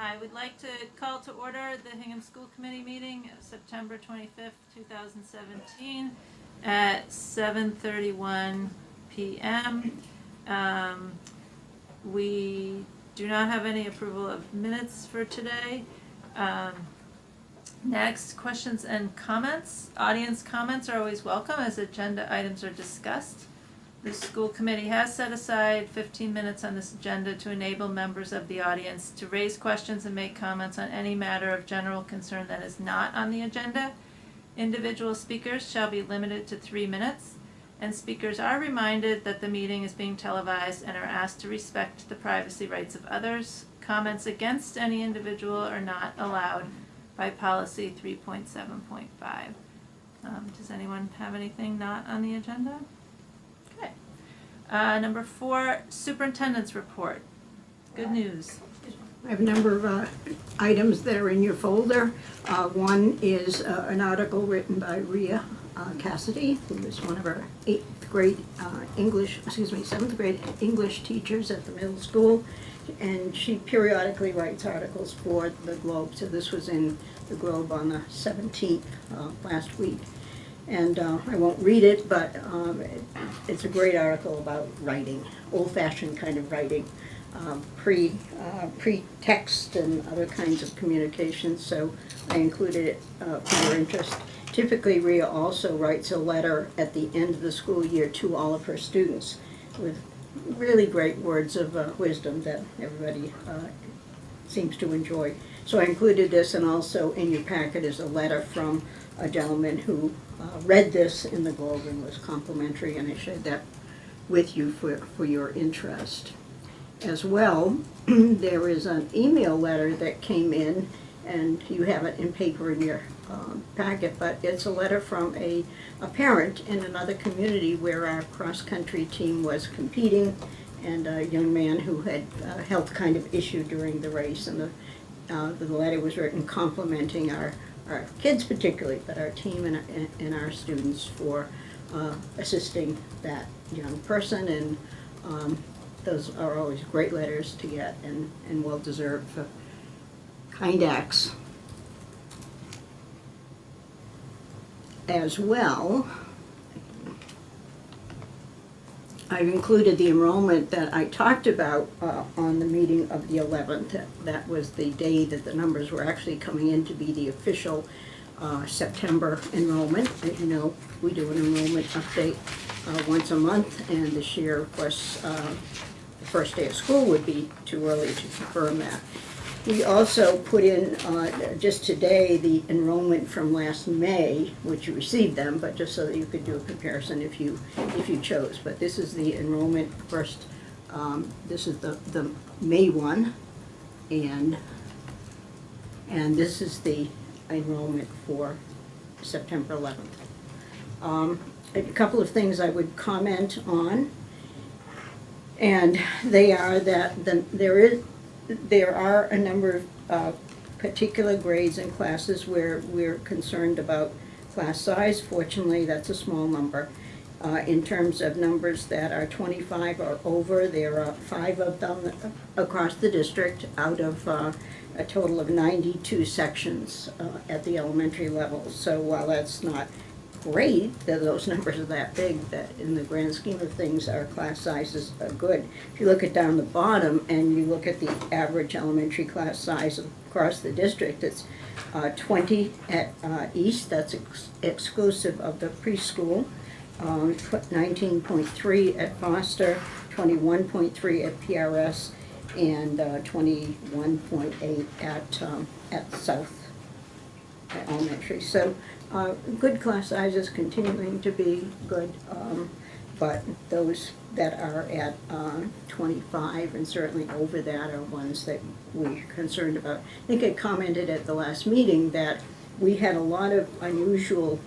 I would like to call to order the Hingham School Committee meeting of September 25th, 2017 at 7:31 p.m. We do not have any approval of minutes for today. Next, questions and comments. Audience comments are always welcome as agenda items are discussed. The school committee has set aside 15 minutes on this agenda to enable members of the audience to raise questions and make comments on any matter of general concern that is not on the agenda. Individual speakers shall be limited to 3 minutes, and speakers are reminded that the meeting is being televised and are asked to respect the privacy rights of others. Comments against any individual are not allowed by policy 3.7.5. Does anyone have anything not on the agenda? Okay. Number 4, superintendent's report. Good news. I have a number of items that are in your folder. One is an article written by Rhea Cassidy, who is one of our 7th grade English teachers at the middle school. And she periodically writes articles for the Globe. So this was in the Globe on the 17th last week. And I won't read it, but it's a great article about writing, old-fashioned kind of writing, pre-text and other kinds of communications. So I included it for your interest. Typically, Rhea also writes a letter at the end of the school year to all of her students with really great words of wisdom that everybody seems to enjoy. So I included this, and also in your packet is a letter from a gentleman who read this in the Globe and was complimentary, and I shared that with you for your interest. As well, there is an email letter that came in, and you have it in paper in your packet, but it's a letter from a parent in another community where our cross-country team was competing, and a young man who had a health kind of issue during the race, and the letter was written complimenting our kids particularly, but our team and our students for assisting that young person, and those are always great letters to get and well-deserved for kind acts. As well, I've included the enrollment that I talked about on the meeting of the 11th. That was the day that the numbers were actually coming in to be the official September enrollment. As you know, we do an enrollment update once a month, and this year, of course, the first day of school would be too early to confirm that. We also put in just today the enrollment from last May, which you received them, but just so that you could do a comparison if you chose. But this is the enrollment first. This is the May one, and this is the enrollment for September 11th. A couple of things I would comment on, and they are that there are a number of particular grades and classes where we're concerned about class size. Fortunately, that's a small number. In terms of numbers that are 25 or over, there are 5 of them across the district out of a total of 92 sections at the elementary level. So while that's not great that those numbers are that big, that in the grand scheme of things our class sizes are good. If you look at down the bottom and you look at the average elementary class size across the district, it's 20 at East, that's exclusive of the preschool, 19.3 at Foster, 21.3 at PRS, and 21.8 at South Elementary. So good class sizes, continuing to be good, but those that are at 25 and certainly over that are ones that we're concerned about. I think I commented at the last meeting that we had a lot of unusual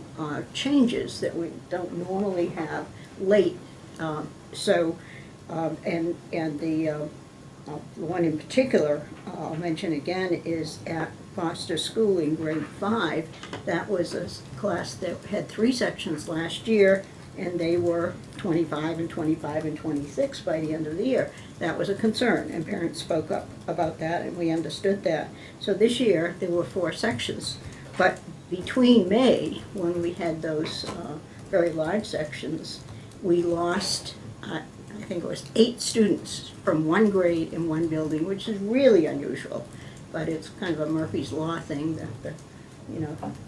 changes that we don't normally have late. And the one in particular I'll mention again is at Foster School in grade 5. That was a class that had 3 sections last year. and they were 25 and 25 and 26 by the end of the year. That was a concern, and parents spoke up about that, and we understood that. So this year, there were 4 sections, but between May, when we had those very large sections, we lost, I think it was 8 students from one grade in one building, which is really unusual, but it's kind of a Murphy's Law thing that the,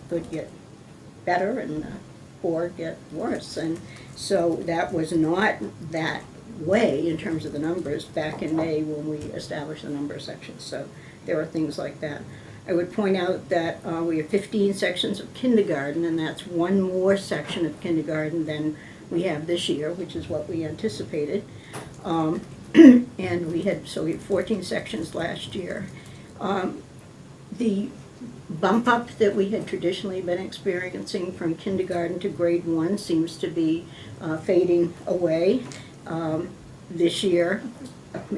good get better and the poor get worse. And so that was not that way in terms of the numbers back in May when we established the number of sections. So there are things like that. I would point out that we have 15 sections of kindergarten, and that's one more section of kindergarten than we have this year, which is what we anticipated. And we had 14 sections last year. The bump up that we had traditionally been experiencing from kindergarten to grade 1 seems to be fading away. This year,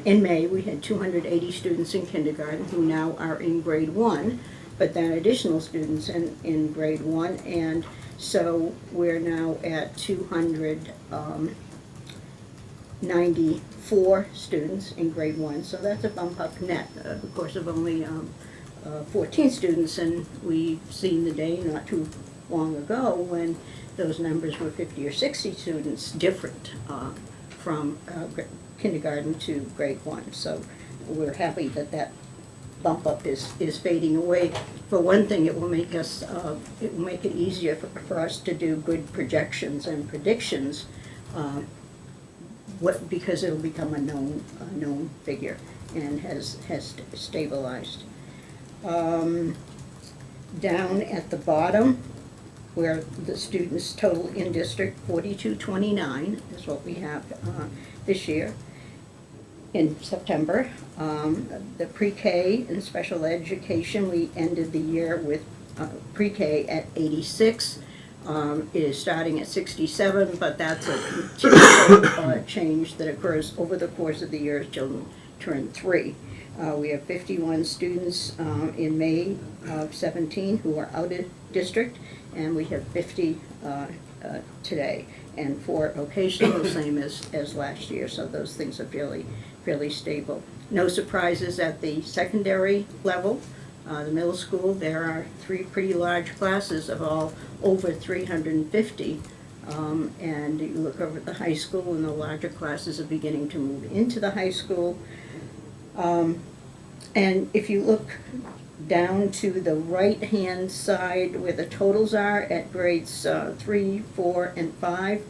in May, we had 280 students in kindergarten who now are in grade 1, but then additional students in grade 1, and so we're now at 294 students in grade 1, so that's a bump up net, of course, of only 14 students, and we've seen the day not too long ago when those numbers were 50 or 60 students different from kindergarten to grade 1. So we're happy that that bump up is fading away. For one thing, it will make us it will make it easier for us to do good projections and predictions, because it'll become a known figure and has stabilized. Down at the bottom, where the students total in district 4229 is what we have this year in September. The pre-K and special education, we ended the year with pre-K at 86. It is starting at 67, but that's a continual change that occurs over the course of the year as children turn 3. We have 51 students in May of 17 who are out of district, and we have 50 today, and 4 vocational, the same as last year, so those things are fairly stable. No surprises at the secondary level. The middle school, there are 3 pretty large classes of all over 350, and you look over at the high school, and the larger classes are beginning to move into the high school. And if you look down to the right-hand side where the totals are at grades 3, 4, and 5,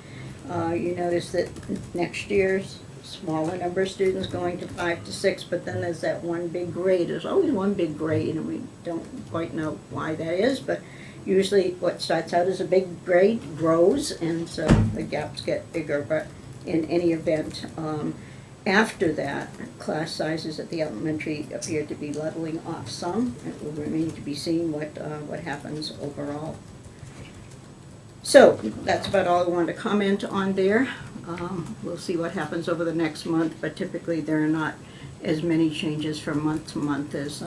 you notice that next year's smaller number of students going to 5 to 6, but then there's that one big grade. There's always one big grade, and we don't quite know why that is, but usually what starts out as a big grade grows, and so the gaps get bigger. But in any event, after that, class sizes at the elementary appear to be leveling off some. It will remain to be seen what happens overall. So that's about all I wanted to comment on there. We'll see what happens over the next month, but typically there are not as many changes from month to month as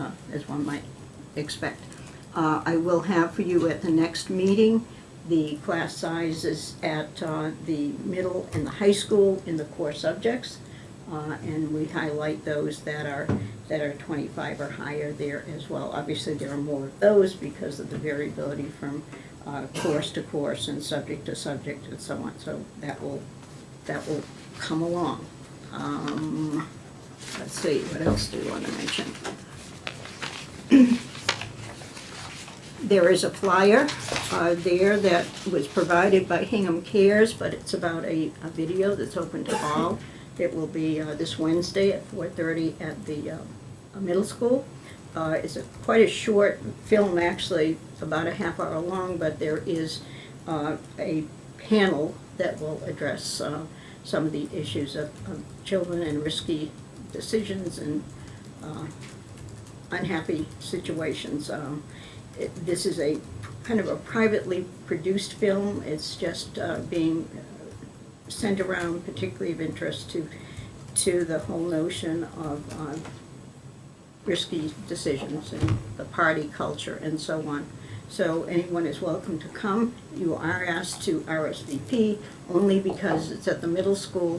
one might expect. I will have for you at the next meeting the class sizes at the middle and the high school in the core subjects. And we highlight those that are 25 or higher there as well. Obviously, there are more of those because of the variability from course to course and subject to subject and so on. So that will come along. Let's see, what else do you want to mention? There is a flyer there that was provided by Hingham Cares, but it's about a video that's open to all. It will be this Wednesday at 4:30 at the middle school. It's quite a short film, actually, about a half hour long, but there is a panel that will address some of the issues of children and risky decisions and unhappy situations. This is a kind of a privately produced film. It's just being sent around, particularly of interest to the whole notion of risky decisions and the party culture and so on. So anyone is welcome to come. You are asked to RSVP only because it's at the middle school,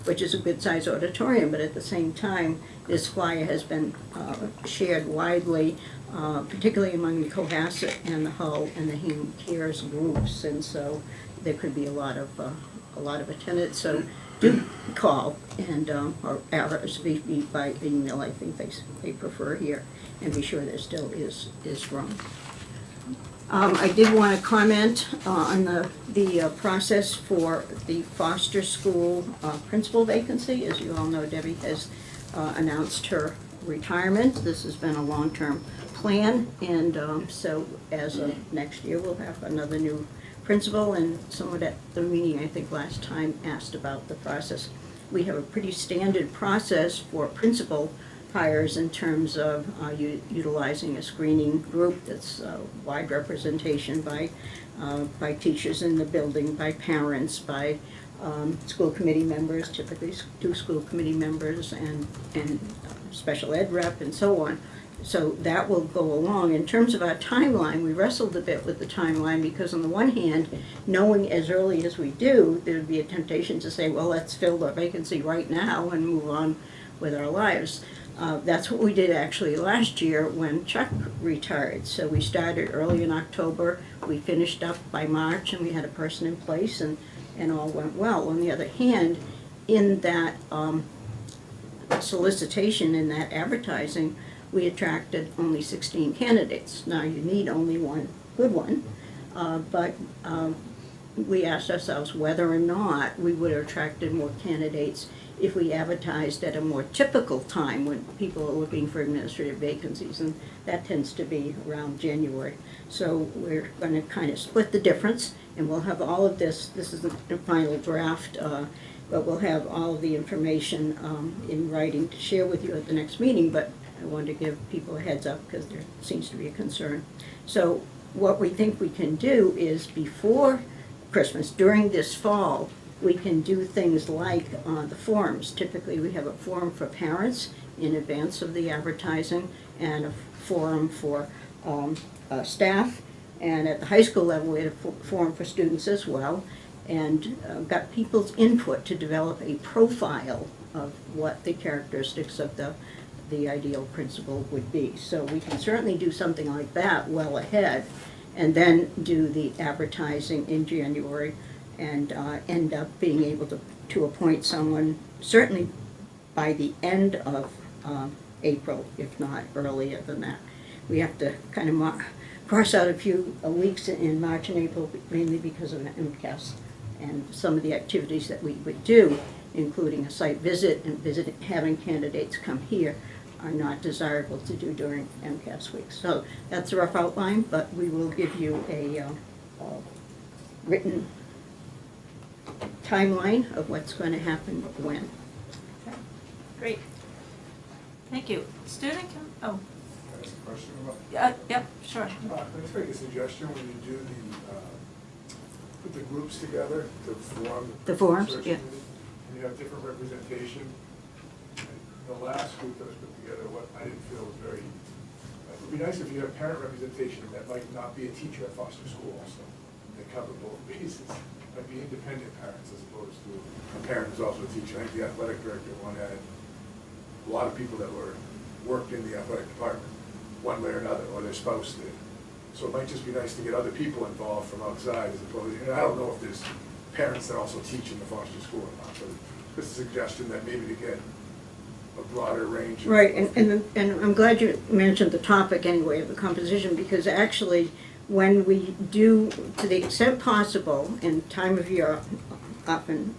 which is a good-sized auditorium, but at the same time, this flyer has been shared widely, particularly among the Cohasset and the Hull and the Hingham Cares groups, and so there could be a lot of attendance. So do call and or RSVP by email. I think they prefer here, and be sure there still is room. I did want to comment on the process for the foster school principal vacancy. As you all know, Debbie has announced her retirement. This has been a long-term plan, and so as of next year, we'll have another new principal. And someone at the meeting, I think last time, asked about the process. We have a pretty standard process for principal hires in terms of utilizing a screening group that's wide representation by teachers in the building, by parents, by school committee members, typically 2 school committee members, and special ed rep, and so on. So that will go along. In terms of our timeline, we wrestled a bit with the timeline because on the one hand, knowing as early as we do, there would be a temptation to say, well, let's fill the vacancy right now and move on with our lives. That's what we did actually last year when Chuck retired. So we started early in October, we finished up by March, and we had a person in place, and all went well. On the other hand, in that solicitation, in that advertising, we attracted only 16 candidates. Now, you need only one good one, but we asked ourselves whether or not we would have attracted more candidates if we advertised at a more typical time when people are looking for administrative vacancies, and that tends to be around January. So we're going to kind of split the difference, and we'll have all of this. This is the final draft, but we'll have all of the information in writing to share with you at the next meeting, but I wanted to give people a heads up because there seems to be a concern. So what we think we can do is before Christmas, during this fall, we can do things like the forums. Typically, we have a forum for parents in advance of the advertising, and a forum for staff. And at the high school level, we had a forum for students as well, and got people's input to develop a profile of what the characteristics of the ideal principal would be. So we can certainly do something like that well ahead, and then do the advertising in January, and end up being able to appoint someone certainly by the end of April, if not earlier than that. We have to kind of cross out a few weeks in March and April, mainly because of MCAS and some of the activities that we would do, including a site visit and having candidates come here, are not desirable to do during MCAS week. So that's a rough outline, but we will give you a written timeline of what's going to happen when. Okay, great. Thank you. Student, Can I ask a question about? yep, sure. Can I just make a suggestion when you do put the groups together to form The forums, search yeah. committee, and you have different representation. The last group that was put together, what I didn't feel was very, it would be nice if you have parent representation that might not be a teacher at foster school also. They cover both bases. Like be independent parents as opposed to a parent who's also a teacher. I think the athletic director one had a lot of people that worked in the athletic department, one way or another, or their spouse did. So it might just be nice to get other people involved from outside as opposed to, I don't know if there's parents that also teach in the foster school or not, but just a suggestion that maybe to get a broader range. Right, and I'm glad you mentioned the topic anyway of the composition, because actually when we do, to the extent possible, and time of year often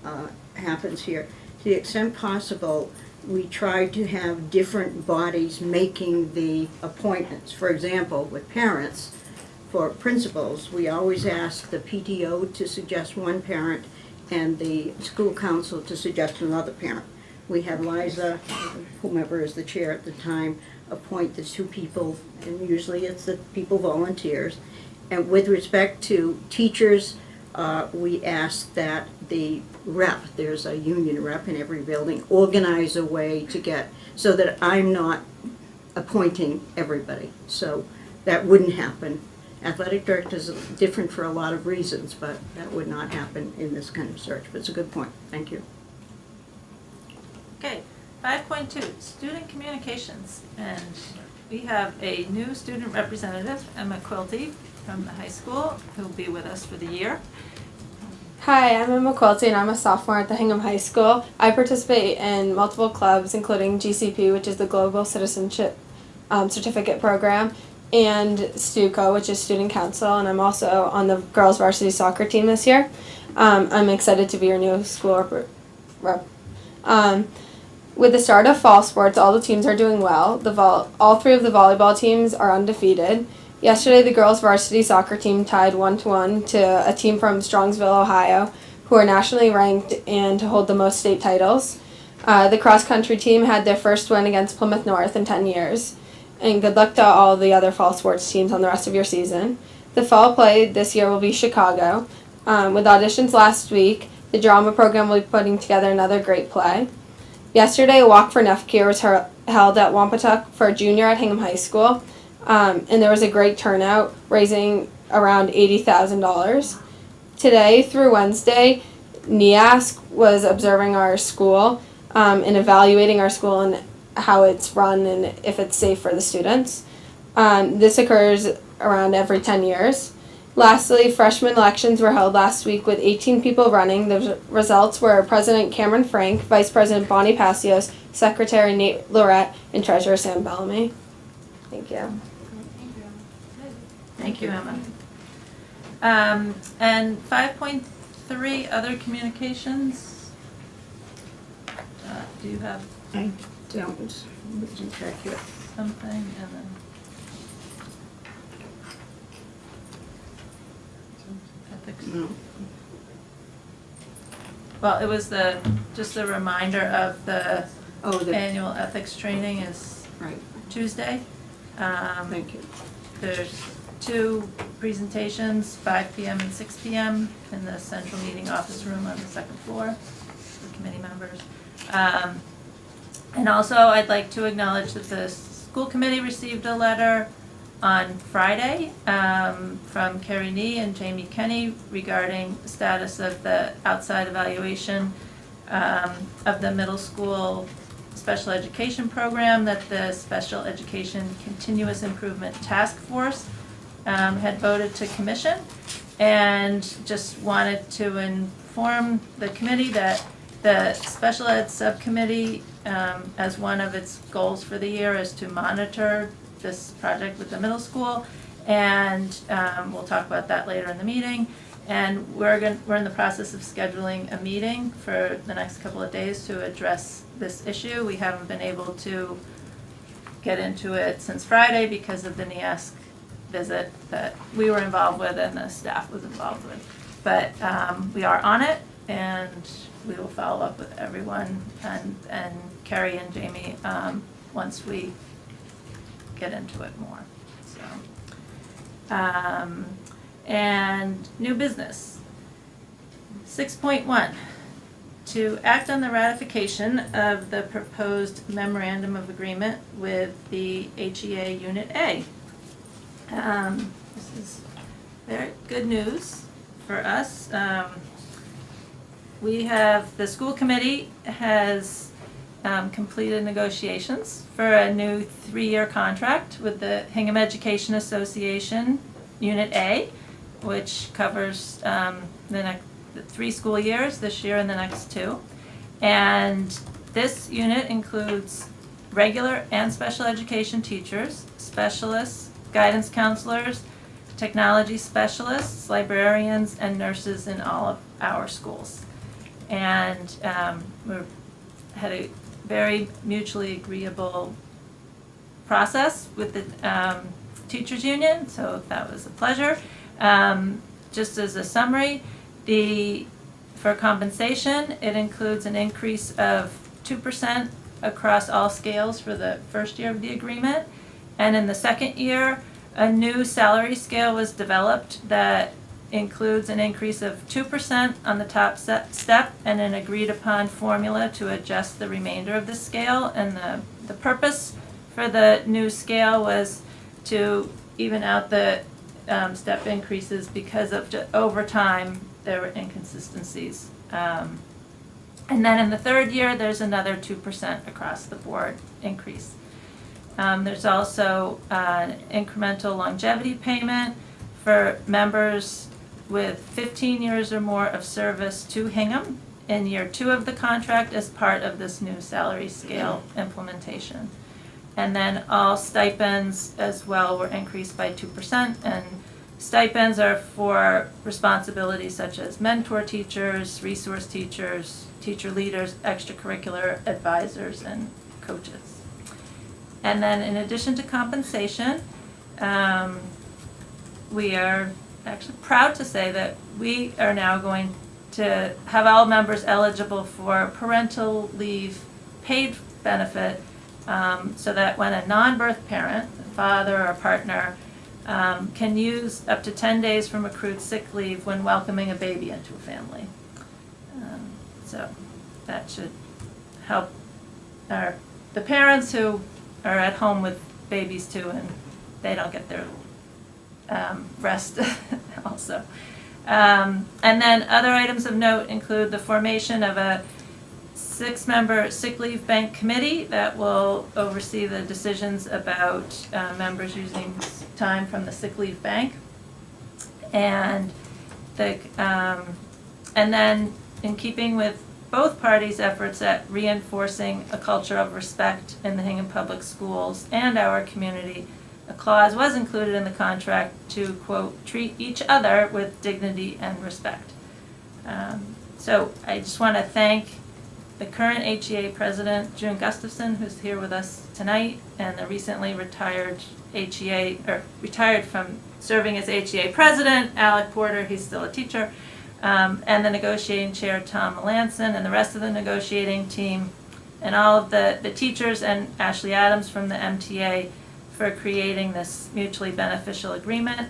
happens here, to the extent possible, we try to have different bodies making the appointments. For example, with parents, for principals, we always ask the PTO to suggest one parent and the school council to suggest another parent. We have Liza, whomever is the chair at the time, appoint the 2 people, and usually it's the people volunteers. And with respect to teachers, we ask that the rep, there's a union rep in every building, organize a way to get, so that I'm not appointing everybody. So that wouldn't happen. athletic directors are different for a lot of reasons, but that would not happen in this kind of search. But it's a good point. Thank you. Okay, 5.2, student communications. And we have a new student representative, Emma Quilty, from the high school, who will be with us for the year. Hi, I'm Emma Quilty and I'm a sophomore at the Hingham High School. I participate in multiple clubs including GCP, which is the Global Citizenship Certificate Program, and STUCO, which is Student Council, and I'm also on the girls varsity soccer team this year. I'm excited to be your new school rep. With the start of fall sports, all the teams are doing well. All 3 of the volleyball teams are undefeated. Yesterday, the girls' varsity soccer team tied 1-1 to a team from Strongsville, Ohio, who are nationally ranked and to hold the most state titles. The cross-country team had their first win against Plymouth North in 10 years. And good luck to all the other fall sports teams on the rest of your season. The fall play this year will be Chicago. With auditions last week, the drama program will be putting together another great play. Yesterday, a walk for Nephcure was held at Wampatuck for a junior at Hingham High School. And there was a great turnout, raising around $80,000. Today through Wednesday, NEASC was observing our school and evaluating our school and how it's run and if it's safe for the students. This occurs around every 10 years. Lastly, freshman elections were held last week with 18 people running. The results were President Cameron Frank, Vice President Bonnie Passios, Secretary Nate Lorette, and Treasurer Sam Bellamy. Thank you. Thank you, Emma. And 5.3, other communications. Do you have I don't. We can check here. something? And then ethics. No. Well, it was just a reminder of the Oh, annual ethics training is right. Tuesday. Thank you. There's 2 presentations, 5 p.m. and 6 p.m. in the central meeting office room on the 2nd floor for committee members. And also, I'd like to acknowledge that the school committee received a letter on Friday from Carrie Nee and Jamie Kenny regarding the status of the outside evaluation of the middle school special education program that the Special Education Continuous Improvement Task Force had voted to commission, and just wanted to inform the committee that the Special Ed Subcommittee, as one of its goals for the year, is to monitor this project with the middle school, and we'll talk about that later in the meeting. And we're in the process of scheduling a meeting for the next couple of days to address this issue. We haven't been able to get into it since Friday because of the NEASC visit that we were involved with and the staff was involved with. But we are on it, and we will follow up with everyone and Carrie and Jamie once we get into it more. So, and new business. 6.1, to act on the ratification of the proposed Memorandum of Agreement with the HEA Unit A. This is very good news for us. The school committee has completed negotiations for a new 3-year contract with the Hingham Education Association Unit A, which covers the 3 school years, this year and the next 2. And this unit includes regular and special education teachers, specialists, guidance counselors, technology specialists, librarians, and nurses in all of our schools. And we had a very mutually agreeable process with the teachers union, so that was a pleasure. Just as a summary, for compensation, it includes an increase of 2% across all scales for the first year of the agreement. And in the second year, a new salary scale was developed that includes an increase of 2% on the top step and an agreed upon formula to adjust the remainder of the scale. And the purpose for the new scale was to even out the step increases because of over time there were inconsistencies. And then in the third year, there's another 2% across the board increase. There's also an incremental longevity payment for members with 15 years or more of service to Hingham in year 2 of the contract as part of this new salary scale implementation. And then all stipends as well were increased by 2%, and stipends are for responsibilities such as mentor teachers, resource teachers, teacher leaders, extracurricular advisors, and coaches. And then in addition to compensation, we are actually proud to say that we are now going to have all members eligible for parental leave paid benefit, so that when a non-birth parent, a father or a partner, can use up to 10 days from accrued sick leave when welcoming a baby into a family. So that should help the parents who are at home with babies too, and they don't get their rest also. And then other items of note include the formation of a 6-member sick leave bank committee that will oversee the decisions about members using time from the sick leave bank. And then in keeping with both parties' efforts at reinforcing a culture of respect in the Hingham Public Schools and our community, a clause was included in the contract to, quote, treat each other with dignity and respect. So I just want to thank the current HEA president, June Gustafson, who's here with us tonight, and the recently retired retired from serving as HEA president, Alec Porter, he's still a teacher, and the negotiating chair, Tom Melanson, and the rest of the negotiating team, and all of the teachers, and Ashley Adams from the MTA for creating this mutually beneficial agreement.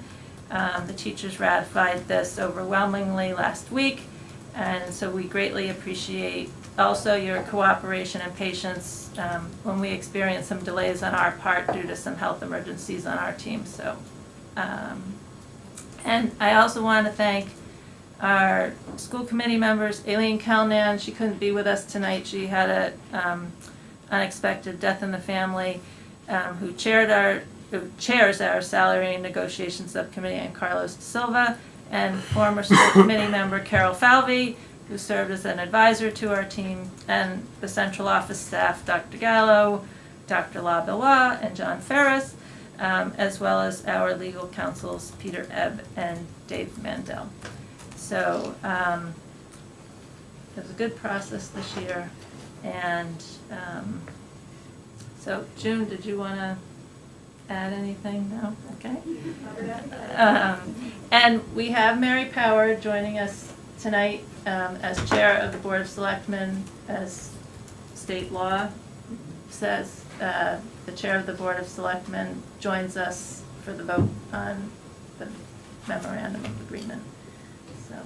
The teachers ratified this overwhelmingly last week, and so we greatly appreciate also your cooperation and patience when we experience some delays on our part due to some health emergencies on our team. So, and I also want to thank our school committee members, Aileen Calnan. She couldn't be with us tonight. She had a unexpected death in the family, who chairs our salary and negotiation subcommittee, and Carlos De Silva, and former school committee member Carol Falvey, who served as an advisor to our team, and the central office staff, Dr. Gallo, Dr. LaBellois, and John Ferris, as well as our legal counsels, Peter Ebb and Dave Mandel. So it was a good process this year, and so June, did you want to add anything? No? Okay. And we have Mary Power joining us tonight as chair of the Board of Selectmen, as state law says. The chair of the Board of Selectmen joins us for the vote on the Memorandum of Agreement. So,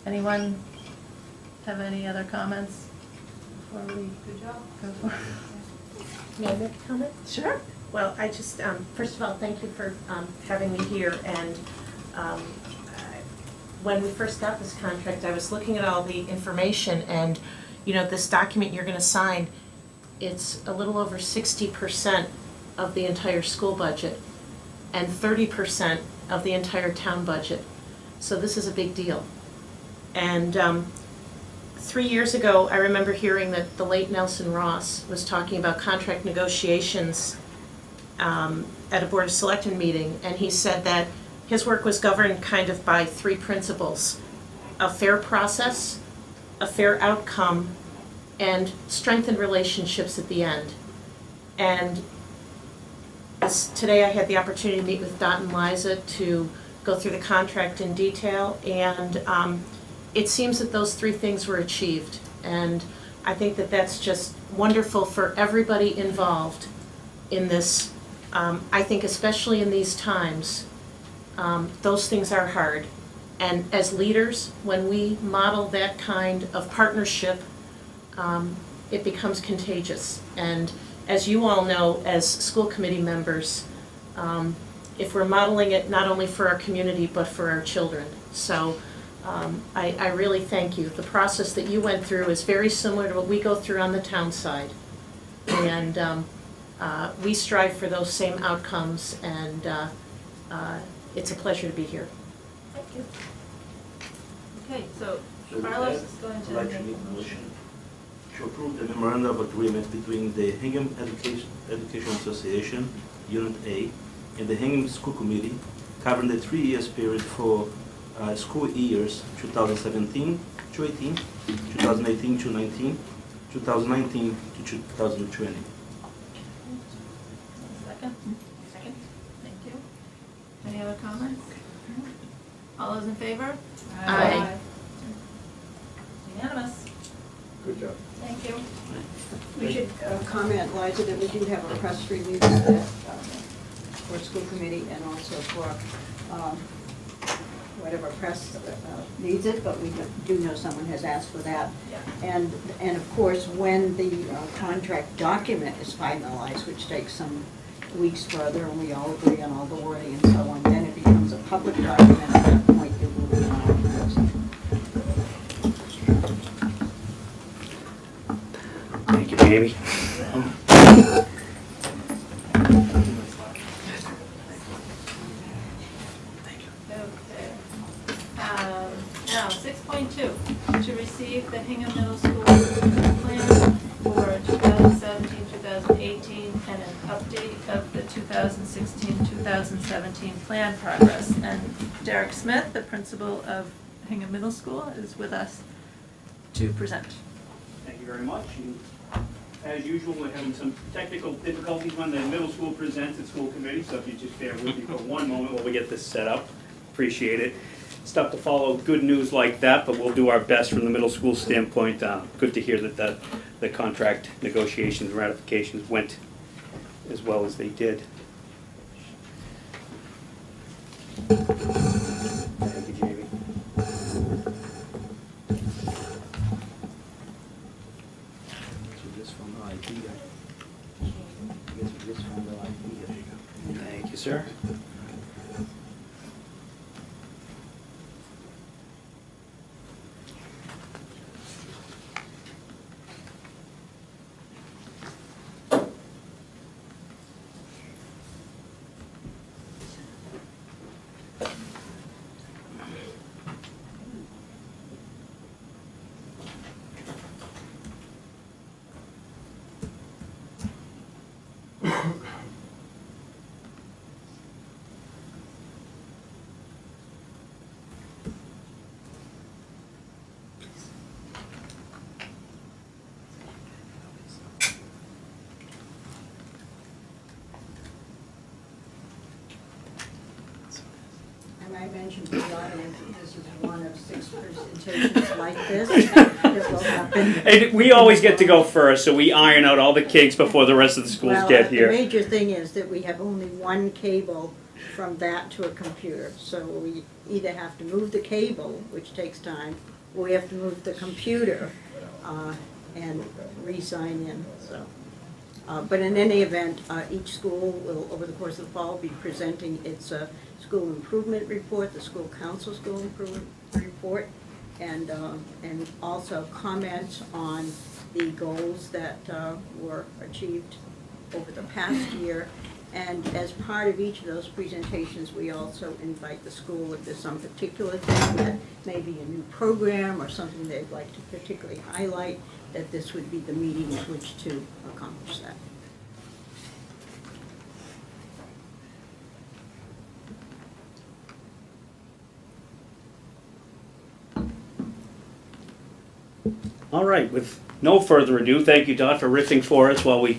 anyone have any other comments before we go for it? May I make a comment? Sure. Well, I just, first of all, thank you for having me here. And when we first got this contract, I was looking at all the information, and, you know, this document you're going to sign, it's a little over 60% of the entire school budget and 30% of the entire town budget. So this is a big deal. And 3 years ago, I remember hearing that the late Nelson Ross was talking about contract negotiations at a Board of Selectmen meeting, and he said that his work was governed kind of by 3 principles: a fair process, a fair outcome, and strengthened relationships at the end. And today I had the opportunity to meet with Dot and Liza to go through the contract in detail, and it seems that those 3 things were achieved. And I think that that's just wonderful for everybody involved in this. I think especially in these times, those things are hard. And as leaders, when we model that kind of partnership, it becomes contagious. And as you all know, as school committee members, if we're modeling it not only for our community but for our children. So I really thank you. The process that you went through is very similar to what we go through on the town side. And we strive for those same outcomes, and it's a pleasure to be here. Thank you. Okay, so So with Carlos that, is going to I'd like to make make a a motion. motion to approve the memorandum of agreement between the Hingham Education Association, Unit A, and the Hingham School Committee covering the 3 years period for school years 2017 to 18, 2018 to 19, 2019 to 2020. Second? Second. Thank you. Any other comments? All those in favor? Aye. Unanimous. Good job. Thank you. We should comment, Liza, that we do have a press release that, for school committee and also for whatever press needs it, but we do know someone has asked for that. Yeah. And of course, when the contract document is finalized, which takes some weeks further, and we all agree on all the wording and so on, then it becomes a public document. At that point, it will be on our website. Thank you, Jamie. Okay. Now, 6.2, to receive the Hingham Middle School plan for 2017-2018 and an update of the 2016-2017 plan progress. And Derek Smith, the principal of Hingham Middle School, is with us to present. Thank you very much. And as usual, we're having some technical difficulties when the middle school presents at school committee, so if you just bear with me for one moment while we get this set up, appreciate it. It's tough to follow good news like that, but we'll do our best from the middle school standpoint. Good to hear that the contract negotiations and ratifications went as well as they did. Thank you, Jamie. Thank you, sir. And I mentioned to the audience that this is one of 6 presentations like this that will happen. And we always get to go first, so we iron out all the kinks before the rest of the schools get The here. major thing is that we have only one cable from that to a computer. So we either have to move the cable, which takes time, or we have to move the computer and re-sign in, so. But in any event, each school will, over the course of the fall, be presenting its school improvement report, the school council school improvement report, and also comment on the goals that were achieved over the past year. And as part of each of those presentations, we also invite the school, if there's some particular thing that may be a new program or something they'd like to particularly highlight, that this would be the meeting at which to accomplish that. All right, with no further ado, thank you, Dot, for riffing for us while we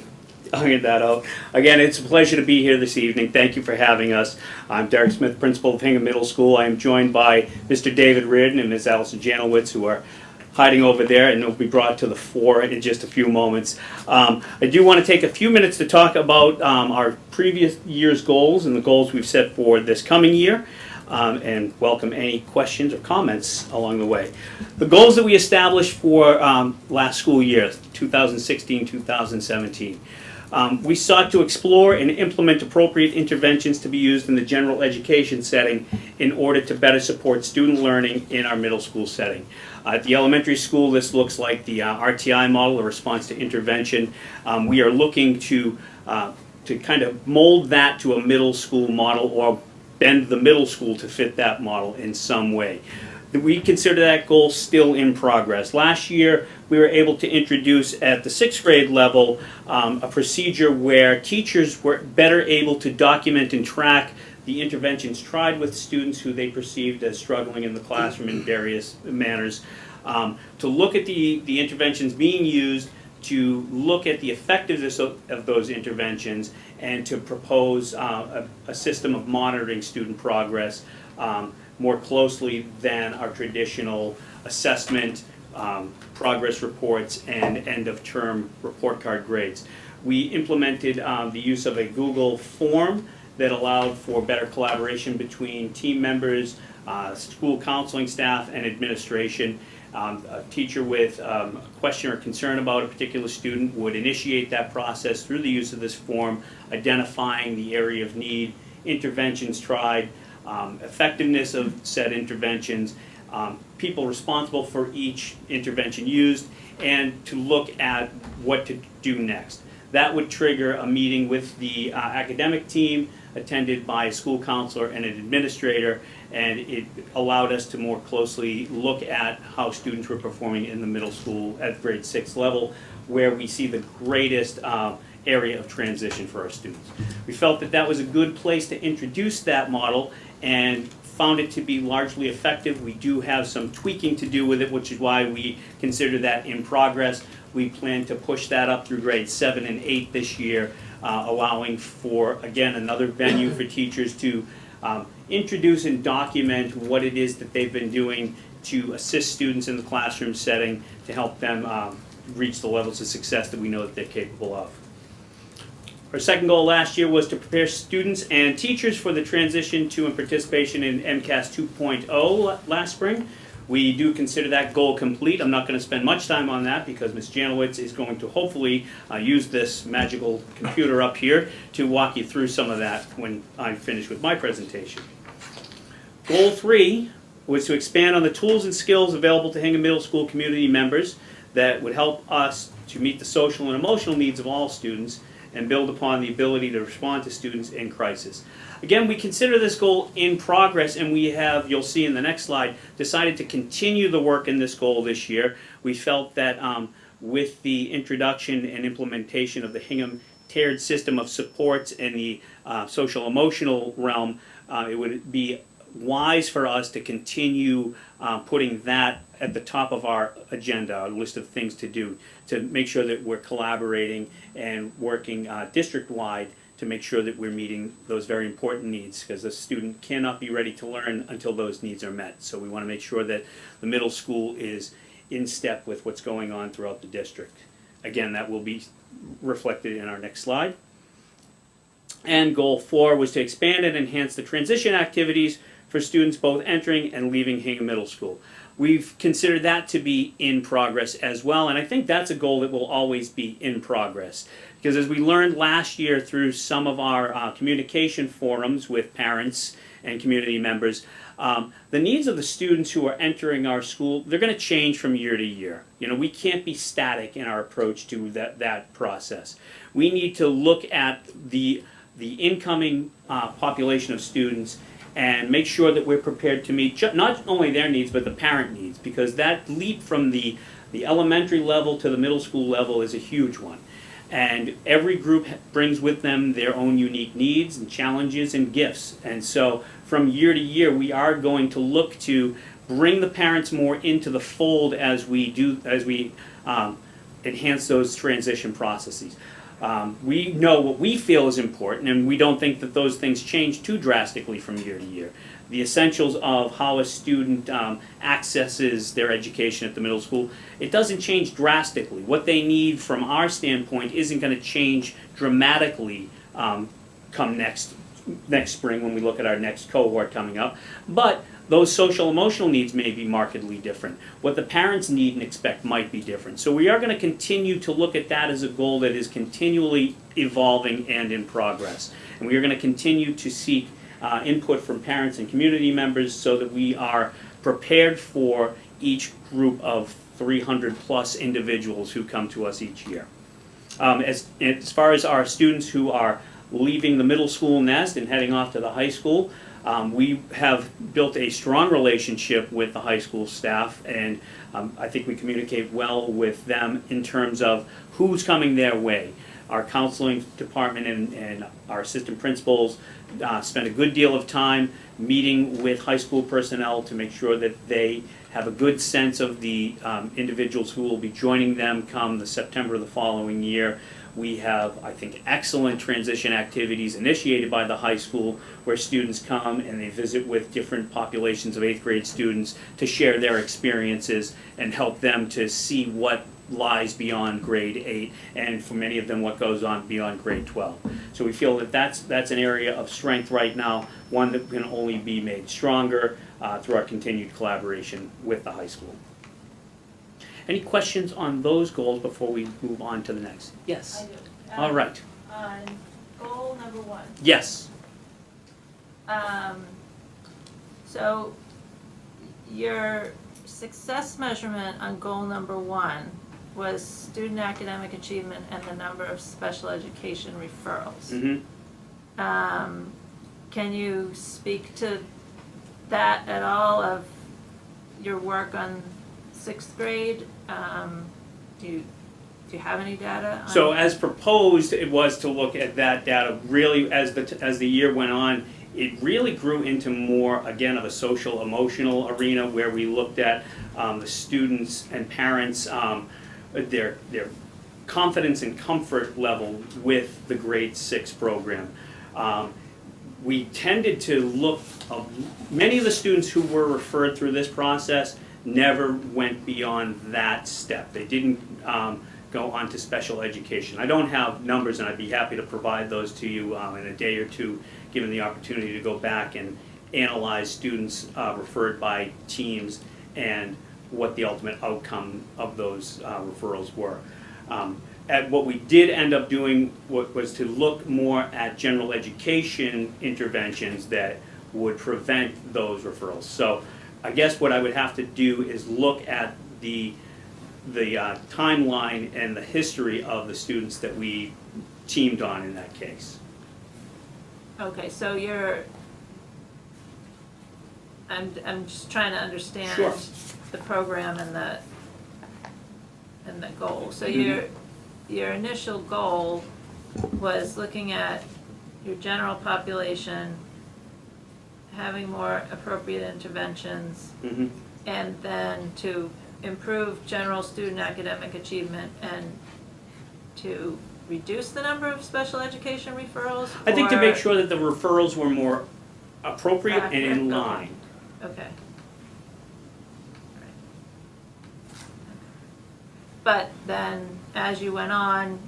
ironed that out. Again, it's a pleasure to be here this evening. Thank you for having us. I'm Derek Smith, principal of Hingham Middle School. I am joined by Mr. David Reardon and Ms. Allison Janowitz, who are hiding over there and will be brought to the fore in just a few moments. I do want to take a few minutes to talk about our previous year's goals and the goals we've set for this coming year. And welcome any questions or comments along the way. The goals that we established for last school year, 2016-2017. We sought to explore and implement appropriate interventions to be used in the general education setting in order to better support student learning in our middle school setting. At the elementary school, this looks like the RTI model, the response to intervention. We are looking to kind of mold that to a middle school model, or bend the middle school to fit that model in some way. We consider that goal still in progress. Last year, we were able to introduce at the 6th grade level a procedure where teachers were better able to document and track the interventions tried with students who they perceived as struggling in the classroom in various manners, to look at the interventions being used, to look at the effectiveness of those interventions, and to propose a system of monitoring student progress more closely than our traditional assessment, progress reports, and end-of-term report card grades. We implemented the use of a Google form that allowed for better collaboration between team members, school counseling staff, and administration. A teacher with a question or concern about a particular student would initiate that process through the use of this form, identifying the area of need, interventions tried, effectiveness of said interventions, people responsible for each intervention used, and to look at what to do next. That would trigger a meeting with the academic team, attended by a school counselor and an administrator, and it allowed us to more closely look at how students were performing in the middle school at grade 6 level, where we see the greatest area of transition for our students. We felt that that was a good place to introduce that model, and found it to be largely effective. We do have some tweaking to do with it, which is why we consider that in progress. We plan to push that up through grades 7 and 8 this year, allowing for, again, another venue for teachers to introduce and document what it is that they've been doing to assist students in the classroom setting to help them reach the levels of success that we know that they're capable of. Our second goal last year was to prepare students and teachers for the transition to and participation in MCAS 2.0 last spring. We do consider that goal complete. I'm not going to spend much time on that because Ms. Janowitz is going to hopefully use this magical computer up here to walk you through some of that when I'm finished with my presentation. Goal 3 was to expand on the tools and skills available to Hingham Middle School community members that would help us to meet the social and emotional needs of all students and build upon the ability to respond to students in crisis. Again, we consider this goal in progress, and we have, you'll see in the next slide, decided to continue the work in this goal this year. We felt that with the introduction and implementation of the Hingham tiered system of supports in the social emotional realm, it would be wise for us to continue putting that at the top of our agenda, our list of things to do, to make sure that we're collaborating and working district-wide to make sure that we're meeting those very important needs, because a student cannot be ready to learn until those needs are met. So we want to make sure that the middle school is in step with what's going on throughout the district. Again, that will be reflected in our next slide. And goal 4 was to expand and enhance the transition activities for students both entering and leaving Hingham Middle School. We've considered that to be in progress as well, and I think that's a goal that will always be in progress. Because as we learned last year through some of our communication forums with parents and community members, the needs of the students who are entering our school, they're going to change from year to year. You know, we can't be static in our approach to that process. We need to look at the incoming population of students and make sure that we're prepared to meet not only their needs, but the parent needs, because that leap from the elementary level to the middle school level is a huge one. And every group brings with them their own unique needs and challenges and gifts. And so from year to year, we are going to look to bring the parents more into the fold as we enhance those transition processes. We know what we feel is important, and we don't think that those things change too drastically from year to year. The essentials of how a student accesses their education at the middle school, it doesn't change drastically. What they need from our standpoint isn't going to change dramatically come next next spring when we look at our next cohort coming up. But those social emotional needs may be markedly different. What the parents need and expect might be different. So we are going to continue to look at that as a goal that is continually evolving and in progress. And we are going to continue to seek input from parents and community members so that we are prepared for each group of 300 plus individuals who come to us each year. As far as our students who are leaving the middle school nest and heading off to the high school, we have built a strong relationship with the high school staff, and I think we communicate well with them in terms of who's coming their way. Our counseling department and our assistant principals spend a good deal of time meeting with high school personnel to make sure that they have a good sense of the individuals who will be joining them come the September of the following year. We have, I think, excellent transition activities initiated by the high school where students come and they visit with different populations of 8th grade students to share their experiences and help them to see what lies beyond grade 8 and for many of them what goes on beyond grade 12. So we feel that that's an area of strength right now, one that can only be made stronger through our continued collaboration with the high school. Any questions on those goals before we move on to the next? Yes. I do. All right. On goal number 1. Yes. So your success measurement on goal number 1 was student academic achievement and the number of special education referrals. Mm-hmm. Can you speak to that at all of your work on 6th grade? Do you have any data on? So as proposed, it was to look at that data really as the year went on. It really grew into more, again, of a social emotional arena where we looked at the students and parents, their confidence and comfort level with the grade 6 program. We tended to look, many of the students who were referred through this process never went beyond that step. They didn't go on to special education. I don't have numbers, and I'd be happy to provide those to you in a day or two, given the opportunity to go back and analyze students referred by teams and what the ultimate outcome of those referrals were. What we did end up doing was to look more at general education interventions that would prevent those referrals. So I guess what I would have to do is look at the timeline and the history of the students that we teamed on in that case. Okay, so I'm just trying to understand Sure. the program and the goal. So Mhm. your initial goal was looking at your general population, having more appropriate interventions, Mm-hmm. and then to improve general student academic achievement and to reduce the number of special education referrals? I think to or- make sure that the referrals were more appropriate and in Accurate, okay. line. Okay. But then, as you went on,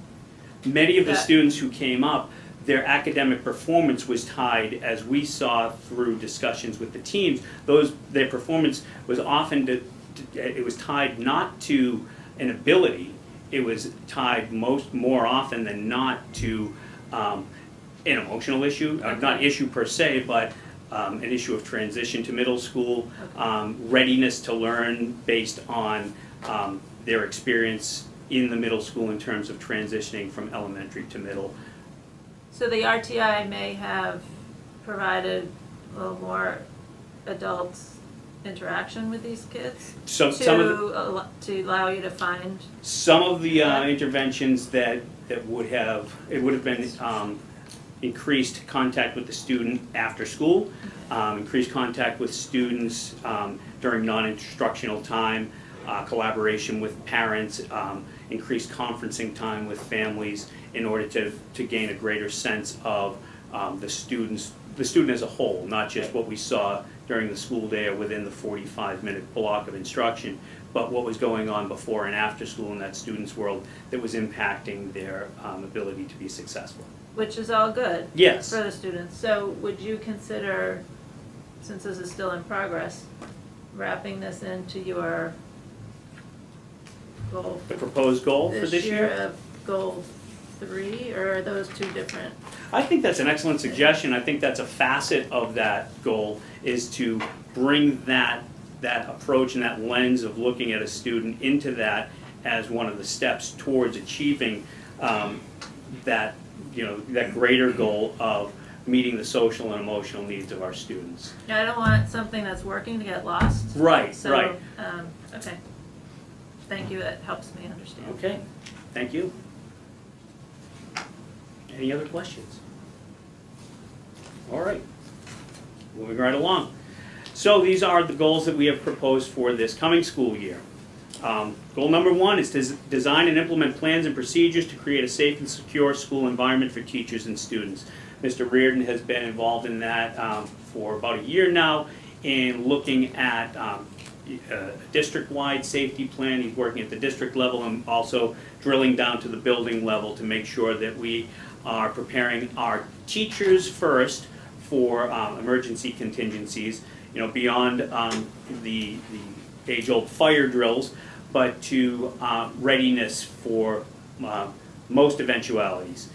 Many of the That- students who came up, their academic performance was tied, as we saw through discussions with the teams, their performance was often, it was tied not to an ability, it was tied more often than not to an emotional issue, not issue per se, but an issue of transition to middle school, readiness to learn based on their experience in the middle school in terms of transitioning from elementary to middle. so the RTI may have provided a little more adult interaction with these kids So to allow you to find, some of the interventions that would have been increased contact with the student after school, increased contact with students during non-instructional time, collaboration with parents, increased conferencing time with families in order to gain a greater sense of the student as a whole, not just what we saw during the school day or within the 45-minute block of instruction, but what was going on before and after school in that student's world that was impacting their ability to be successful. Which is all good. Yes. For the students. So would you consider, since this is still in progress, wrapping this into your goal The proposed goal for this year? of goal 3, or are those two different? I think that's an excellent suggestion. I think that's a facet of that goal, is to bring that approach and that lens of looking at a student into that as one of the steps towards achieving that greater goal of meeting the social and emotional needs of our students. I don't want something that's working to get lost. Right, So, right. Okay. Thank you, that helps me understand. Okay, thank you. Any other questions? All right, moving right along. So these are the goals that we have proposed for this coming school year. Goal number 1 is to design and implement plans and procedures to create a safe and secure school environment for teachers and students. Mr. Reardon has been involved in that for about a year now, in looking at a district-wide safety plan. He's working at the district level and also drilling down to the building level to make sure that we are preparing our teachers first for emergency contingencies, beyond the age-old fire drills, but to readiness for most eventualities.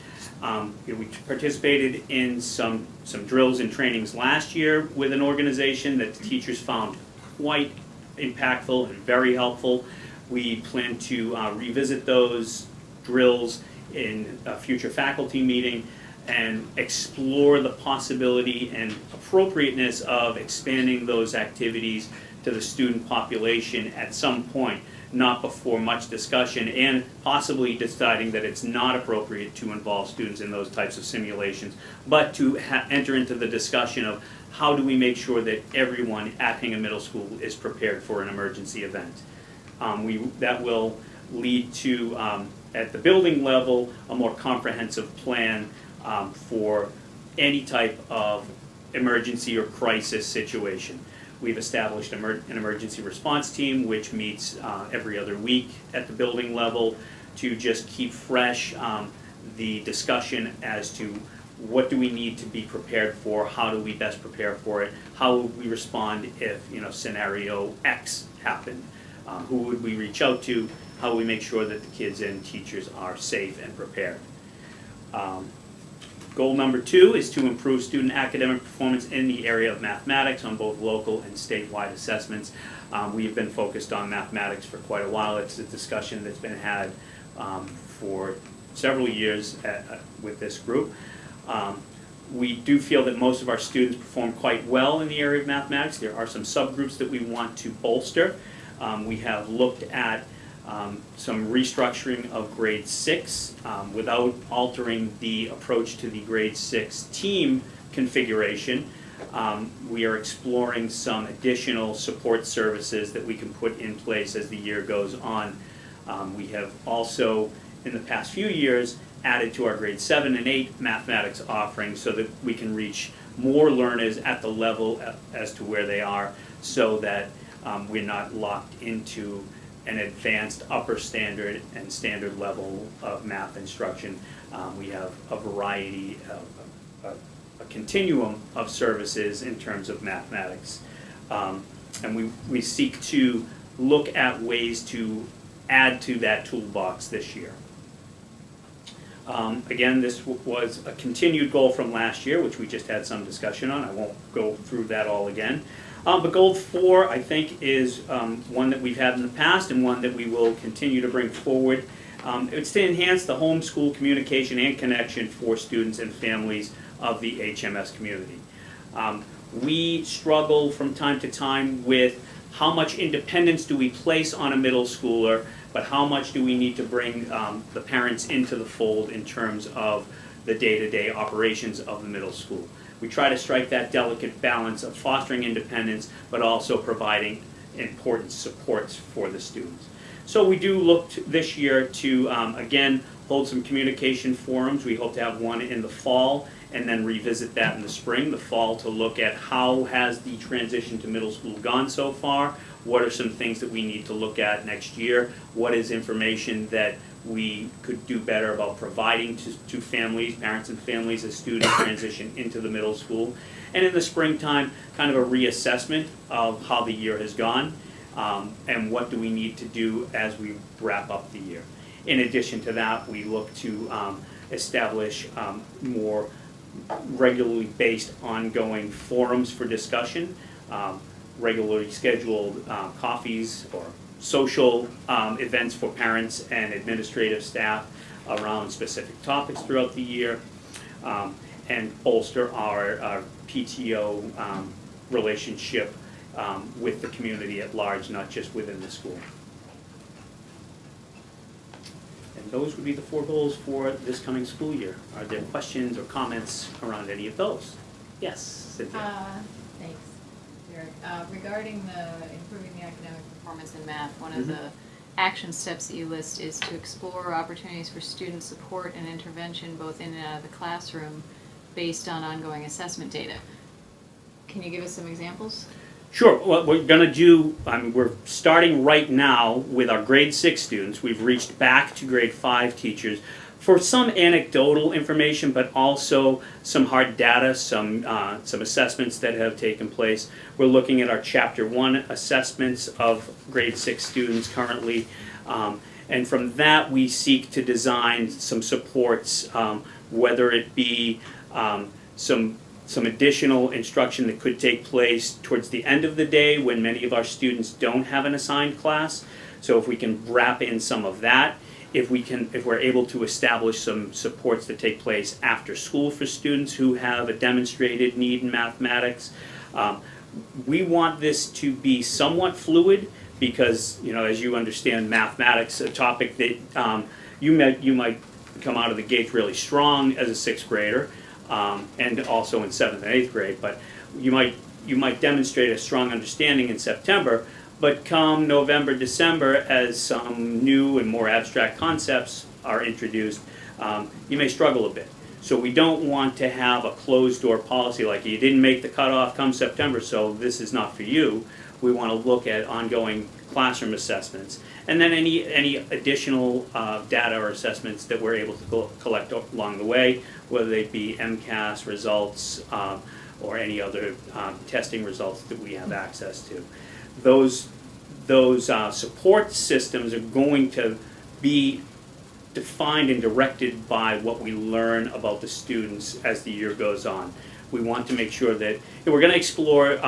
We participated in some drills and trainings last year with an organization that the teachers found quite impactful and very helpful. We plan to revisit those drills in a future faculty meeting and explore the possibility and appropriateness of expanding those activities to the student population at some point, not before much discussion, and possibly deciding that it's not appropriate to involve students in those types of simulations, but to enter into the discussion of how do we make sure that everyone at Hingham Middle School is prepared for an emergency event. That will lead to, at the building level, a more comprehensive plan for any type of emergency or crisis situation. We've established an emergency response team which meets every other week at the building level to just keep fresh the discussion as to what do we need to be prepared for, how do we best prepare for it, how would we respond if scenario X happened, who would we reach out to, how do we make sure that the kids and teachers are safe and prepared. Goal number 2 is to improve student academic performance in the area of mathematics on both local and statewide assessments. We have been focused on mathematics for quite a while. It's a discussion that's been had for several years with this group. We do feel that most of our students perform quite well in the area of mathematics. There are some subgroups that we want to bolster. We have looked at some restructuring of grade 6 without altering the approach to the grade 6 team configuration. We are exploring some additional support services that we can put in place as the year goes on. We have also, in the past few years, added to our grade 7 and 8 mathematics offerings so that we can reach more learners at the level as to where they are, so that we're not locked into an advanced upper standard and standard level of math instruction. We have a variety of a continuum of services in terms of mathematics. And we seek to look at ways to add to that toolbox this year. Again, this was a continued goal from last year, which we just had some discussion on. I won't go through that all again. But goal 4, I think, is one that we've had in the past and one that we will continue to bring forward. It's to enhance the homeschool communication and connection for students and families of the HMS community. We struggle from time to time with how much independence do we place on a middle schooler, but how much do we need to bring the parents into the fold in terms of the day-to-day operations of the middle school. We try to strike that delicate balance of fostering independence, but also providing important supports for the students. So we do look this year to, again, hold some communication forums. We hope to have one in the fall and then revisit that in the spring. The fall to look at how has the transition to middle school gone so far, what are some things that we need to look at next year, what is information that we could do better about providing to families, parents and families as students transition into the middle school. And in the springtime, kind of a reassessment of how the year has gone and what do we need to do as we wrap up the year. In addition to that, we look to establish more regularly based ongoing forums for discussion, regularly scheduled coffees or social events for parents and administrative staff around specific topics throughout the year, and bolster our PTO relationship with the community at large, not just within the school. And those would be the 4 goals for this coming school year. Are there questions or comments around any of those? Yes, Cynthia. Thanks, Derek. Regarding improving the academic performance in math, one of the action steps that you list is to explore opportunities for student support and intervention both in and out of the classroom based on ongoing assessment data. Can you give us some examples? Sure. What we're going to do, we're starting right now with our grade 6 students. We've reached back to grade 5 teachers for some anecdotal information, but also some hard data, some assessments that have taken place. We're looking at our Chapter 1 assessments of grade 6 students currently. And from that, we seek to design some supports, whether it be some additional instruction that could take place towards the end of the day when many of our students don't have an assigned class. So if we can wrap in some of that, if we're able to establish some supports that take place after school for students who have a demonstrated need in mathematics. We want this to be somewhat fluid because, as you understand, mathematics, a topic that you might come out of the gates really strong as a 6th grader. And also in 7th and 8th grade, but you might demonstrate a strong understanding in September, but come November, December, as some new and more abstract concepts are introduced, you may struggle a bit. So we don't want to have a closed-door policy like you didn't make the cutoff come September, so this is not for you. We want to look at ongoing classroom assessments, and then any additional data or assessments that we're able to collect along the way, whether they be MCAS results or any other testing results that we have access to. Those support systems are going to be defined and directed by what we learn about the students as the year goes on. We want to make sure that we're going to explore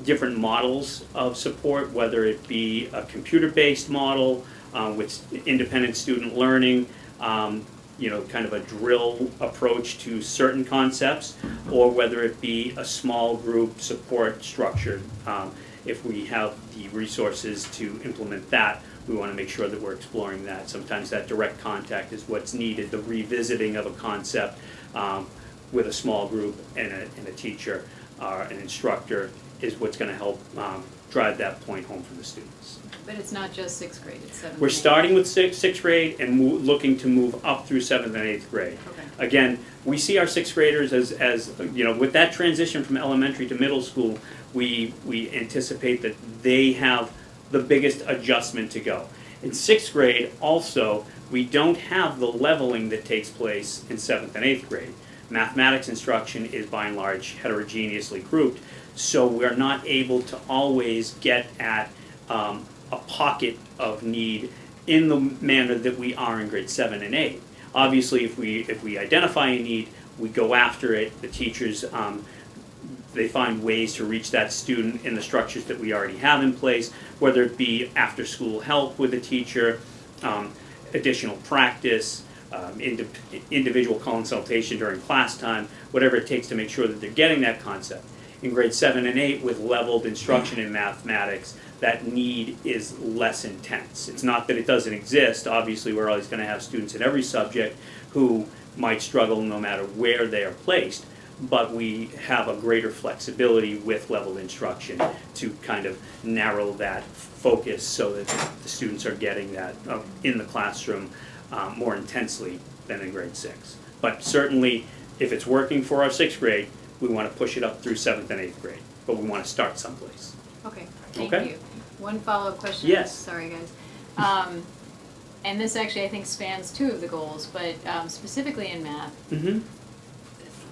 different models of support, whether it be a computer-based model with independent student learning, kind of a drill approach to certain concepts, or whether it be a small group support structure. If we have the resources to implement that, we want to make sure that we're exploring that. Sometimes that direct contact is what's needed, the revisiting of a concept with a small group and a teacher or an instructor is what's going to help drive that point home for the students. But it's not just 6th grade, it's 7th. We're starting with sixth grade and looking to move up through 7th and 8th grade. Okay. Again, we see our 6th graders as with that transition from elementary to middle school, we anticipate that they have the biggest adjustment to go. In 6th grade, also, we don't have the leveling that takes place in 7th and 8th grade. Mathematics instruction is by and large heterogeneously grouped, so we're not able to always get at a pocket of need in the manner that we are in grade 7 and 8. Obviously, if we identify a need, we go after it. The teachers, they find ways to reach that student in the structures that we already have in place, whether it be after-school help with a teacher, additional practice, individual consultation during class time, whatever it takes to make sure that they're getting that concept. In grade 7 and 8, with leveled instruction in mathematics, that need is less intense. It's not that it doesn't exist. Obviously, we're always going to have students in every subject who might struggle no matter where they are placed, but we have a greater flexibility with leveled instruction to kind of narrow that focus so that the students are getting that in the classroom more intensely than in grade 6. But certainly, if it's working for our 6th grade, we want to push it up through 7th and 8th grade, but we want to start someplace. Okay, thank Okay. you. One follow-up question. Yes. Sorry, guys. And this actually, I think, spans 2 of the goals, but specifically in math, Mm-hmm.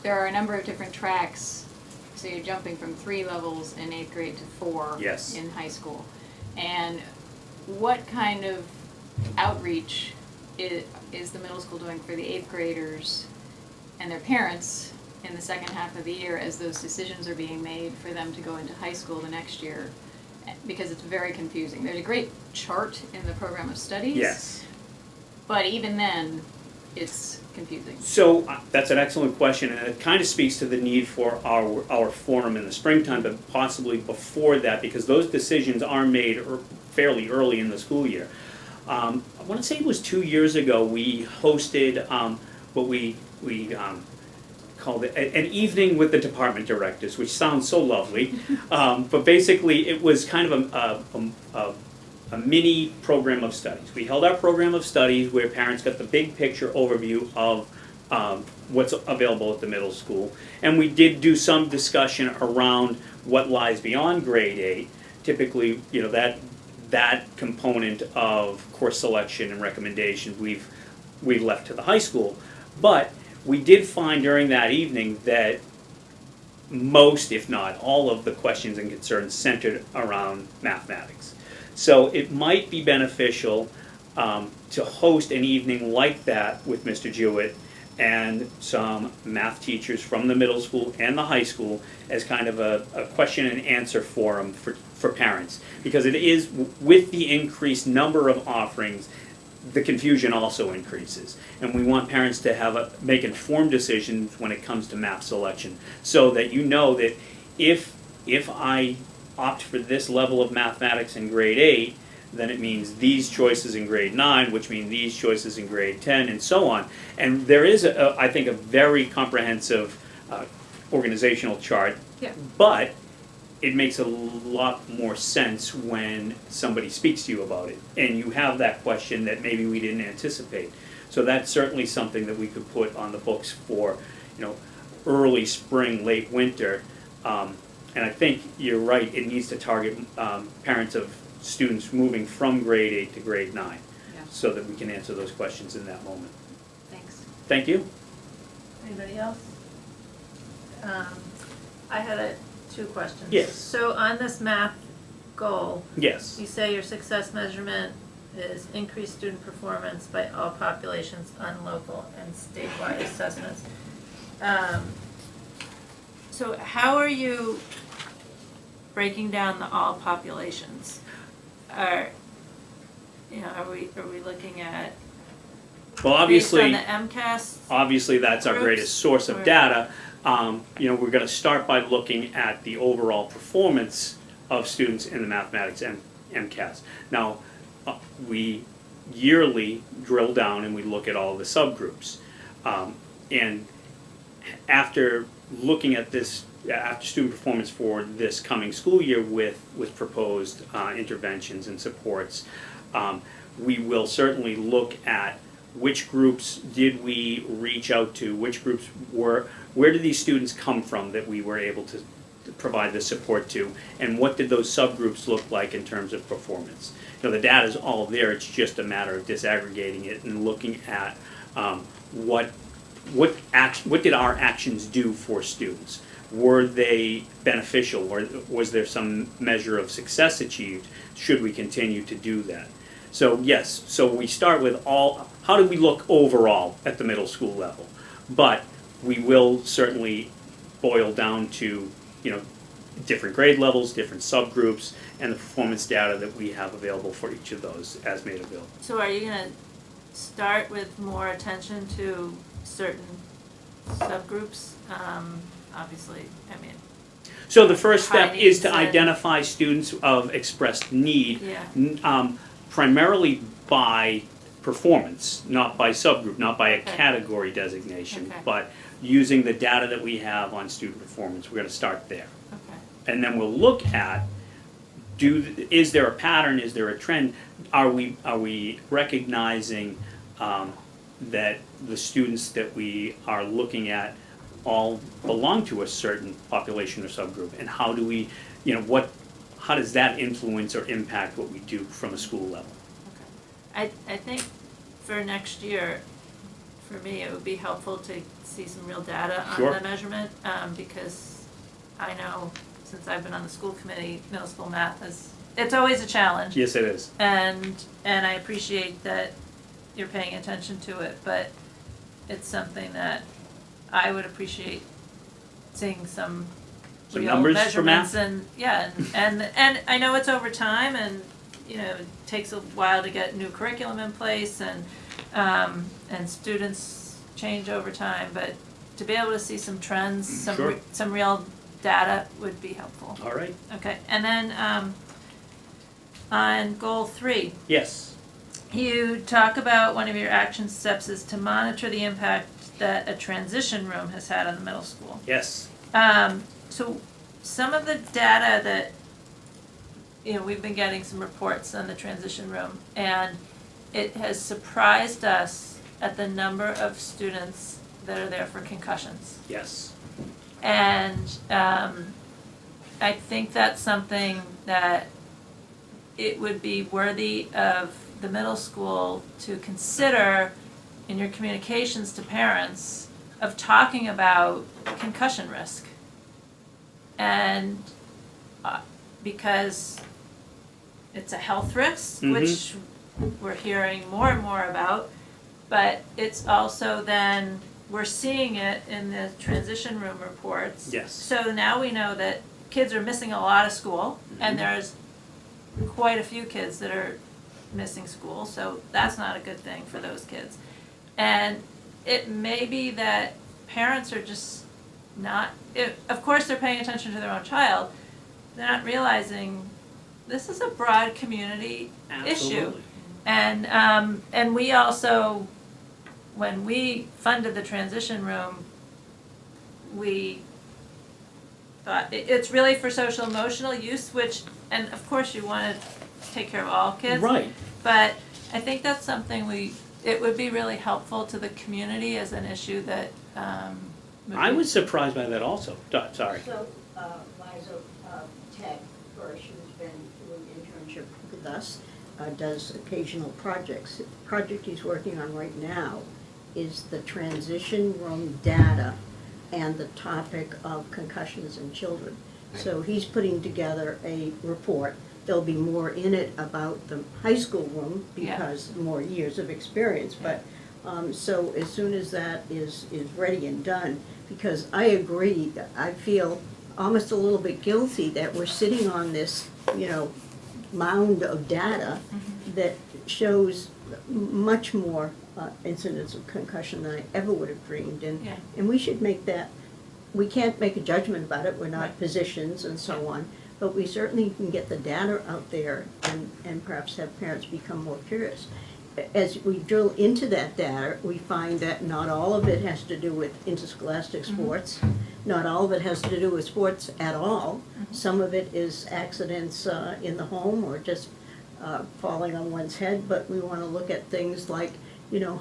there are a number of different tracks. So you're jumping from 3 levels in 8th grade to 4 Yes. in high school. And what kind of outreach is the middle school doing for the 8th graders and their parents in the second half of the year as those decisions are being made for them to go into high school the next year? Because it's very confusing. There's a great chart in the program of studies. Yes. But even then, it's confusing. So that's an excellent question, and it kind of speaks to the need for our forum in the springtime, but possibly before that, because those decisions are made fairly early in the school year. I want to say it was 2 years ago, we hosted what we called it an evening with the department directors, which sounds so lovely. But basically, it was kind of a mini program of studies. We held our program of studies where parents got the big picture overview of what's available at the middle school. And we did do some discussion around what lies beyond grade 8. Typically, you know, that component of course selection and recommendation we've left to the high school. But we did find during that evening that most, if not all, of the questions and concerns centered around mathematics. So it might be beneficial to host an evening like that with Mr. Jewett and some math teachers from the middle school and the high school as kind of a question and answer forum for parents. Because it is, with the increased number of offerings, the confusion also increases. And we want parents to make informed decisions when it comes to math selection, so that you know that if I opt for this level of mathematics in grade 8, then it means these choices in grade 9, which mean these choices in grade 10, and so on. And there is, I think, a very comprehensive organizational chart, Yeah. but it makes a lot more sense when somebody speaks to you about it, and you have that question that maybe we didn't anticipate. So that's certainly something that we could put on the books for, you know, early spring, late winter. And I think you're right, it needs to target parents of students moving from grade 8 to grade 9, Yeah. so that we can answer those questions in that moment. Thanks. Thank you. Anybody else? I had 2 questions. Yes. So on this math goal, Yes. you say your success measurement is increased student performance by all populations on local and statewide assessments. So how are you breaking down the all populations? Are we looking at Well, obviously, based on the MCAS? obviously that's our groups, greatest source of or- data. You know, we're going to start by looking at the overall performance of students in the mathematics and MCAS. Now, we yearly drill down and we look at all the subgroups. And after looking at this, after student performance for this coming school year with proposed interventions and supports, we will certainly look at which groups did we reach out to, which groups where did these students come from that we were able to provide the support to, and what did those subgroups look like in terms of performance. You know, the data is all there, it's just a matter of disaggregating it and looking at what did our actions do for students. Were they beneficial, or was there some measure of success achieved? Should we continue to do that? So yes, so we start with how do we look overall at the middle school level? But we will certainly boil down to, you know, different grade levels, different subgroups, and the performance data that we have available for each of those as made available. So are you gonna start with more attention to certain subgroups? Obviously, I mean, So the first step High is to needs and- identify students of expressed need, yeah, primarily by performance, not by subgroup, not by a Okay. category designation, Okay. but using the data that we have on student performance. We're going to start there. okay. And then we'll look at, is there a pattern, is there a trend? Are we recognizing that the students that we are looking at all belong to a certain population or subgroup, and how do we, how does that influence or impact what we do from a school level? I think for next year, for me, it would be helpful to see some real data on Sure. the measurement, because I know since I've been on the school committee, middle school math it's always a challenge. Yes, it is. And I appreciate that you're paying attention to it, but it's something that I would appreciate seeing some Some real numbers for measurements math? and, yeah, and I know it's over time and, it takes a while to get new curriculum in place and students change over time, but to be able to see some trends, Sure. some real data would be helpful. All right. Okay, and then, on goal 3, Yes. you talk about one of your action steps is to monitor the impact that a transition room has had on the middle school. Yes. So some of the data that, we've been getting some reports on the transition room, and it has surprised us at the number of students that are there for concussions. Yes. And I think that's something that it would be worthy of the middle school to consider in your communications to parents of talking about concussion risk. And because it's a health risk, Mhm. which we're hearing more and more about, but it's also then, we're seeing it in the transition room reports. Yes. So now we know that kids are missing a lot of school, and there's quite a few kids that are missing school, so that's not a good thing for those kids. And it may be that parents are just not, of course they're paying attention to their own child, they're not realizing this is a broad community issue. Absolutely. And we also, when we funded the transition room, we thought it's really for social emotional use, which, and of course you want to take care of all kids. Right. But I think that's something it would be really helpful to the community as an issue that, I was surprised by that also. Sorry. So, Liza, Ted, first, who's been doing internship with us, does occasional projects. The project he's working on right now is the transition room data and the topic of concussions in children. So he's putting together a report. There'll be more in it about the high school room because more years of experience. But so as soon as that is ready and done, because I agree, I feel almost a little bit guilty that we're sitting on this, mound of data that shows much more incidents of concussion than I ever would have dreamed. And we should make that, we can't make a judgment about it, we're not physicians and so on, but we certainly can get the data out there and perhaps have parents become more curious. As we drill into that data, we find that not all of it has to do with interscholastic sports, not all of it has to do with sports at all. Some of it is accidents in the home or just falling on one's head, but we want to look at things like,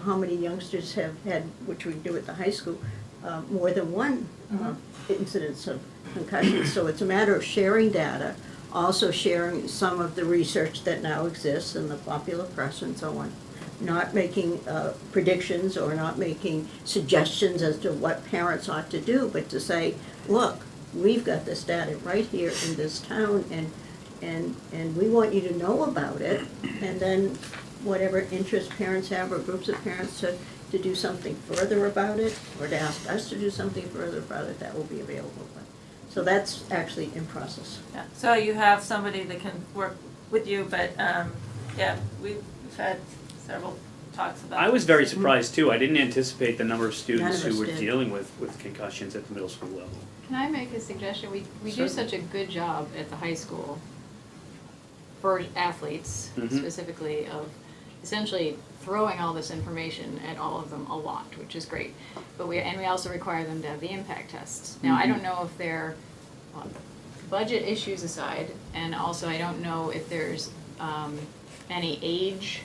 how many youngsters have had, which we do at the high school, more than one incidence of concussion. So it's a matter of sharing data, also sharing some of the research that now exists in the popular press and so on. Not making predictions or not making suggestions as to what parents ought to do, but to say, look, we've got this data right here in this town and we want you to know about it, and then whatever interest parents have or groups of parents to do something further about it or to ask us to do something further about it, that will be available. So that's actually in process. Yeah, so you have somebody that can work with you, but, we've had several talks about. I was very surprised too. I didn't anticipate the number of students None of us who were did. dealing with concussions at the middle school level. Can I make a suggestion? We do Certainly. such a good job at the high school for athletes Mhm. specifically of essentially throwing all this information at all of them a lot, which is great. But we also require them to have the impact tests. Now, I don't know if they're, budget issues aside, and also I don't know if there's any age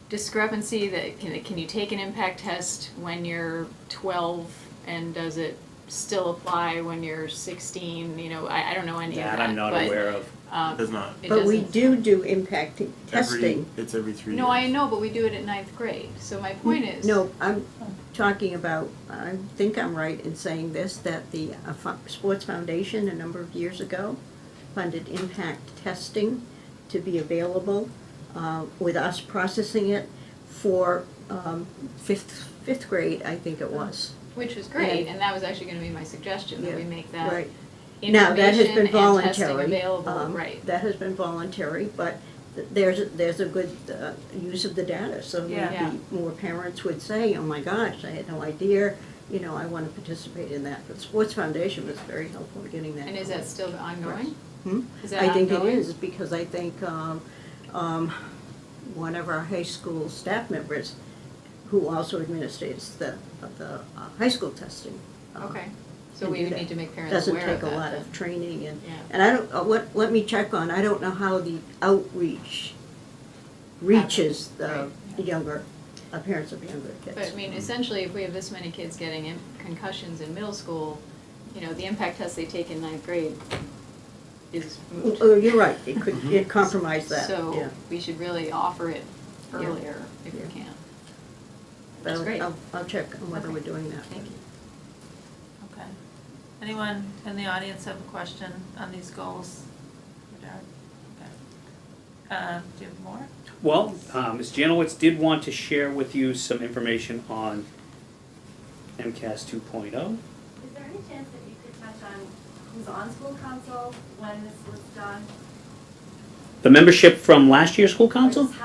discrepancy that, can you take an impact test when you're 12 and does it still apply when you're 16? You know, I don't know any of that. That I'm not but, aware of. It does not. it But we doesn't- do impact testing. It's every 3 years. No, I know, but we do it at 9th grade. So my point is. No, I'm talking about, I think I'm right in saying this, that the Sports Foundation a number of years ago funded impact testing to be available with us processing it for fifth grade, I think it was. Which was great, Yeah. and that was actually gonna be my suggestion, that we Yeah, make that right. Now, that has information been and testing voluntary. available, right. That has been voluntary, but there's a good use of the data, so Yeah. maybe more parents would say, oh my gosh, I had no idea, you know, I want to participate in that. But Sports Foundation was very helpful in getting that. And is that still ongoing? Hmm? Is that I think it ongoing? is, because I think one of our high school staff members, who also administrates the high school testing. Okay, so can we do would that. need to make parents Doesn't aware of take a that lot then. of training and, Yeah. and I don't, let me check on, I don't know how the outreach reaches the Right. younger, parents of younger But kids. I mean, essentially, if we have this many kids getting concussions in middle school, you know, the impact test they take in 9th grade is moot. Oh, you're right, it could, it compromised that, yeah. So we should really offer it Yeah. earlier if we Yeah. can. But That's great. I'll check on whether Okay. we're doing that. Thank you. Okay. Anyone in the audience have a question on these goals? For Derek? Okay. Do you have more? Well, Ms. Janowitz did want to share with you some information on MCAS 2.0. Is there any chance that you could touch on who's on school council when this was done? The membership from last year's school Or council? just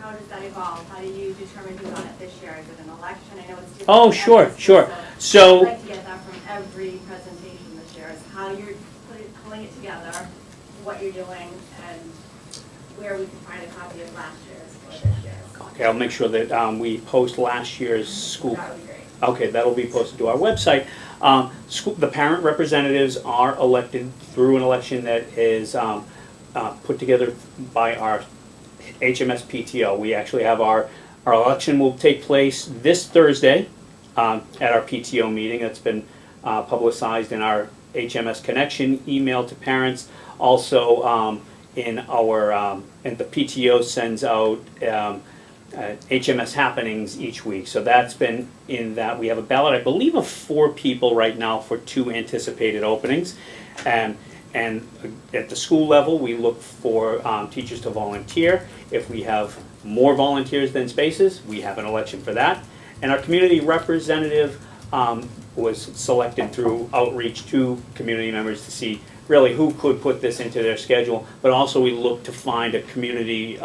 how does that evolve? How do you determine who's on it this year? Is it an election? I know it's different. Oh, in sure, every sure. school, So- I'd like to get that from every presentation this year, is how you're pulling it together, what you're doing, and where we can find a copy of last year's or this year's. Okay, I'll make sure that we post last year's school. That would be great. Okay, that'll be posted to our website. The parent representatives are elected through an election that is put together by our HMS PTO. We actually have our election will take place this Thursday at our PTO meeting. That's been publicized in our HMS Connection email to parents. Also, in our, and the PTO sends out HMS happenings each week. So that's been in that. We have a ballot, I believe, of 4 people right now for 2 anticipated openings. And at the school level, we look for teachers to volunteer. If we have more volunteers than spaces, we have an election for that. And our community representative was selected through outreach to community members to see really who could put this into their schedule. But also we look to find a community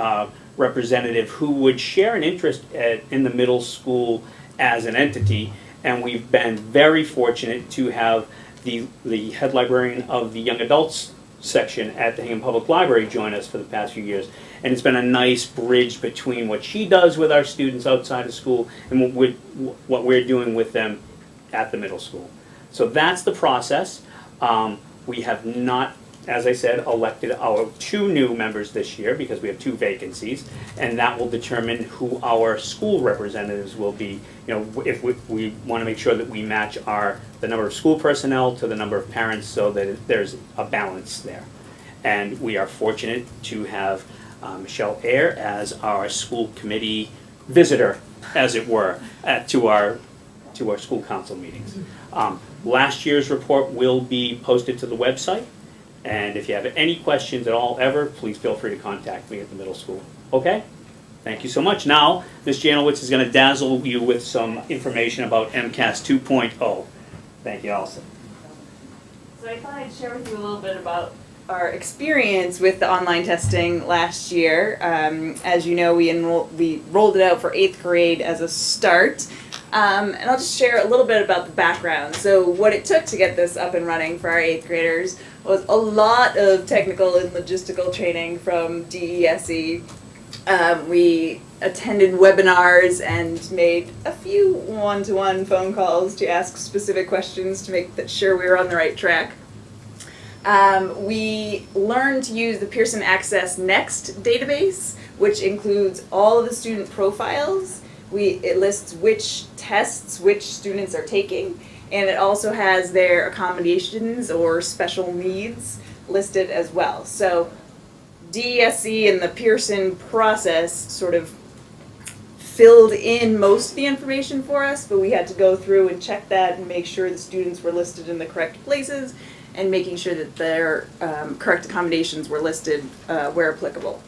representative who would share an interest in the middle school as an entity. And we've been very fortunate to have the head librarian of the young adults section at the Hingham Public Library join us for the past few years. And it's been a nice bridge between what she does with our students outside of school and what we're doing with them at the middle school. So that's the process. We have not, as I said, elected our 2 new members this year because we have 2 vacancies, and that will determine who our school representatives will be. You know, if we want to make sure that we match the number of school personnel to the number of parents so that there's a balance there. And we are fortunate to have Michelle Ayer as our school committee visitor, as it were, to our school council meetings. Last year's report will be posted to the website. And if you have any questions at all ever, please feel free to contact me at the middle school. Okay? Thank you so much. Now, Ms. Janowitz is going to dazzle you with some information about MCAS 2.0. Thank you, Allison. So I thought I'd share with you a little bit about our experience with the online testing last year. As you know, we rolled it out for 8th grade as a start. And I'll just share a little bit about the background. So what it took to get this up and running for our 8th graders was a lot of technical and logistical training from DECA. We attended webinars and made a few one-to-one phone calls to ask specific questions to make sure we were on the right track. We learned to use the Pearson Access Next database, which includes all of the student profiles. It lists which tests which students are taking, and it also has their accommodations or special needs listed as well. So DESE and the Pearson process sort of filled in most of the information for us, but we had to go through and check that and make sure the students were listed in the correct places and making sure that their correct accommodations were listed where applicable.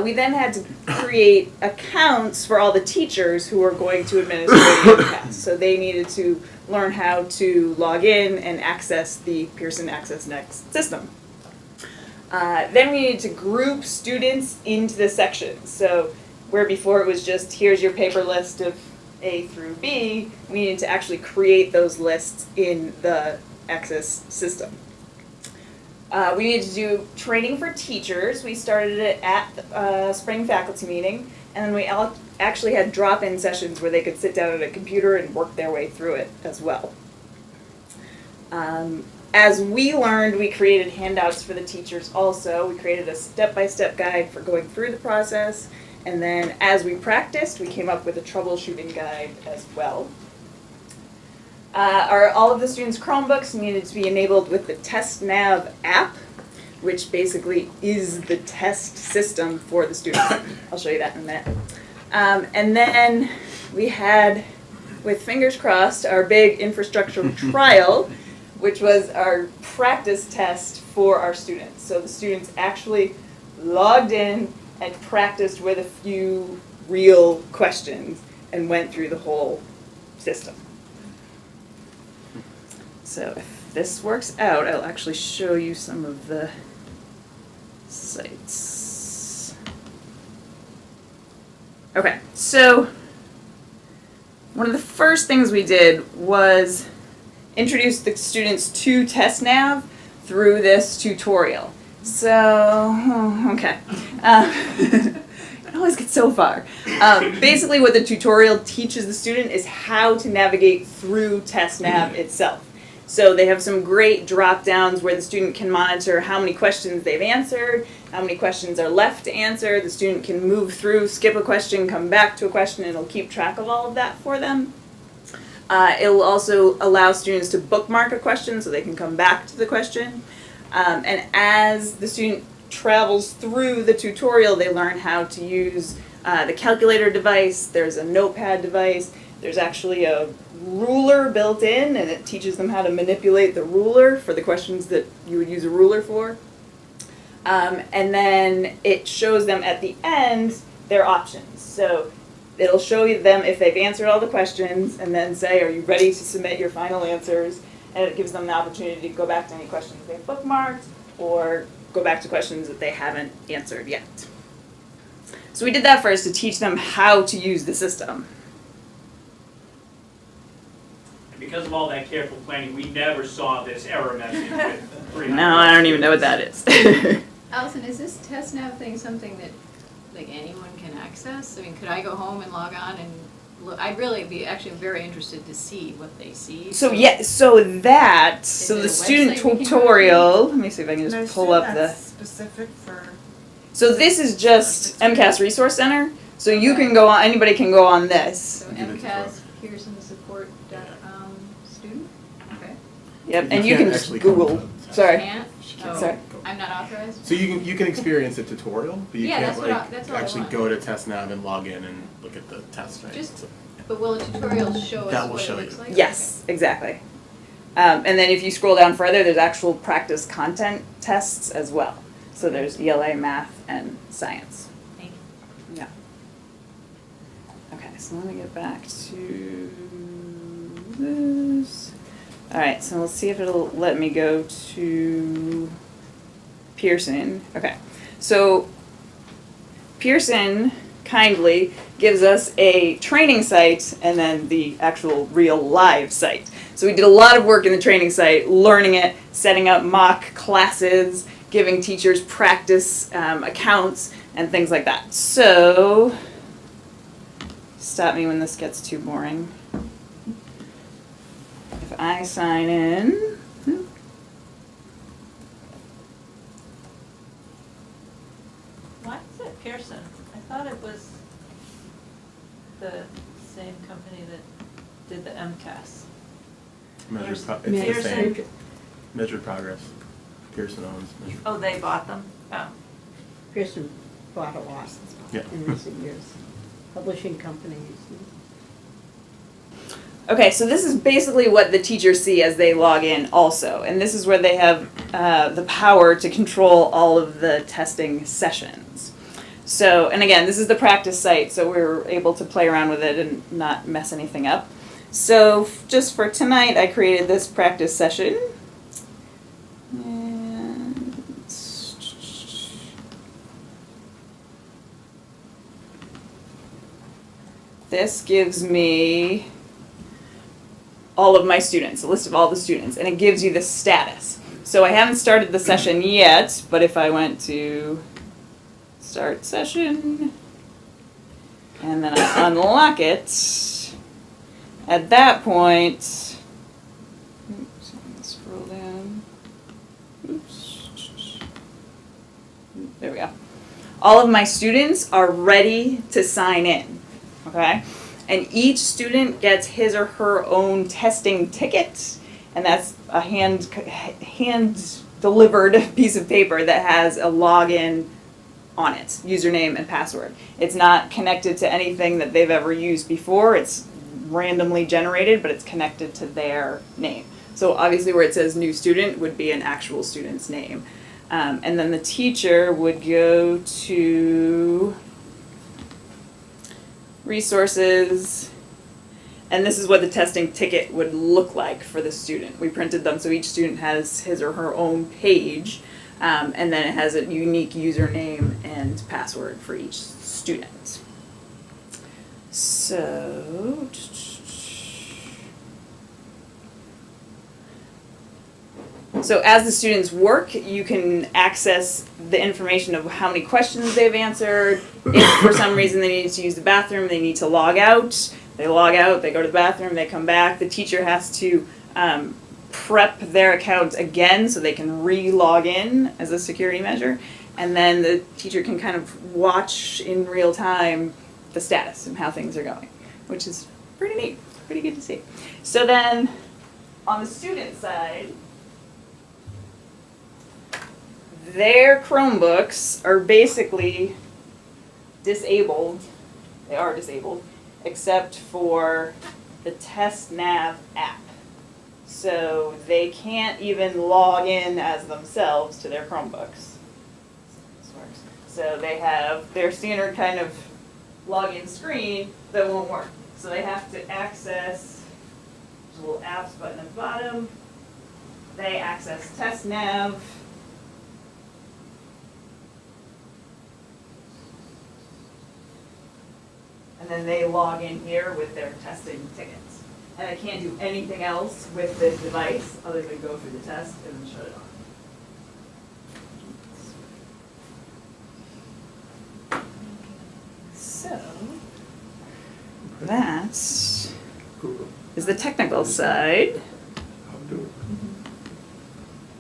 We then had to create accounts for all the teachers who were going to administer the MCAS. So they needed to learn how to log in and access the Pearson Access Next system. Then we needed to group students into the sections. So where before it was just, here's your paper list of A through B, we needed to actually create those lists in the Access system. We needed to do training for teachers. We started it at the spring faculty meeting, and then we actually had drop-in sessions where they could sit down at a computer and work their way through it as well. As we learned, we created handouts for the teachers also. We created a step-by-step guide for going through the process, and then as we practiced, we came up with a troubleshooting guide as well. All of the students' Chromebooks needed to be enabled with the TestNav app, which basically is the test system for the students. I'll show you that in a minute. And then we had, with fingers crossed, our big infrastructure trial, which was our practice test for our students. So the students actually logged in and practiced with a few real questions and went through the whole system. So if this works out, I'll actually show you some of the sites. Okay, so one of the first things we did was introduce the students to TestNav through this tutorial. So, okay. I always get so far. Basically what the tutorial teaches the student is how to navigate through TestNav itself. So they have some great drop downs where the student can monitor how many questions they've answered, how many questions are left to answer. The student can move through, skip a question, come back to a question, and it'll keep track of all of that for them. It will also allow students to bookmark a question so they can come back to the question. And as the student travels through the tutorial, they learn how to use the calculator device. There's a notepad device. There's actually a ruler built in, and it teaches them how to manipulate the ruler for the questions that you would use a ruler for. And then it shows them at the end their options. So it'll show them if they've answered all the questions and then say, are you ready to submit your final answers? And it gives them the opportunity to go back to any questions they've bookmarked or go back to questions that they haven't answered yet. So we did that first to teach them how to use the system. Because of all that careful planning, we never saw this error message with 300. No, I don't even know what that is. Allison, is this TestNav thing something that like anyone can access? I mean, could I go home and log on and look? I'd really be actually very interested to see what they see. So yeah, so the a student website we can go tutorial, let me see if I can just pull up the. Specific for. So this is just MCAS Resource Center. So you can go on, anybody can go on this. So MCAS Pearson Support student? Okay. Yep, and you can just Google, sorry. Can't? Oh, Sorry. I'm not authorized? So you can experience the tutorial, but you Yeah, can't that's what I actually want. go to TestNav and log in and look at the test, right? Just- So- But will the tutorial show us That will what show it looks you. like? Yes, exactly. And then if you scroll down further, there's actual practice content tests as well. So there's ELA, math, and science. Thank you. Yeah. Okay, so let me get back to this. All right, so let's see if it'll let me go to Pearson. Okay, so Pearson kindly gives us a training site and then the actual real live site. So we did a lot of work in the training site, learning it, setting up mock classes, giving teachers practice accounts and things like that. So, stop me when this gets too boring. If I sign in, Why is it Pearson? It's Pearson. the same. Measured Progress. Pearson owns Measured. Oh, they bought them? Oh. Pearson bought a lot Yeah. in recent years. Publishing companies. Okay, so this is basically what the teachers see as they log in also, and this is where they have the power to control all of the testing sessions. So, and again, this is the practice site, so we're able to play around with it and not mess anything up. So, just for tonight, I created this practice session. And this gives me all of my students, a list of all the students, and it gives you the status. So I haven't started the session yet, but if I went to start session, and then I unlock it, at that point, oops, I'm gonna scroll down, oops, there we go. All of my students are ready to sign in, okay? And each student gets his or her own testing ticket, and that's a hand delivered piece of paper that has a login on it, username and password. It's not connected to anything that they've ever used before. It's randomly generated, but it's connected to their name. So obviously where it says new student would be an actual student's name. And then the teacher would go to resources, and this is what the testing ticket would look like for the student. We printed them so each student has his or her own page, and then it has a unique username and password for each student. So, as the students work, you can access the information of how many questions they've answered. If for some reason they need to use the bathroom, they need to log out. They log out, they go to the bathroom, they come back. The teacher has to prep their account again so they can re-log in as a security measure. And then the teacher can kind of watch in real time the status and how things are going, which is pretty neat, pretty good to see. So then on the student side, their Chromebooks are basically disabled. They are disabled, except for the TestNav app. So they can't even log in as themselves to their Chromebooks. So they have their standard kind of login screen that won't work. So they have to access the little apps button at the bottom. They access TestNav. And then they log in here with their testing tickets. And I can't do anything else with the device other than go through the test and then shut it off. So, that is the technical side. I'll do it.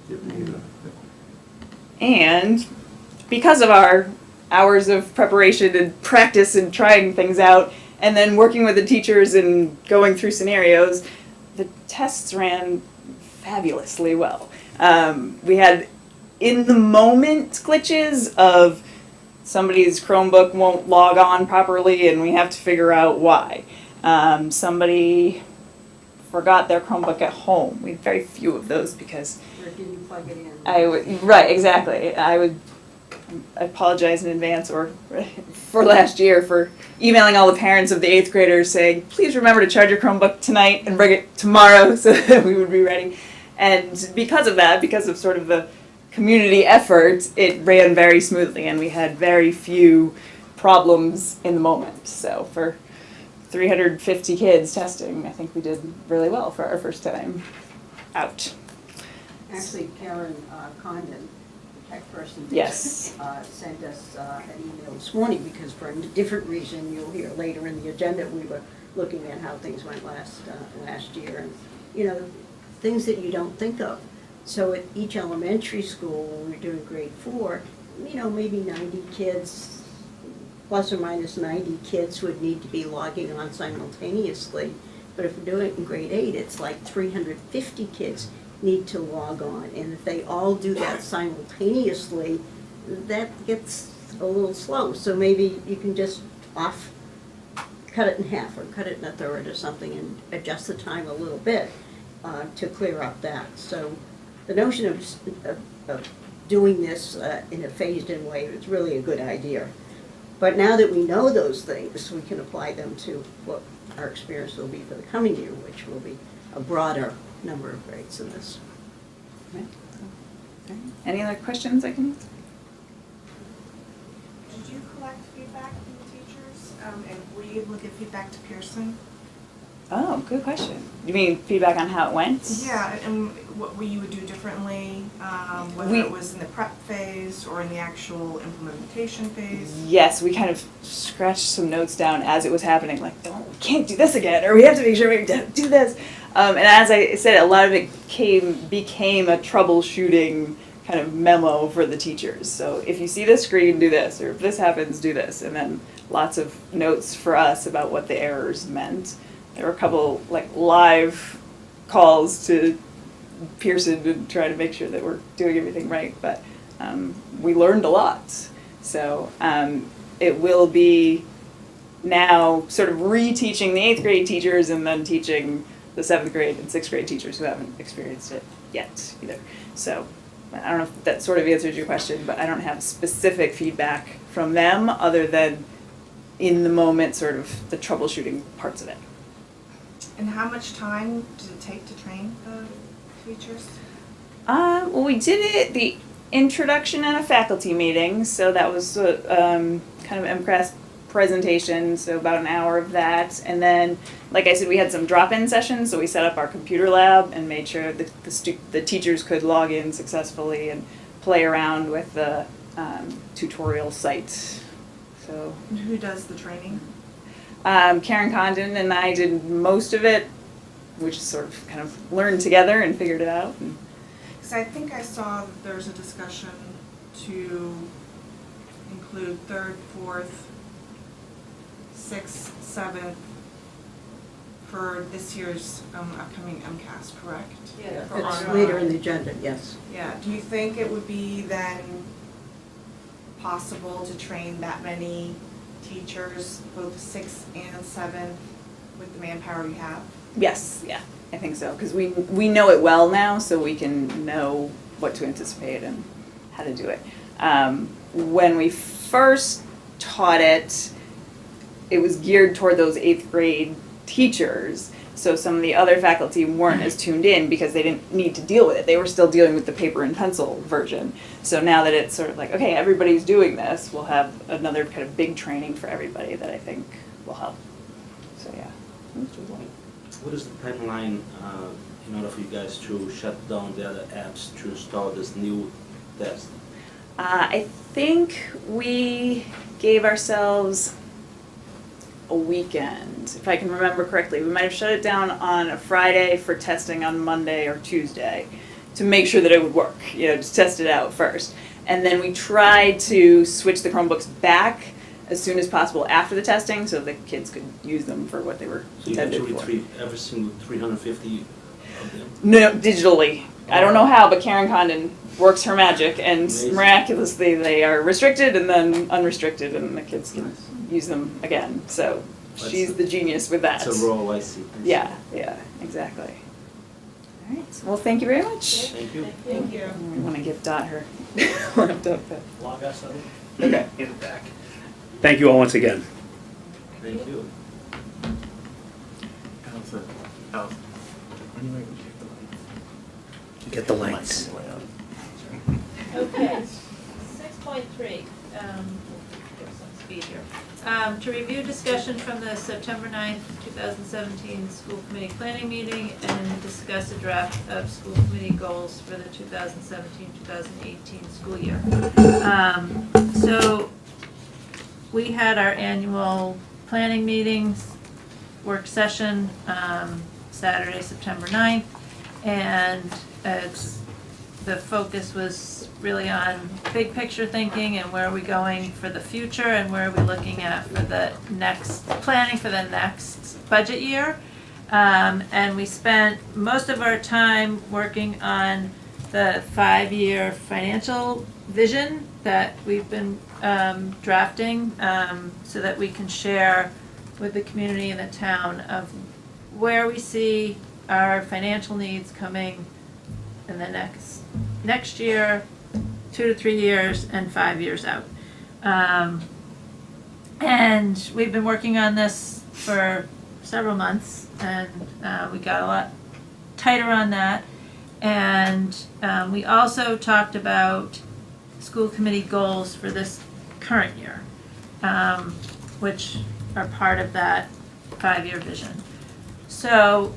Give me the. And because of our hours of preparation and practice and trying things out, and then working with the teachers and going through scenarios, the tests ran fabulously well. We had in the moment glitches of somebody's Chromebook won't log on properly and we have to figure out why. Somebody forgot their Chromebook at home. We had very few of those because Or didn't plug it in. right, exactly. I apologize in advance or for last year for emailing all the parents of the 8th graders saying, please remember to charge your Chromebook tonight and bring it tomorrow so that we would be ready. And because of that, because of sort of the community effort, it ran very smoothly and we had very few problems in the moment. So for 350 kids testing, I think we did really well for our first time out. Actually, Karen Condon, tech person, Yes. sent us an email this morning because for a different reason, you'll hear later in the agenda, we were looking at how things went last year and, you know, things that you don't think of. So at each elementary school, when we're doing grade 4, you know, maybe 90 kids, plus or minus 90 kids would need to be logging on simultaneously But if we're doing it in grade 8, it's like 350 kids need to log on. And if they all do that simultaneously, that gets a little slow. So maybe you can just cut it in half or cut it in a third or something and adjust the time a little bit to clear up that. So the notion of doing this in a phased-in way is really a good idea. But now that we know those things, we can apply them to what our experience will be for the coming year, which will be a broader number of grades than this. Any other questions I can? Did you collect feedback from the teachers? And were you able to give feedback to Pearson? Oh, good question. You mean feedback on how it went? Yeah, and what you would do differently, whether it was in the prep phase or in the actual implementation phase? Yes, we kind of scratched some notes down as it was happening, like, oh, we can't do this again, or we have to make sure we do this. And as I said, a lot of it became a troubleshooting kind of memo for the teachers. So if you see this screen, do this, or if this happens, do this. And then lots of notes for us about what the errors meant. There were a couple like live calls to Pearson to try to make sure that we're doing everything right, but we learned a lot. So it will be now sort of reteaching the 8th grade teachers and then teaching the 7th grade and 6th grade teachers who haven't experienced it yet either. So I don't know if that sort of answers your question, but I don't have specific feedback from them other than in the moment sort of the troubleshooting parts of it. And how much time did it take to train the teachers? Well, we did it, the introduction and a faculty meeting, so that was kind of MCAS presentation, so about an hour of that. And then, like I said, we had some drop-in sessions, so we set up our computer lab and made sure that the teachers could log in successfully and play around with the tutorial site. So. And who does the training? Karen Condon and I did most of it. We just sort of kind of learned together and figured it out. Because I think I saw that there's a discussion to include 3rd, 4th, 6th, 7th for this year's upcoming MCAS, correct? Yeah. For It's online. later in the agenda, yes. Yeah, do you think it would be then possible to train that many teachers, both 6th and 7th, with the manpower you have? Yes, yeah, I think so, because we know it well now, so we can know what to anticipate and how to do it. When we first taught it, it was geared toward those 8th grade teachers, so some of the other faculty weren't as tuned in because they didn't need to deal with it. They were still dealing with the paper and pencil version. So now that it's sort of like, okay, everybody's doing this, we'll have another kind of big training for everybody that I think will help. So yeah. What is the timeline in order for you guys to shut down the other apps to install this new test? I think we gave ourselves a weekend, if I can remember correctly. We might have shut it down on a Friday for testing on Monday or Tuesday to make sure that it would work, just test it out first. And then we tried to switch the Chromebooks back as soon as possible after the testing so the kids could use them for what they were So you have intended to for. retrieve every single 350 of them? No, digitally. I don't know how, but Karen Condon works her magic, and Amazing. miraculously they are restricted and then unrestricted, and the kids can use them again. So she's the genius with that. It's a role, I see. Yeah, exactly. All right. Well, thank you very much. Thank you. Thank you. We want to give Dot her laptop. Log us out. Okay. In the back. Thank you all once again. Thank you. Allison, when you make me Get the lights. Okay, 6.3, give some speed here. To review discussion from the September 9th, 2017 school committee planning meeting and discuss a draft of school committee goals for the 2017-2018 school year. So we had our annual planning meetings, work session, Saturday, September 9th, and the focus was really on big picture thinking and where are we going for the future and where are we looking at for the next, planning for the next budget year. And we spent most of our time working on the 5-year financial vision that we've been drafting, so that we can share with the community and the town of where we see our financial needs coming in the next year, 2 to 3 years, and 5 years out. And we've been working on this for several months, and we got a lot tighter on that. And we also talked about school committee goals for this current year, which are part of that 5-year vision. So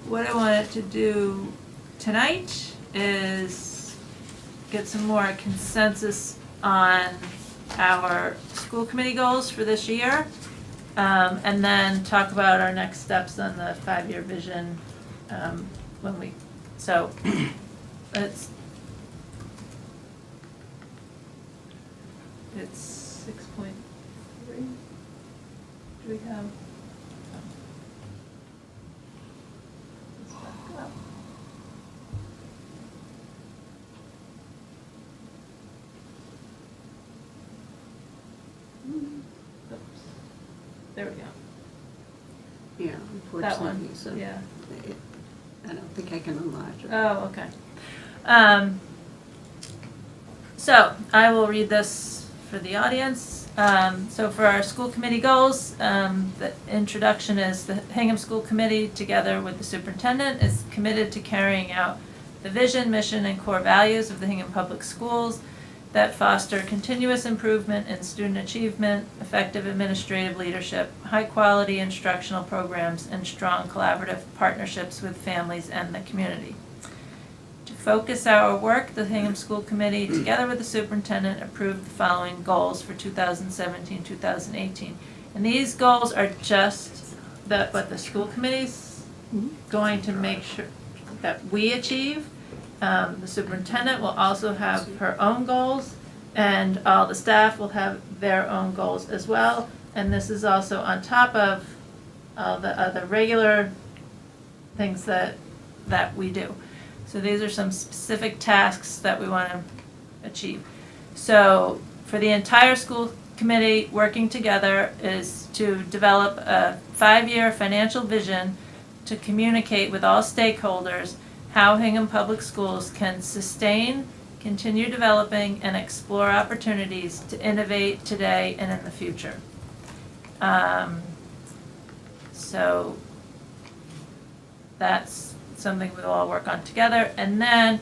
what I wanted to do tonight is get some more consensus on our school committee goals for this year, and then talk about our next steps on the 5-year vision so it's 6.3. Do we have? Let's back up. Oops. There we go. Yeah, That one, unfortunately, so yeah. I don't think I can enlarge it. Oh, okay. So I will read this for the audience. So for our school committee goals, the introduction is the Hingham School Committee, together with the superintendent, is committed to carrying out the vision, mission, and core values of the Hingham Public Schools that foster continuous improvement in student achievement, effective administrative leadership, high-quality instructional programs, and strong collaborative partnerships with families and the community. To focus our work, the Hingham School Committee, together with the superintendent, approved the following goals for 2017-2018. And these goals are just what the school committee's going to make sure that we achieve. The superintendent will also have her own goals, and all the staff will have their own goals as well. And this is also on top of all the other regular things that we do. So these are some specific tasks that we want to achieve. So for the entire school committee, working together is to develop a 5-year financial vision to communicate with all stakeholders how Hingham Public Schools can sustain, continue developing, and explore opportunities to innovate today and in the future. So that's something we'll all work on together. And then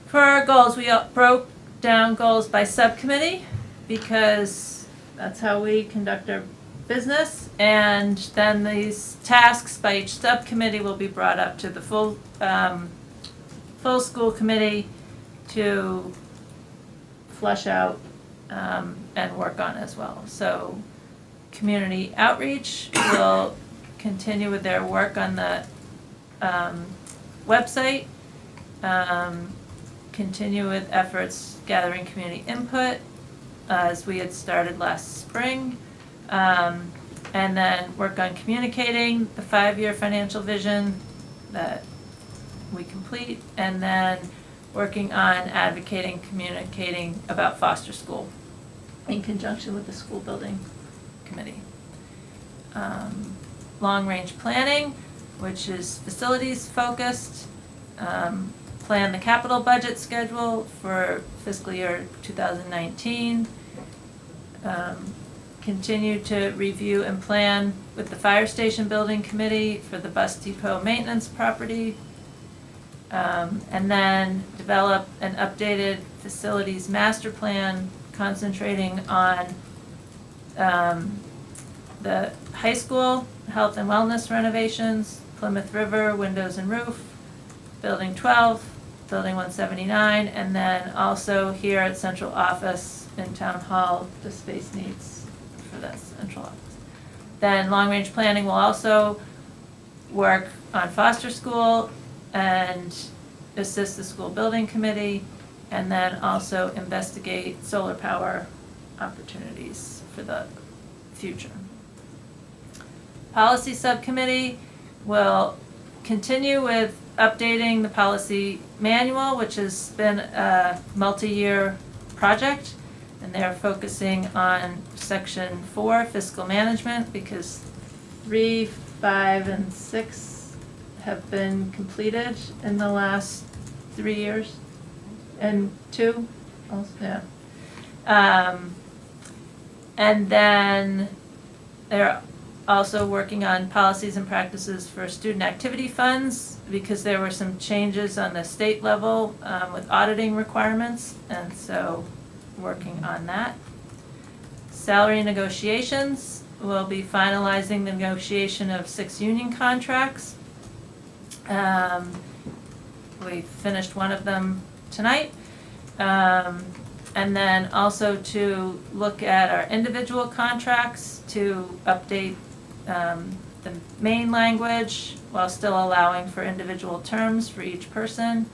for our goals, we broke down goals by subcommittee, because that's how we conduct our business. And then these tasks by each subcommittee will be brought up to the full school committee to flush out and work on as well. So community outreach will continue with their work on the website, continue with efforts gathering community input as we had started last spring, and then work on communicating the 5-year financial vision that we complete, and then working on advocating, communicating about foster school in conjunction with the school building committee. Long-range planning, which is facilities focused, plan the capital budget schedule for fiscal year 2019, continue to review and plan with the fire station building committee for the bus depot maintenance property, and then develop an updated facilities master plan concentrating on the high school health and wellness renovations, Plymouth River windows and roof, Building 12, Building 179, and then also here at central office in Town Hall, the space needs for that central office. Then long-range planning will also work on foster school and assist the school building committee, and then also investigate solar power opportunities for the future. Policy Subcommittee will continue with updating the policy manual, which has been a multi-year project, and they're focusing on section 4, fiscal management, because 3, 5, and 6 have been completed in the last 3 years, and 2 also, yeah. And then they're also working on policies and practices for student activity funds, because there were some changes on the state level with auditing requirements, and so working on that. Salary negotiations, we'll be finalizing the negotiation of 6 union contracts. We finished one of them tonight. And then also to look at our individual contracts to update the main language while still allowing for individual terms for each person.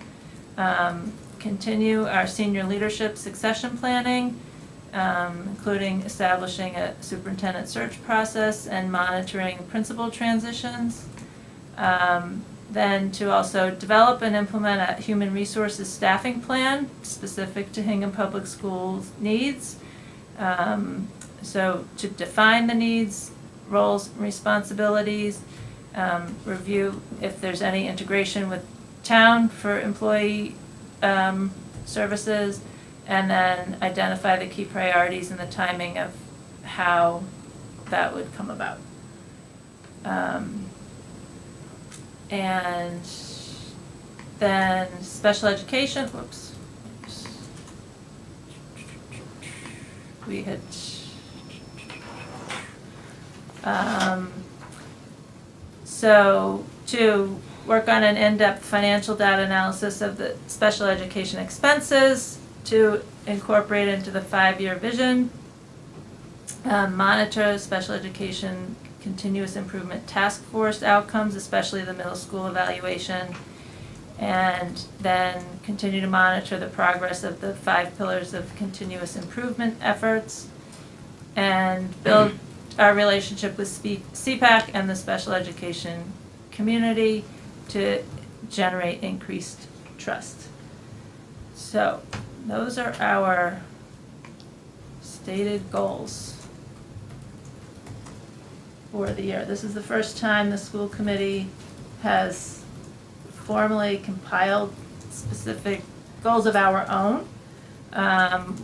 Continue our senior leadership succession planning, including establishing a superintendent search process and monitoring principal transitions. Then to also develop and implement a human resources staffing plan specific to Hingham Public Schools needs. So to define the needs, roles, and responsibilities, review if there's any integration with town for employee services, and then identify the key priorities and the timing of how that would come about. And then special education, whoops. We had, so to work on an in-depth financial data analysis of the special education expenses to incorporate into the 5-year vision, monitor special education continuous improvement task force outcomes, especially the middle school evaluation, and then continue to monitor the progress of the 5 pillars of continuous improvement efforts, and build our relationship with CPAC and the special education community to generate increased trust. So those are our stated goals for the year. This is the first time the school committee has formally compiled specific goals of our own.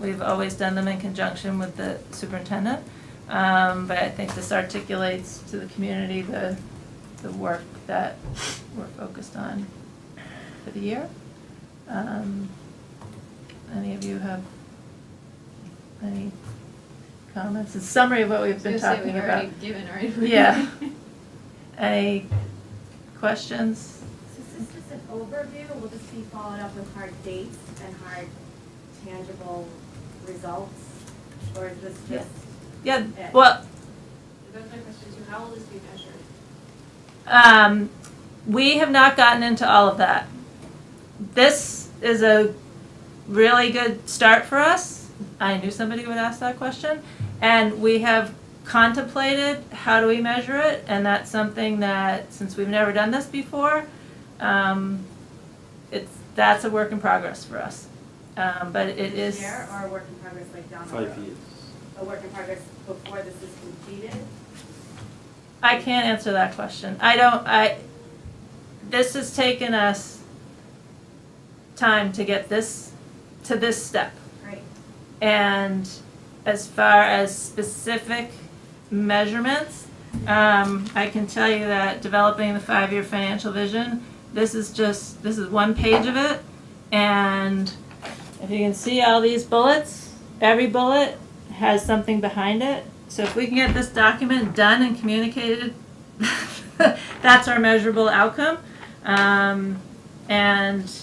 We've always done them in conjunction with the superintendent, but I think this articulates to the community the work that we're focused on for the year. Any of you have any comments? It's a summary of what we've been talking about. We've already given our information. Yeah. Any questions? So is this just an overview, or will this be followed up with hard dates and hard tangible results? Or is this just? Yeah, well, That's my question too, how will this be measured? we have not gotten into all of that. This is a really good start for us. I knew somebody would ask that question. And we have contemplated how do we measure it, and that's something that, since we've never done this before, that's a work in progress for us. But it is. This year, or a work in progress like down the road? 5 years. A work in progress before this is completed? I can't answer that question. This has taken us time to get this to this step. Right. And as far as specific measurements, I can tell you that developing the 5-year financial vision, this is one page of it, and if you can see all these bullets, every bullet has something behind it. So if we can get this document done and communicated, that's our measurable outcome. And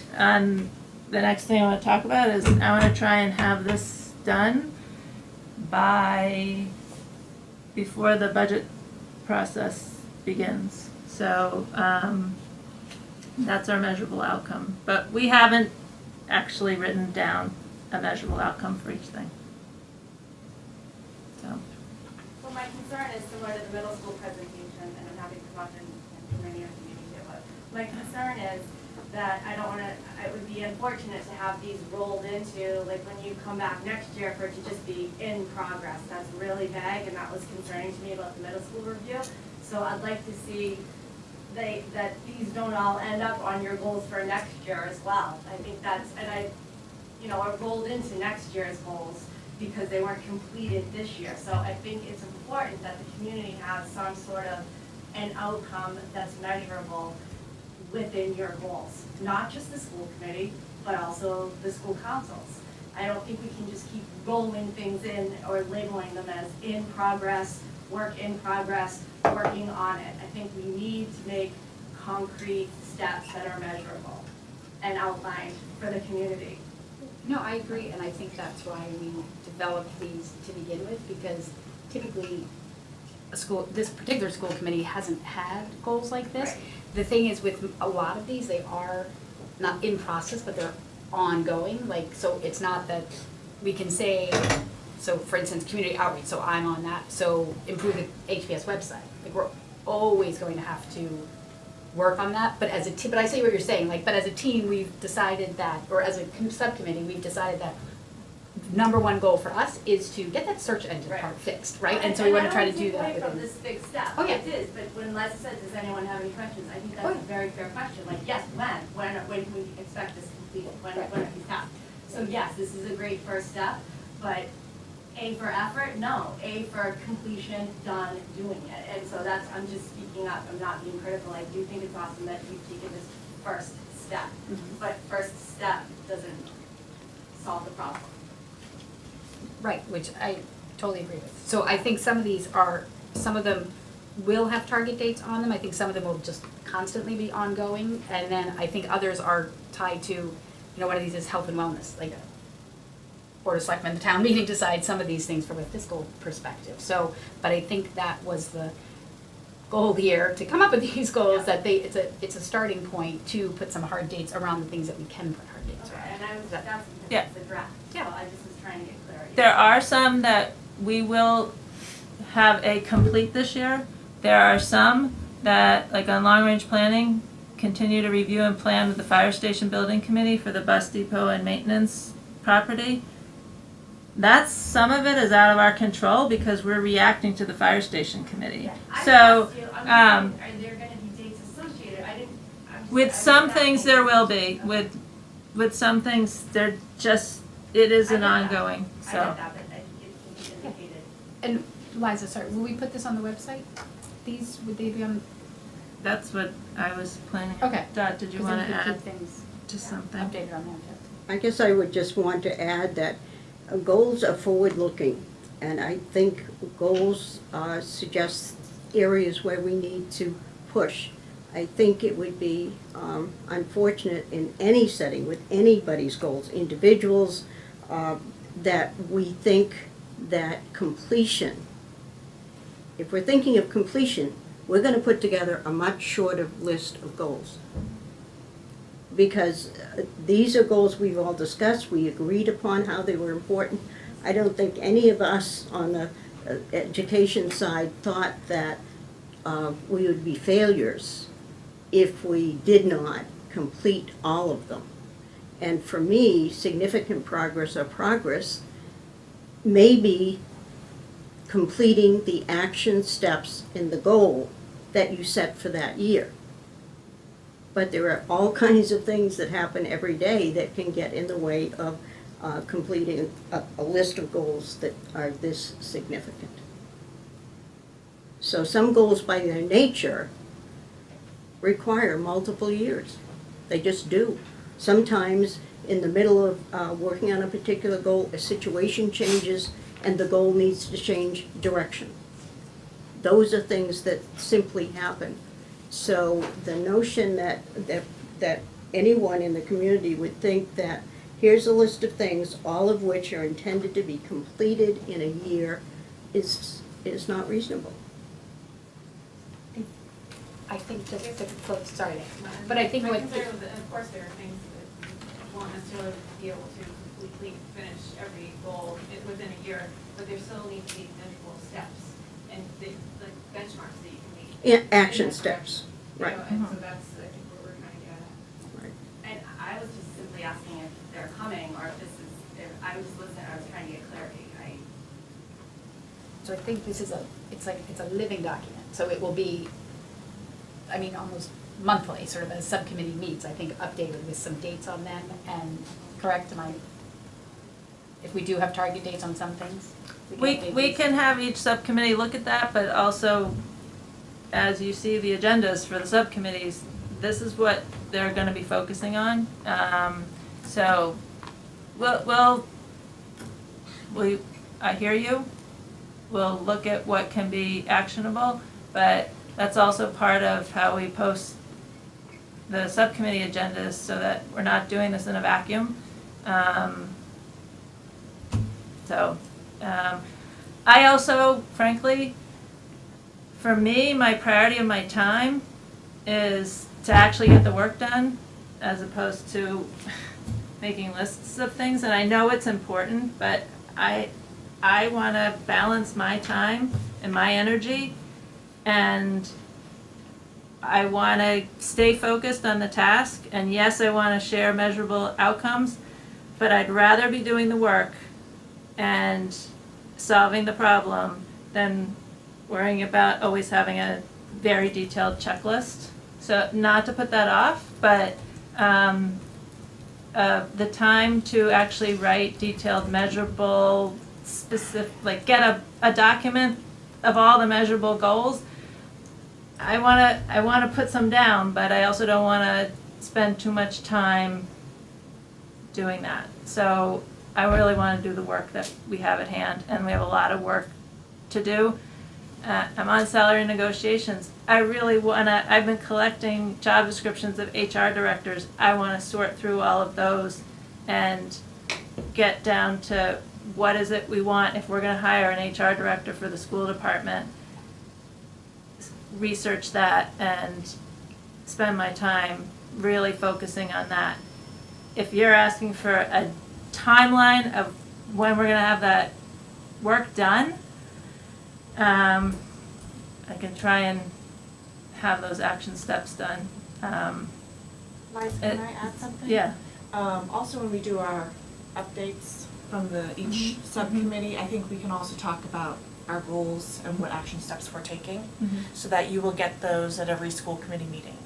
the next thing I want to talk about is I want to try and have this done before the budget process begins. So that's our measurable outcome. But we haven't actually written down a measurable outcome for each thing. So. Well, my concern is similar to the middle school presentation, and up and too many of the meetings here, but my concern is that I don't wanna, it would be unfortunate to have these rolled into, like, when you come back next year for it to just be in progress. That's really vague, and that was concerning to me about the middle school review. So I'd like to see that these don't all end up on your goals for next year as well. I think that's, and are rolled into next year's goals because they weren't completed this year. So I think it's important that the community has some sort of an outcome that's measurable within your goals, not just the school committee, but also the school councils. I don't think we can just keep rolling things in or labeling them as in progress, work in progress, working on it. I think we need to make concrete steps that are measurable and outlined for the community. No, I agree, and I think that's why we developed these to begin with, because typically this particular school committee hasn't had goals like this. Right. The thing is, with a lot of these, they are not in process, but they're ongoing, so it's not that we can say, so for instance, community outreach, so I'm on that, so improve the HPS website. We're always going to have to work on that, but as a team, but I see what you're saying, but as a team, we've decided that, or as a subcommittee, we've decided that number one goal for us is to get that search engine part fixed, right? And so we want to try to do that I don't take away from within. this big step. Oh, yeah. It is, but when Les said, does anyone have any questions, I think that's a very fair question. Like, yes, when can we expect this completed? When are these tasks? So yes, this is a great first step, but A for effort, no. A for completion, done, doing it. And so I'm just speaking up, I'm not being critical. I do think it's awesome that you've taken this first step. But first step doesn't solve the problem. Right, which I totally agree with. So I think some of them will have target dates on them. I think some of them will just constantly be ongoing. And then I think others are tied to, one of these is health and wellness, Board of Selectmen, the town meeting decides some of these things from a fiscal perspective. So, but I think that was the goal here, to come up with these goals, that it's a starting point to put some hard dates around the things that we can put hard dates around. Okay, and I was just asking Yeah. because it's the draft. So I just was trying to get clarity. There are some that we will have a complete this year. There are some that, like on long-range planning, continue to review and plan with the fire station building committee for the bus depot and maintenance property. Some of it is out of our control because we're reacting to the fire station committee. I So, asked you, I'm just saying, are there gonna be dates associated? with some things there will be, with some things, it is an ongoing, I so. get that, but I think it can be indicated. And Liza, sorry, will we put this on the website? Would they be on? That's what I was planning. Okay. Dot, did you 'Cause then wanna we could add keep things just something? updated on that? I guess I would just want to add that goals are forward-looking, and I think goals suggest areas where we need to push. I think it would be unfortunate in any setting with anybody's goals, individuals, that we think that completion, if we're thinking of completion, we're going to put together a much shorter list of goals. Because these are goals we've all discussed, we agreed upon how they were important. I don't think any of us on the education side thought that we would be failures if we did not complete all of them. And for me, significant progress or progress may be completing the action steps in the goal that you set for that year. But there are all kinds of things that happen every day that can get in the way of completing a list of goals that are this significant. So some goals by their nature require multiple years. They just do. Sometimes in the middle of working on a particular goal, a situation changes and the goal needs to change direction. Those are things that simply happen. So the notion that anyone in the community would think that here's a list of things, all of which are intended to be completed in a year, is not reasonable. I think just to close, sorry, but I think My what. concern was, of course, there are things that you won't necessarily be able to completely finish every goal within a year, but there still need to be measurable steps and like benchmarks that you can meet. Action steps, You know, right. and so that's, I think, what we're trying to get at. And I was just simply asking if they're coming or if this is, I was just listening, I was trying to get clarity. So I think this is it's a living document, so it will be, I mean, almost monthly, sort of as subcommittee meets, I think updated with some dates on them, and correct, if we do have target dates on some things? update We these? can have each subcommittee look at that, but also, as you see the agendas for the subcommittees, this is what they're gonna be focusing on. So, I hear you. We'll look at what can be actionable, but that's also part of how we post the subcommittee agendas so that we're not doing this in a vacuum. I also, frankly, for me, my priority of my time is to actually get the work done as opposed to making lists of things. And I know it's important, but I want to balance my time and my energy, and I want to stay focused on the task. And yes, I want to share measurable outcomes, but I'd rather be doing the work and solving the problem than worrying about always having a very detailed checklist. So not to put that off, but the time to actually write detailed, measurable, specific, like get a document of all the measurable goals. I wanna put some down, but I also don't wanna spend too much time doing that. So I really wanna do the work that we have at hand, and we have a lot of work to do. I'm on salary negotiations. I really wanna, I've been collecting job descriptions of HR directors. I wanna sort through all of those and get down to what is it we want if we're gonna hire an HR director for the school department. Research that and spend my time really focusing on that. If you're asking for a timeline of when we're gonna have that work done, I can try and have those action steps done. Liza, can I add something? Yeah. Also, when we do our updates from each subcommittee, I think we can also talk about our goals and what action steps we're taking, so that you will get those at every school committee meeting.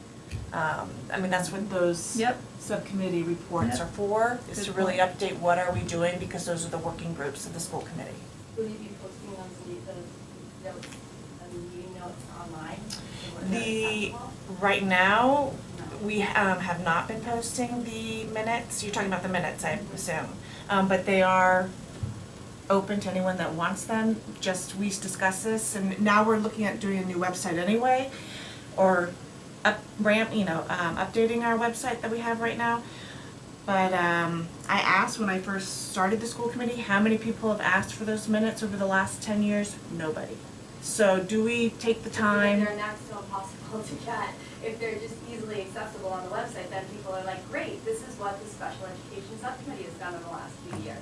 I mean, that's what those subcommittee reports are for, is to really update what are we doing, because those are the working groups of the school committee. Will you be posting those notes, meeting notes online? Right now, we have not been posting the minutes. You're talking about the minutes, I assume. But they are open to anyone that wants them. Just, we discussed this, and now we're looking at doing a new website anyway, or updating our website that we have right now. But I asked when I first started the school committee, how many people have asked for those minutes over the last 10 years? Nobody. So do we take the time? They're next to impossible to get. If they're just easily accessible on the website, then people are like, great, this is what the special education subcommittee has done in the last few years.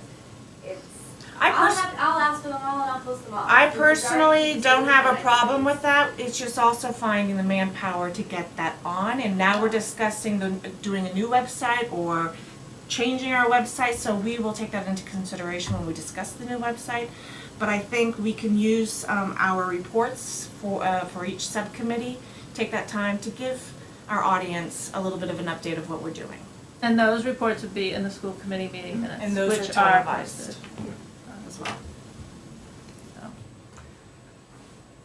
I'll ask for them all and I'll post them all. I personally don't have a problem with that. It's just also finding the manpower to get that on. And now we're discussing doing a new website or changing our website, so we will take that into consideration when we discuss the new website. But I think we can use our reports for each subcommittee, take that time to give our audience a little bit of an update of what we're doing. And those reports would be in the school committee meeting minutes, And those which are are televised posted as well.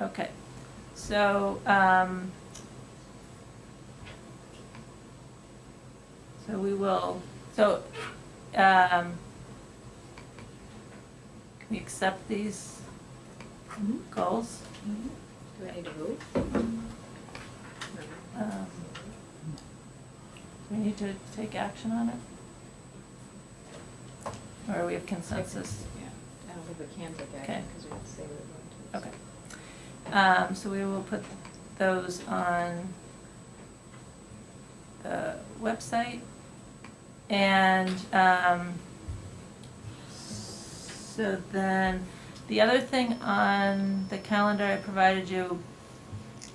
Okay, so, we will, can we accept these goals? Do I need to vote? Do we need to take action on it? Or we have consensus? Yeah, I don't think we can take Okay. action because we have to say we're going to. Okay. So we will put those on the website. And so then the other thing on the calendar I provided you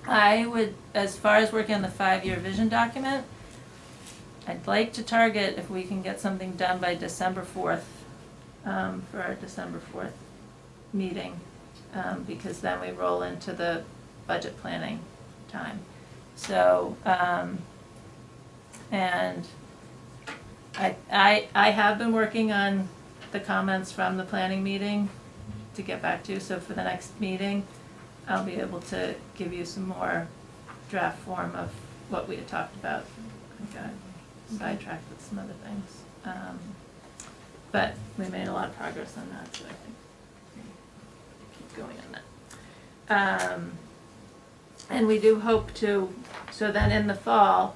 I would, as far as working on the 5-year vision document, I'd like to target if we can get something done by December 4th, for our December 4th meeting, because then we roll into the budget planning time. So, and I have been working on the comments from the planning meeting to get back to, so for the next meeting, I'll be able to give you some more draft form of what we had talked about. I got sidetracked with some other things. But we made a lot of progress on that, so I think we keep going on that. And we do hope to, so then in the fall,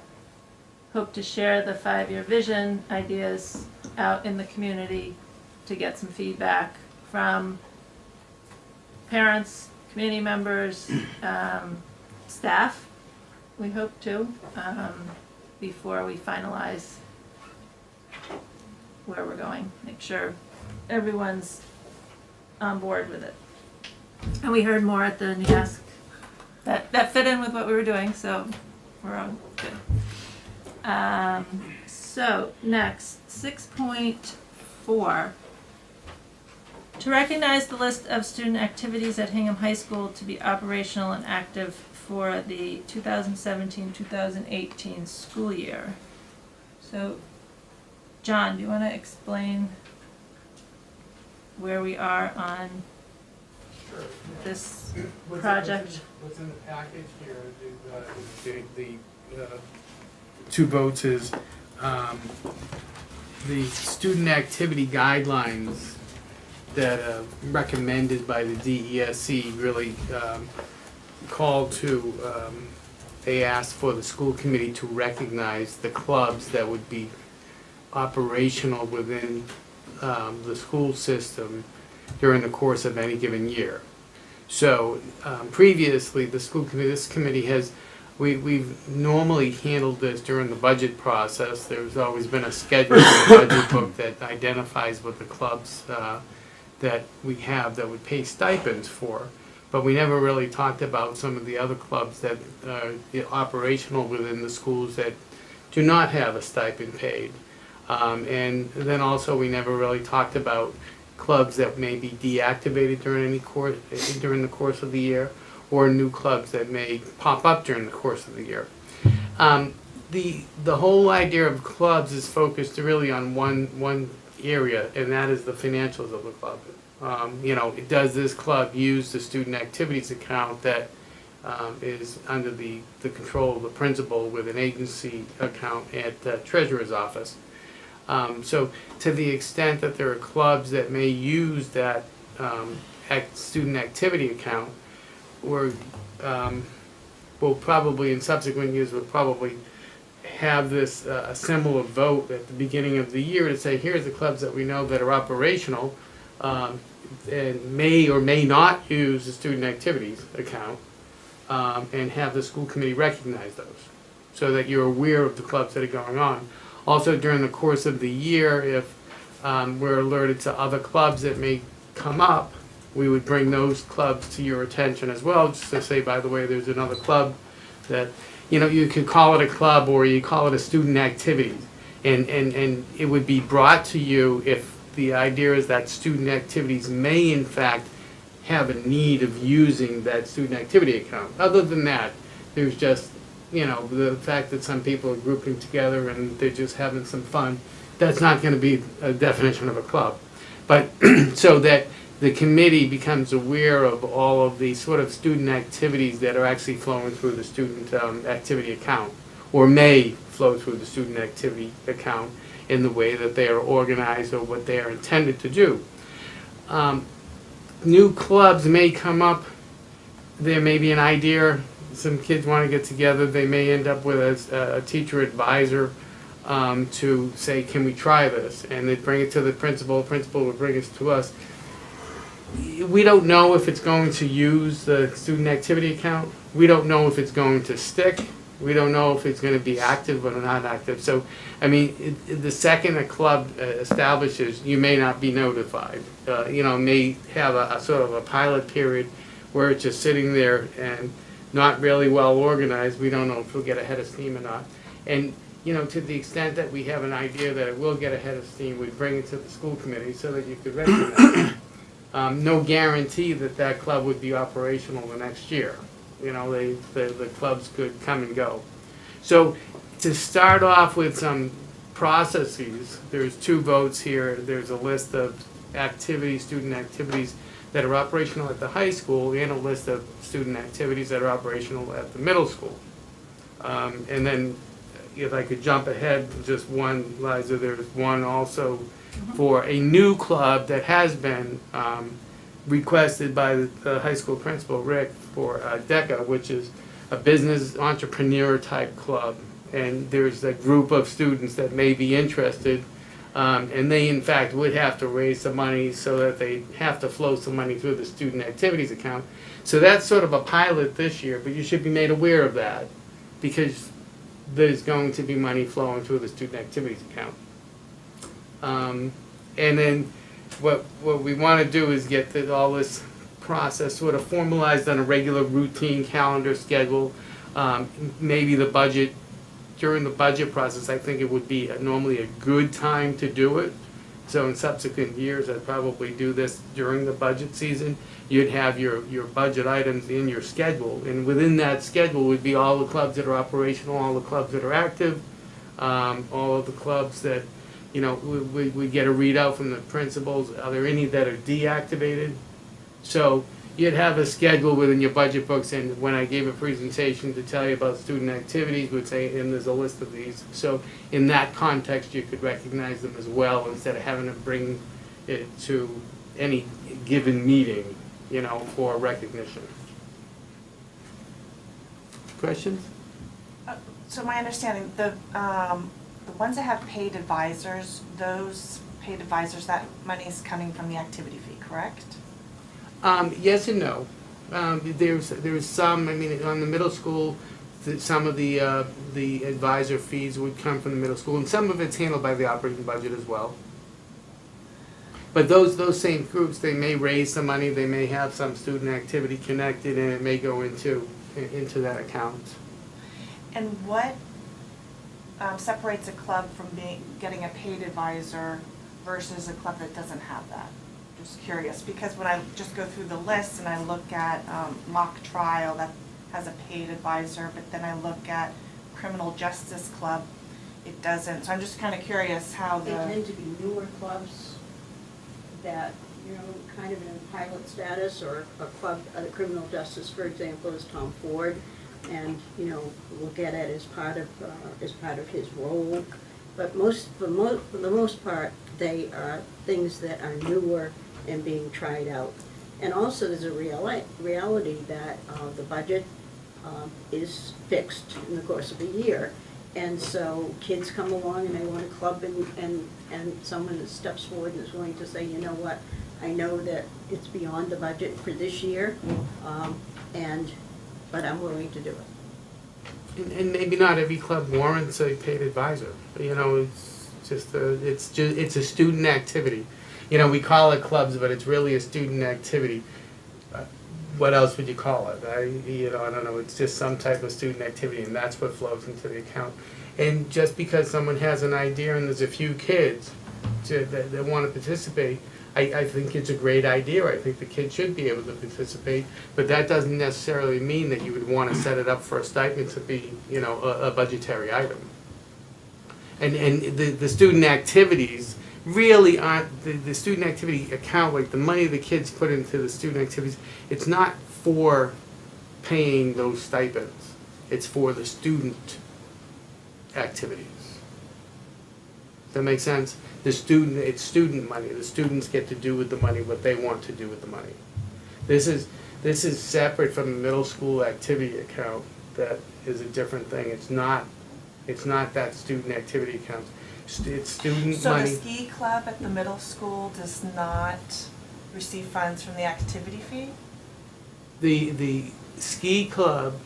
hope to share the 5-year vision ideas out in the community to get some feedback from parents, community members, staff, we hope to, before we finalize where we're going. Make sure everyone's on board with it. And we heard more at the NEASC that fit in with what we were doing, so we're all good. So next, 6.4. To recognize the list of student activities at Hingham High School to be operational and active for the 2017-2018 school year. So, John, do you want to explain where we are on this project? What's in the package here, the two votes is the student activity guidelines that are recommended by the DESC really called to, they asked for the school committee to recognize the clubs that would be operational within the school system during the course of any given year. So previously, the school committee, this committee has, we've normally handled this during the budget process. There's always been a schedule in the budget book that identifies what the clubs that we have that would pay stipends for. But we never really talked about some of the other clubs that are operational within the schools that do not have a stipend paid. And then also we never really talked about clubs that may be deactivated during the course of the year, or new clubs that may pop up during the course of the year. The whole idea of clubs is focused really on one area, and that is the financials of the club. Does this club use the student activities account that is under the control of the principal with an agency account at the treasurer's office? So to the extent that there are clubs that may use that student activity account, we'll probably in subsequent years will probably have this assemble a vote at the beginning of the year to say, here's the clubs that we know that are operational and may or may not use the student activities account, and have the school committee recognize those so that you're aware of the clubs that are going on. Also, during the course of the year, if we're alerted to other clubs that may come up, we would bring those clubs to your attention as well, just to say, by the way, there's another club that, you could call it a club or you call it a student activity. And it would be brought to you if the idea is that student activities may in fact have a need of using that student activity account. Other than that, there's just, the fact that some people are grouping together and they're just having some fun, that's not going to be a definition of a club. But so that the committee becomes aware of all of the sort of student activities that are actually flowing through the student activity account, or may flow through the student activity account in the way that they are organized or what they are intended to do. New clubs may come up. There may be an idea, some kids want to get together, they may end up with a teacher advisor to say, can we try this? And they bring it to the principal would bring it to us. We don't know if it's going to use the student activity account. We don't know if it's going to stick. We don't know if it's going to be active or not active. So, the second a club establishes, you may not be notified. May have a sort of a pilot period where it's just sitting there and not really well organized, we don't know if we'll get a head of steam or not. And, you know, to the extent that we have an idea that it will get a head of steam, we bring it to the school committee so that you could recognize it. No guarantee that that club would be operational the next year. You know, the clubs could come and go. So to start off with some processes, there's 2 votes here. There's a list of activities, student activities that are operational at the high school, and a list of student activities that are operational at the middle school. And then if I could jump ahead just one, Liza, there's one also for a new club that has been requested by the high school principal, Rick, for DECA, which is a business entrepreneur type club. And there's a group of students that may be interested, and they in fact would have to raise some money so that they have to flow some money through the student activities account. So that's sort of a pilot this year, but you should be made aware of that because there's going to be money flowing through the student activities account. And then what we want to do is get all this process sort of formalized on a regular routine calendar schedule. Maybe the budget, during the budget process, I think it would be normally a good time to do it. So in subsequent years, I'd probably do this during the budget season. You'd have your budget items in your schedule, and within that schedule would be all the clubs that are operational, all the clubs that are active, all of the clubs that, you know, we get a readout from the principals. Are there any that are deactivated? So you'd have a schedule within your budget books, and when I gave a presentation to tell you about student activities, we'd say, and there's a list of these. So in that context, you could recognize them as well instead of having to bring it to any given meeting, you know, for recognition. Questions? So my understanding, the ones that have paid advisors, those paid advisors, that money is coming from the activity fee, correct? Yes and no. There's some, I mean, on the middle school, some of the advisor fees would come from the middle school, and some of it's handled by the operating budget as well. But those same groups, they may raise some money, they may have some student activity connected, and it may go into that account. And what separates a club from getting a paid advisor versus a club that doesn't have that? Just curious, because when I just go through the list and I look at mock trial that has a paid advisor, but then I look at criminal justice club, it doesn't. So I'm just kind of curious how They tend to be newer clubs that, you know, kind of in pilot status, or a club, criminal justice, for example, is Tom Ford, and, you know, look at it as part of his role. But for the most part, they are things that are newer and being tried out. And also there's a reality that the budget is fixed in the course of a year. And so kids come along and they want a club, and someone steps forward and is willing to say, you know what, I know that it's beyond the budget for this year, but I'm willing to do it. And maybe not every club warrants a paid advisor. You know, it's a student activity. You know, we call it clubs, but it's really a student activity. What else would you call it? I don't know. It's just some type of student activity, and that's what flows into the account. And just because someone has an idea and there's a few kids that want to participate, I think it's a great idea. I think the kids should be able to participate, but that doesn't necessarily mean that you would want to set it up for a stipend to be, you know, a budgetary item. And the student activities really aren't, the student activity account, like the money the kids put into the student activities, it's not for paying those stipends. It's for the student activities. Does that make sense? It's student money. The students get to do with the money what they want to do with the money. This is separate from the middle school activity account. That is a different thing. It's not that student activity account. It's student money. So the ski club at the middle school does not receive funds from the activity fee? The ski club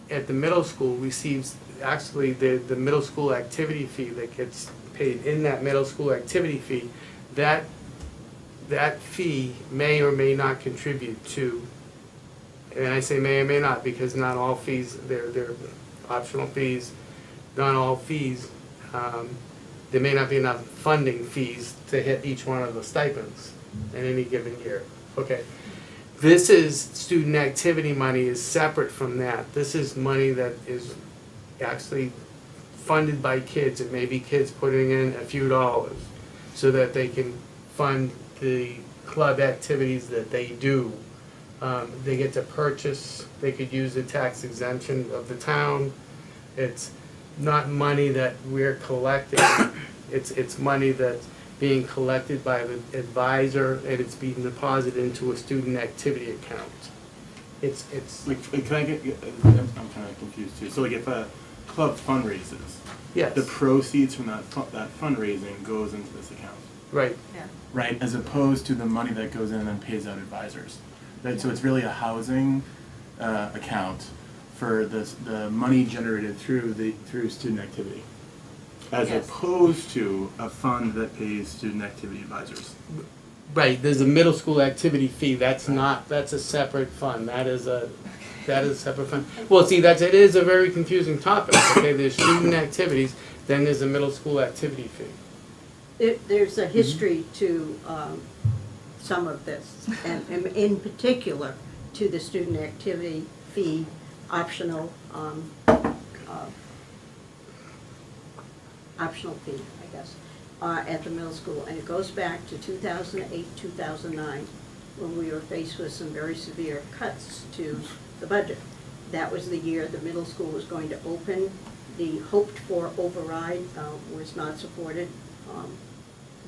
at the middle school receives actually the middle school activity fee that gets paid in that middle school activity fee. That fee may or may not contribute to And I say may or may not, because not all fees, they're optional fees, not all fees, there may not be enough funding fees to hit each one of the stipends in any given year. Okay. This is, student activity money is separate from that. This is money that is actually funded by kids. It may be kids putting in a few dollars so that they can fund the club activities that they do. They get to purchase, they could use the tax exemption of the town. It's not money that we're collecting. It's money that's being collected by the advisor, and it's being deposited into a student activity account. It's Like, can I get, I'm kind of confused too. So like if a club fundraises, yes, the proceeds from that fundraising goes into this account, right. right? As opposed to the money that goes in and then pays out advisors. Right? So it's really a housing account for the money generated through student activity, as opposed to a fund that pays student activity advisors. Right, there's a middle school activity fee, that's a separate fund, that is a separate fund. Well, see, it is a very confusing topic, okay, there's student activities, then there's a middle school activity fee. There's a history to some of this, and in particular to the student activity fee optional fee, I guess, at the middle school. And it goes back to 2008, 2009, when we were faced with some very severe cuts to the budget. That was the year the middle school was going to open. The hoped-for override was not supported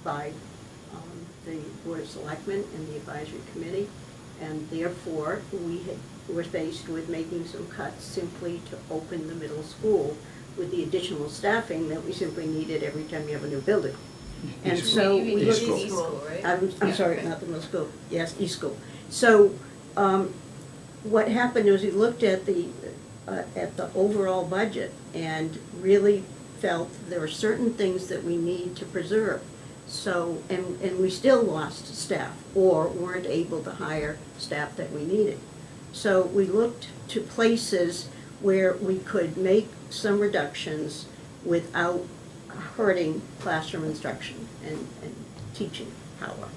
by the Board of Selectmen and the Advisory Committee, and therefore were faced with making some cuts simply to open the middle school with the additional staffing that we simply needed every time you have a new building. And so we looked at E-school, right? I'm sorry, not the middle school, yes, E-school. So what happened was we looked at the overall budget and really felt there were certain things that we need to preserve. So, and we still lost staff or weren't able to hire staff that we needed. So we looked to places where we could make some reductions without hurting classroom instruction and teaching power.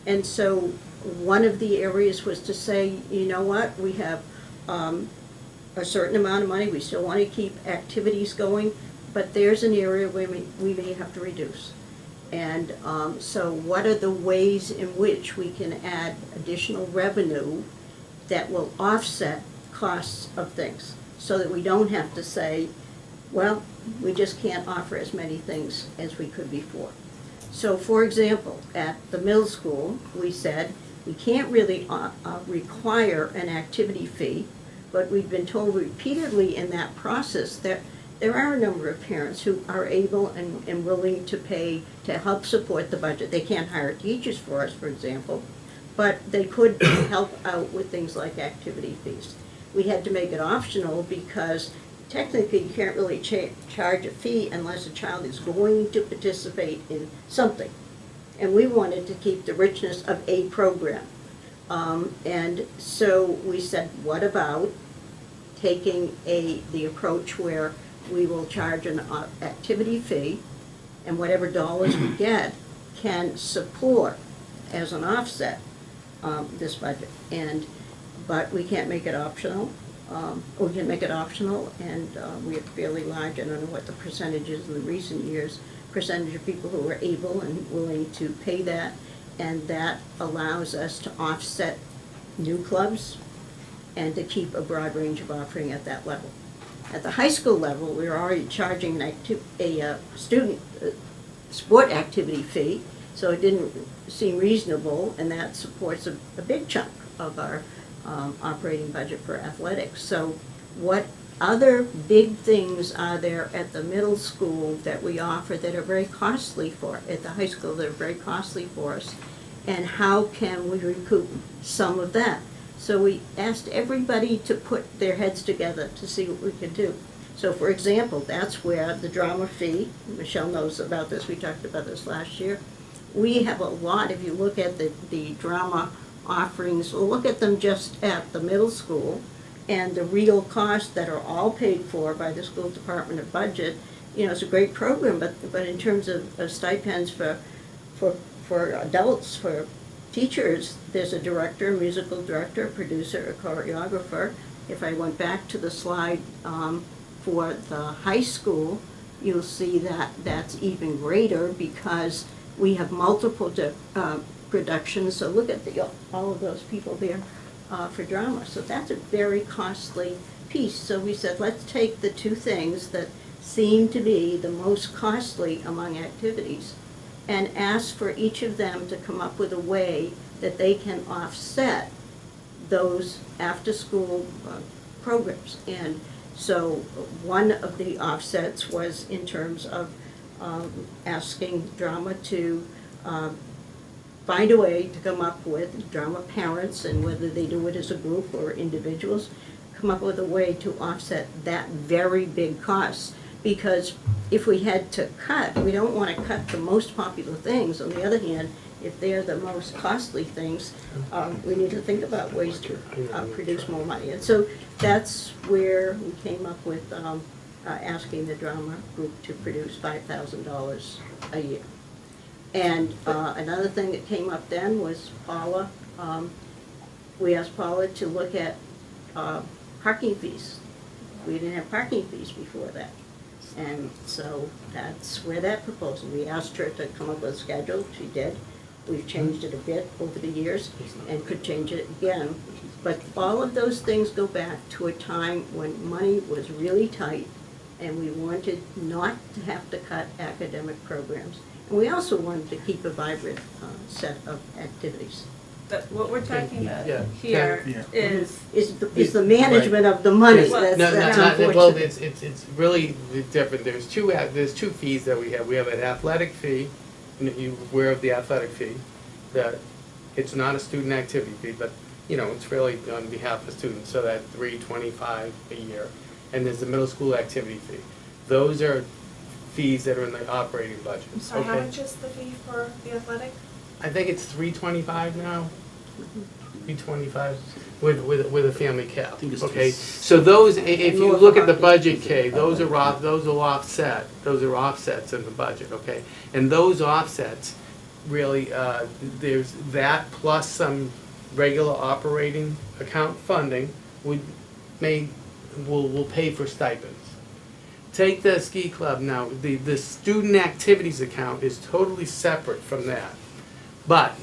And so one of the areas was to say, you know what, we have a certain amount of money, we still want to keep activities going, but there's an area where we may have to reduce. And so what are the ways in which we can add additional revenue that will offset costs of things, so that we don't have to say, well, we just can't offer as many things as we could before. So for example, at the middle school, we said we can't really require an activity fee, but we've been told repeatedly in that process that there are a number of parents who are able and willing to pay to help support the budget. They can't hire teachers for us, for example, but they could help out with things like activity fees. We had to make it optional because technically you can't really charge a fee unless a child is going to participate in something. And we wanted to keep the richness of a program. And so we said, what about taking the approach where we will charge an activity fee, and whatever dollars we get can support as an offset this budget. But we can't make it optional. We can make it optional, and we have fairly large, I don't know what the percentage is in the recent years, percentage of people who are able and willing to pay that, and that allows us to offset new clubs and to keep a broad range of offering at that level. At the high school level, we're already charging a student sport activity fee, so it didn't seem reasonable, and that supports a big chunk of our operating budget for athletics. So what other big things are there at the middle school that we offer that are very costly at the high school that are very costly for us, and how can we recoup some of that? So we asked everybody to put their heads together to see what we could do. So for example, that's where the drama fee, Michelle knows about this, we talked about this last year. We have a lot, if you look at the drama offerings, look at them just at the middle school, and the real costs that are all paid for by the school department of budget, it's a great program, but in terms of stipends for adults, for teachers, there's a director, a musical director, a producer, a choreographer. If I went back to the slide for the high school, you'll see that that's even greater because we have multiple productions. So look at all of those people there for drama. So that's a very costly piece. So we said, let's take the two things that seem to be the most costly among activities and ask for each of them to come up with a way that they can offset those after-school programs. And so one of the offsets was in terms of asking drama to find a way to come up with, drama parents, and whether they do it as a group or individuals, come up with a way to offset that very big cost. Because if we had to cut, we don't want to cut the most popular things. On the other hand, if they're the most costly things, we need to think about ways to produce more money. And so that's where we came up with asking the drama group to produce $5,000 a year. And another thing that came up then was Paula. We asked Paula to look at parking fees. We didn't have parking fees before that. And so that's where that proposal, we asked her to come up with a schedule, she did. We've changed it a bit over the years and could change it again. But all of those things go back to a time when money was really tight and we wanted not to have to cut academic programs. And we also wanted to keep a vibrant set of activities. But what we're talking about Yeah. here Yeah. Is the management of the money. Yes. That's Well, unfortunate. it's really different. There's two fees that we have. We have an athletic fee, and you're aware of the athletic fee, that it's not a student activity fee, but, it's really on behalf of students, so that's $325 a year. And there's the middle school activity fee. Those are fees that are in the operating budget. I'm sorry, how Okay? much is the fee for the athletic? I think it's $325 now. $325 with a family cap. think it's Okay, just- so those, if you look at the budget, Kay, those will offset. Those are offsets in the budget. Okay, and those offsets really there's that plus some regular operating account funding will pay for stipends. Take the ski club now. The student activities account is totally separate from that. But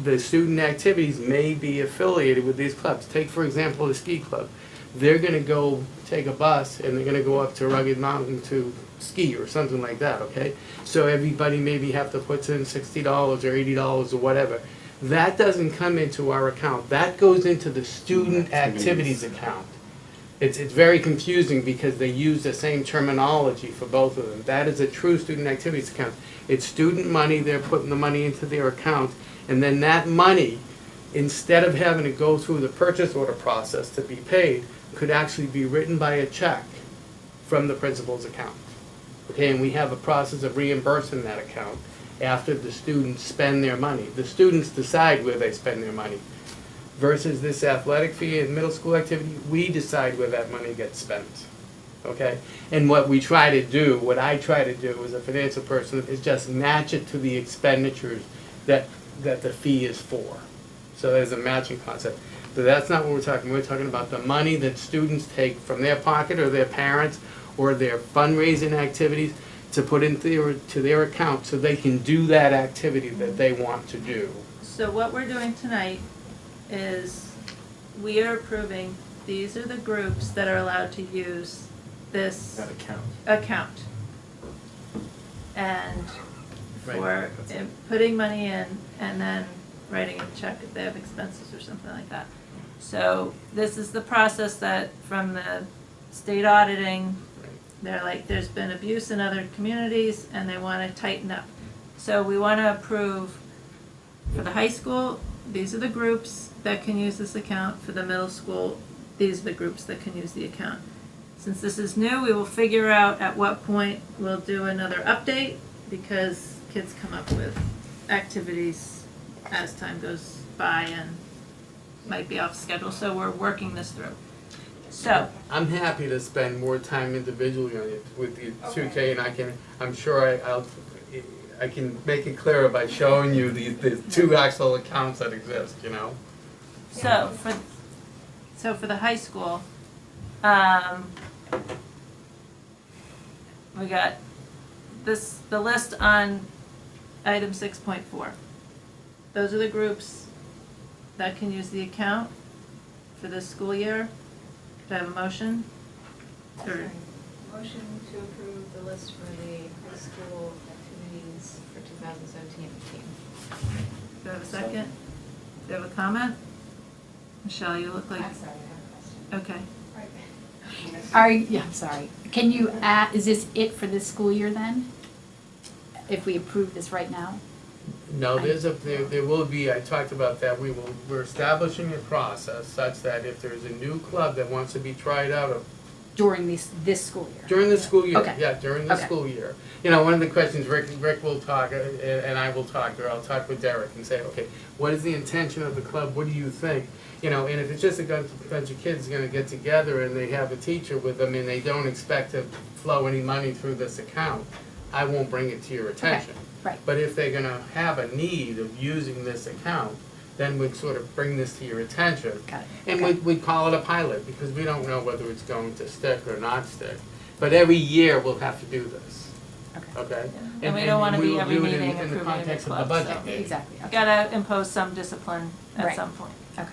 the student activities may be affiliated with these clubs. Take, for example, the ski club. They're going to go take a bus and they're going to go up to Rugged Mountain to ski or something like that, okay? So everybody maybe have to put in $60 or $80 or whatever. That doesn't come into our account. That goes into the student activities account. It's very confusing because they use the same terminology for both of them. That is a true student activities account. It's student money, they're putting the money into their account, and then that money, instead of having to go through the purchase order process to be paid, could actually be written by a check from the principal's account. Okay, and we have a process of reimbursing that account after the students spend their money. The students decide where they spend their money. Versus this athletic fee and middle school activity, we decide where that money gets spent. Okay? And what I try to do as a financial person is just match it to the expenditures that the fee is for. So there's a matching concept. But that's not what we're talking about. We're talking about the money that students take from their pocket or their parents or their fundraising activities to put into their account so they can do that activity that they want to do. So what we're doing tonight is we are approving, these are the groups that are allowed to use this That account. And for putting money in and then writing a check if they have expenses or something like that. So this is the process that from the state auditing, they're like, there's been abuse in other communities and they want to tighten up. So we want to approve for the high school, these are the groups that can use this account. For the middle school, these are the groups that can use the account. Since this is new, we will figure out at what point we'll do another update because kids come up with activities as time goes by and might be off schedule, so we're working this through. So, I'm happy to spend more time individually on it with the 2K, and I'm sure I can make it clearer by showing you the two actual accounts that exist, you know? so for the high school, we got the list on item 6.4. Those are the groups that can use the account for this school year. Do I have a motion? Or, Motion to approve the list for the high school activities for 2017-18. do I have a second? Do you have a comment? Michelle, you look like, I'm sorry, I have a question. okay. I'm sorry. Can you add, is this it for this school year then? If we approve this right now? No, there will be, I talked about that, we're establishing a process such that if there's a new club that wants to be tried out During this school year? during the school year, Okay. yeah, during the Okay. school year. You know, one of the questions Rick will talk, and I will talk, or I'll talk with Derek and say, okay, what is the intention of the club, what do you think? You know, and if it's just a bunch of kids gonna get together and they have a teacher with them and they don't expect to flow any money through this account, I won't bring it to your attention. Right. But if they're gonna have a need of using this account, then we'd sort of bring this to your attention. Got it. And Okay. we'd call it a pilot, because we don't know whether it's going to stick or not stick. But every year, we'll have to do this, Okay. okay? And we don't wanna we be will every do it meeting in the approving a new context of the club, budget. so. Exactly, okay. Gotta impose some discipline at Right. some point. Okay.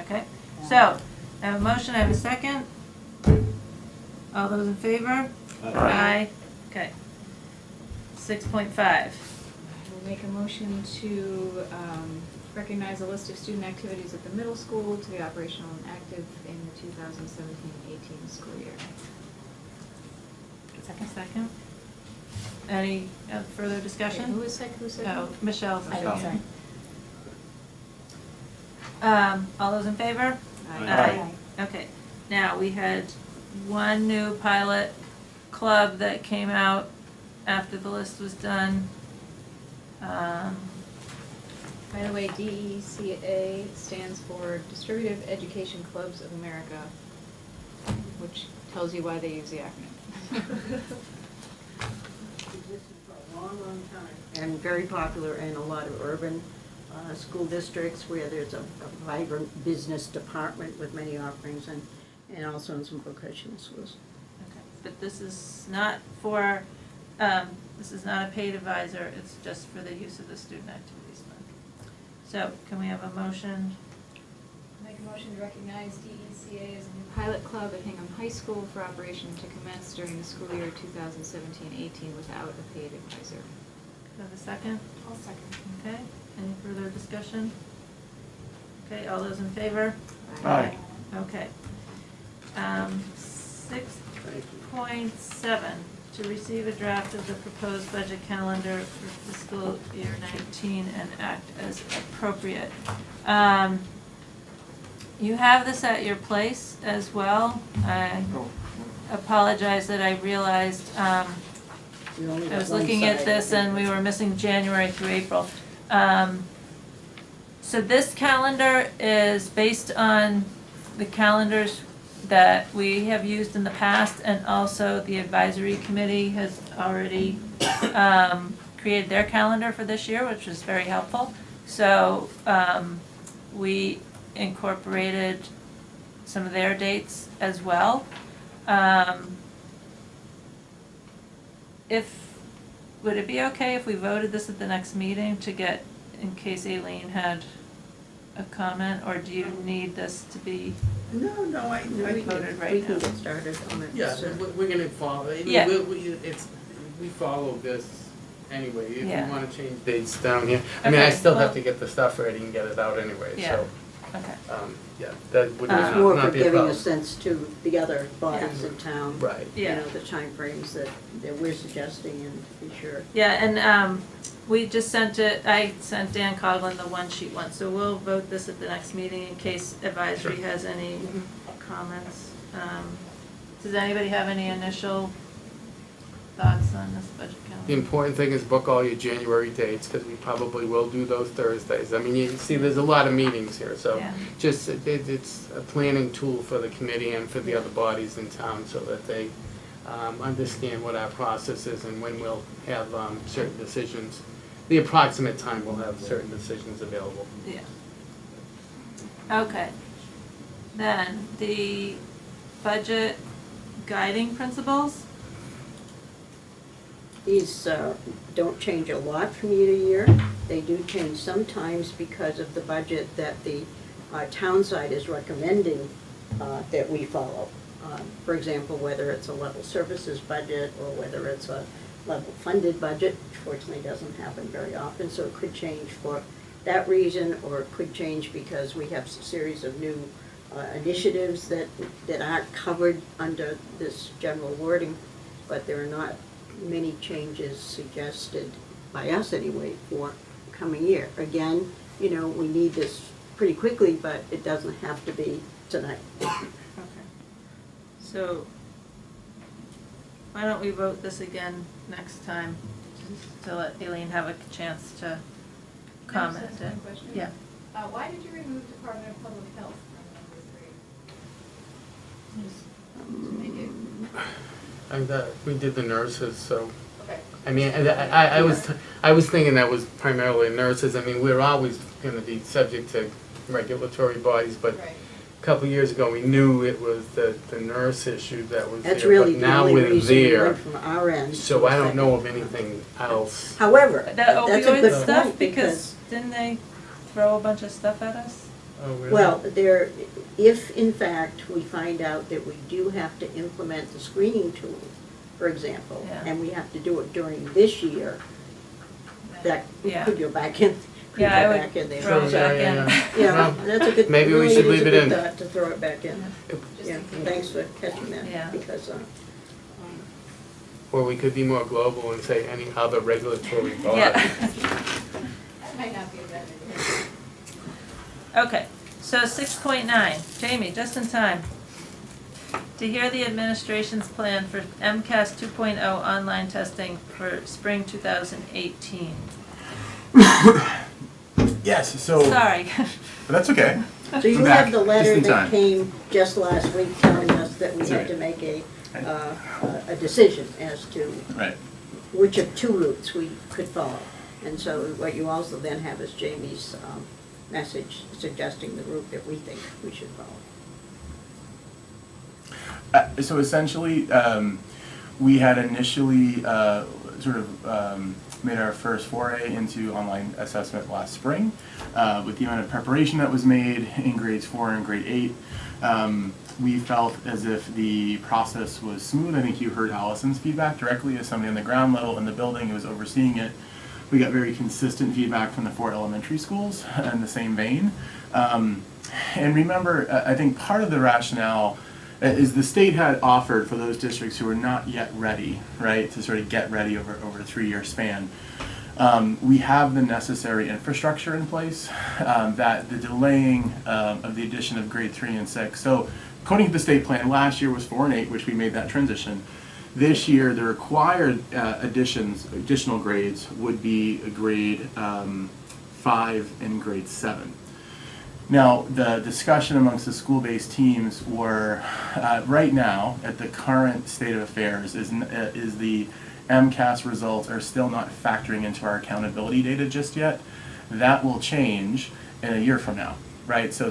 Okay, so, I have a motion, I have a second. All those in favor? Aye. Okay. 6.5. We'll make a motion to recognize a list of student activities at the middle school to be operational and active in the 2017-18 school year. Second. Any further Wait, discussion? who was second? Who said? Oh, Michelle. I did, sorry. All those in favor? Aye. Okay, now, we had one new pilot club that came out after the list was done. By the way, DECA stands for Distributive Education Clubs of America, which tells you why they use the acronym. Existed for a long, long time. And very popular in a lot of urban school districts where there's a vibrant business department with many offerings, and also in some vocational schools. Okay, but this is not for, this is not a paid advisor, it's just for the use of the student activities fund. So, can we have a motion? Make a motion to recognize DECA as a new pilot club at Hingham High School for operation to commence during the school year 2017-18 without a paid advisor. Do I have a second? I'll second. Okay, any further discussion? Okay, all those in favor? Aye. Okay. 6.7, to receive a draft of the proposed budget calendar for fiscal year 19 and act as appropriate. You have this at your place as well. I apologize that I realized, I was looking at this and we were missing January through April. So this calendar is based on the calendars that we have used in the past, and also the advisory committee has already created their calendar for this year, which was very helpful. So we incorporated some of their dates as well. Would it be okay if we voted this at the next meeting to get, in case Aileen had a comment, or do you need this to be? No, I voted right we can now. get started on it. Yeah, we're gonna follow, Yeah. we follow this anyway, if Yeah. you wanna change dates down here. I mean, I Okay, still have well- to get the stuff ready and get it out anyway, Yeah. so, Okay. yeah, that would It's not more for be a giving problem. a sense to the other bodies in town. Right. You Yeah. know, the timeframes that we're suggesting, and to be sure. Yeah, and we just sent it, I sent Dan Coughlin the one sheet one, so we'll vote this at the next meeting in case advisory has any comments. Does anybody have any initial thoughts on this budget calendar? The important thing is book all your January dates, because we probably will do those Thursdays. I mean, you see, there's a lot of meetings here, so Yeah. just, it's a planning tool for the committee and for the other bodies in town, so that they understand what our process is and when we'll have certain decisions. The approximate time we'll have certain decisions available. Yeah. Okay. Then, the budget guiding principles? These don't change a lot from year to year. They do change sometimes because of the budget that the town side is recommending that we follow. For example, whether it's a level services budget or whether it's a level funded budget, which fortunately doesn't happen very often, so it could change for that reason, or it could change because we have a series of new initiatives that aren't covered under this general wording, but there are not many changes suggested by us anyway for coming year. Again, we need this pretty quickly, but it doesn't have to be tonight. Okay. So, why don't we vote this again next time, just to let Aileen have a chance to comment. Can I just ask one question? Yeah. Why did you remove Department of Public Health from number 3? Just to make it, And we did the nurses, so, okay. I mean, I was thinking that was primarily nurses. I mean, we're always gonna be subject to regulatory bodies, but Right. a couple of years ago, we knew it was the nurse issue that was there. That's really but the now only we're reason we there, went from our end. so I don't know of anything else. However, The that's a opioid good stuff, point because didn't they throw a bunch of stuff at us? Oh, really? Well, if in fact we find out that we do have to implement the screening tool, for example, Yeah. and we have to do it during this year, that Yeah. could go back in, could Yeah, I go would back in there. throw it back in. Yeah, Well, that's a good, maybe we really should is leave a it good in. thought to throw it back in. Just Yeah, in case. thanks for catching that, Yeah. because, Or we could be more global and say any other regulatory body. Yeah. That might not be a bad idea. Okay, so 6.9, Jamie, just in time. To hear the administration's plan for MCAS 2.0 online testing for spring 2018. Yes, so, Sorry. but that's okay. so you I'm back, have the letter just in that time. came just last week telling us that we That's had right. to make a decision as to Right. which of two routes we could follow. And so what you also then have is Jamie's message suggesting the route that we think we should follow. So essentially, we had initially made our first foray into online assessment last spring. With the amount of preparation that was made in grades 4 and grade 8, we felt as if the process was smooth. I think you heard Allison's feedback directly as somebody on the ground level in the building who was overseeing it. We got very consistent feedback from the 4 elementary schools in the same vein. And remember, I think part of the rationale is the state had offered for those districts who were not yet ready, right, to sort of get ready over a 3-year span. We have the necessary infrastructure in place, that the delaying of the addition of grade 3 and 6. So according to the state plan, last year was 4 and 8, which we made that transition. This year, the required additional grades would be grade 5 and grade 7. Now, the discussion amongst the school-based teams were, right now, at the current state of affairs, is the MCAS results are still not factoring into our accountability data just yet. That will change in a year from now, right? So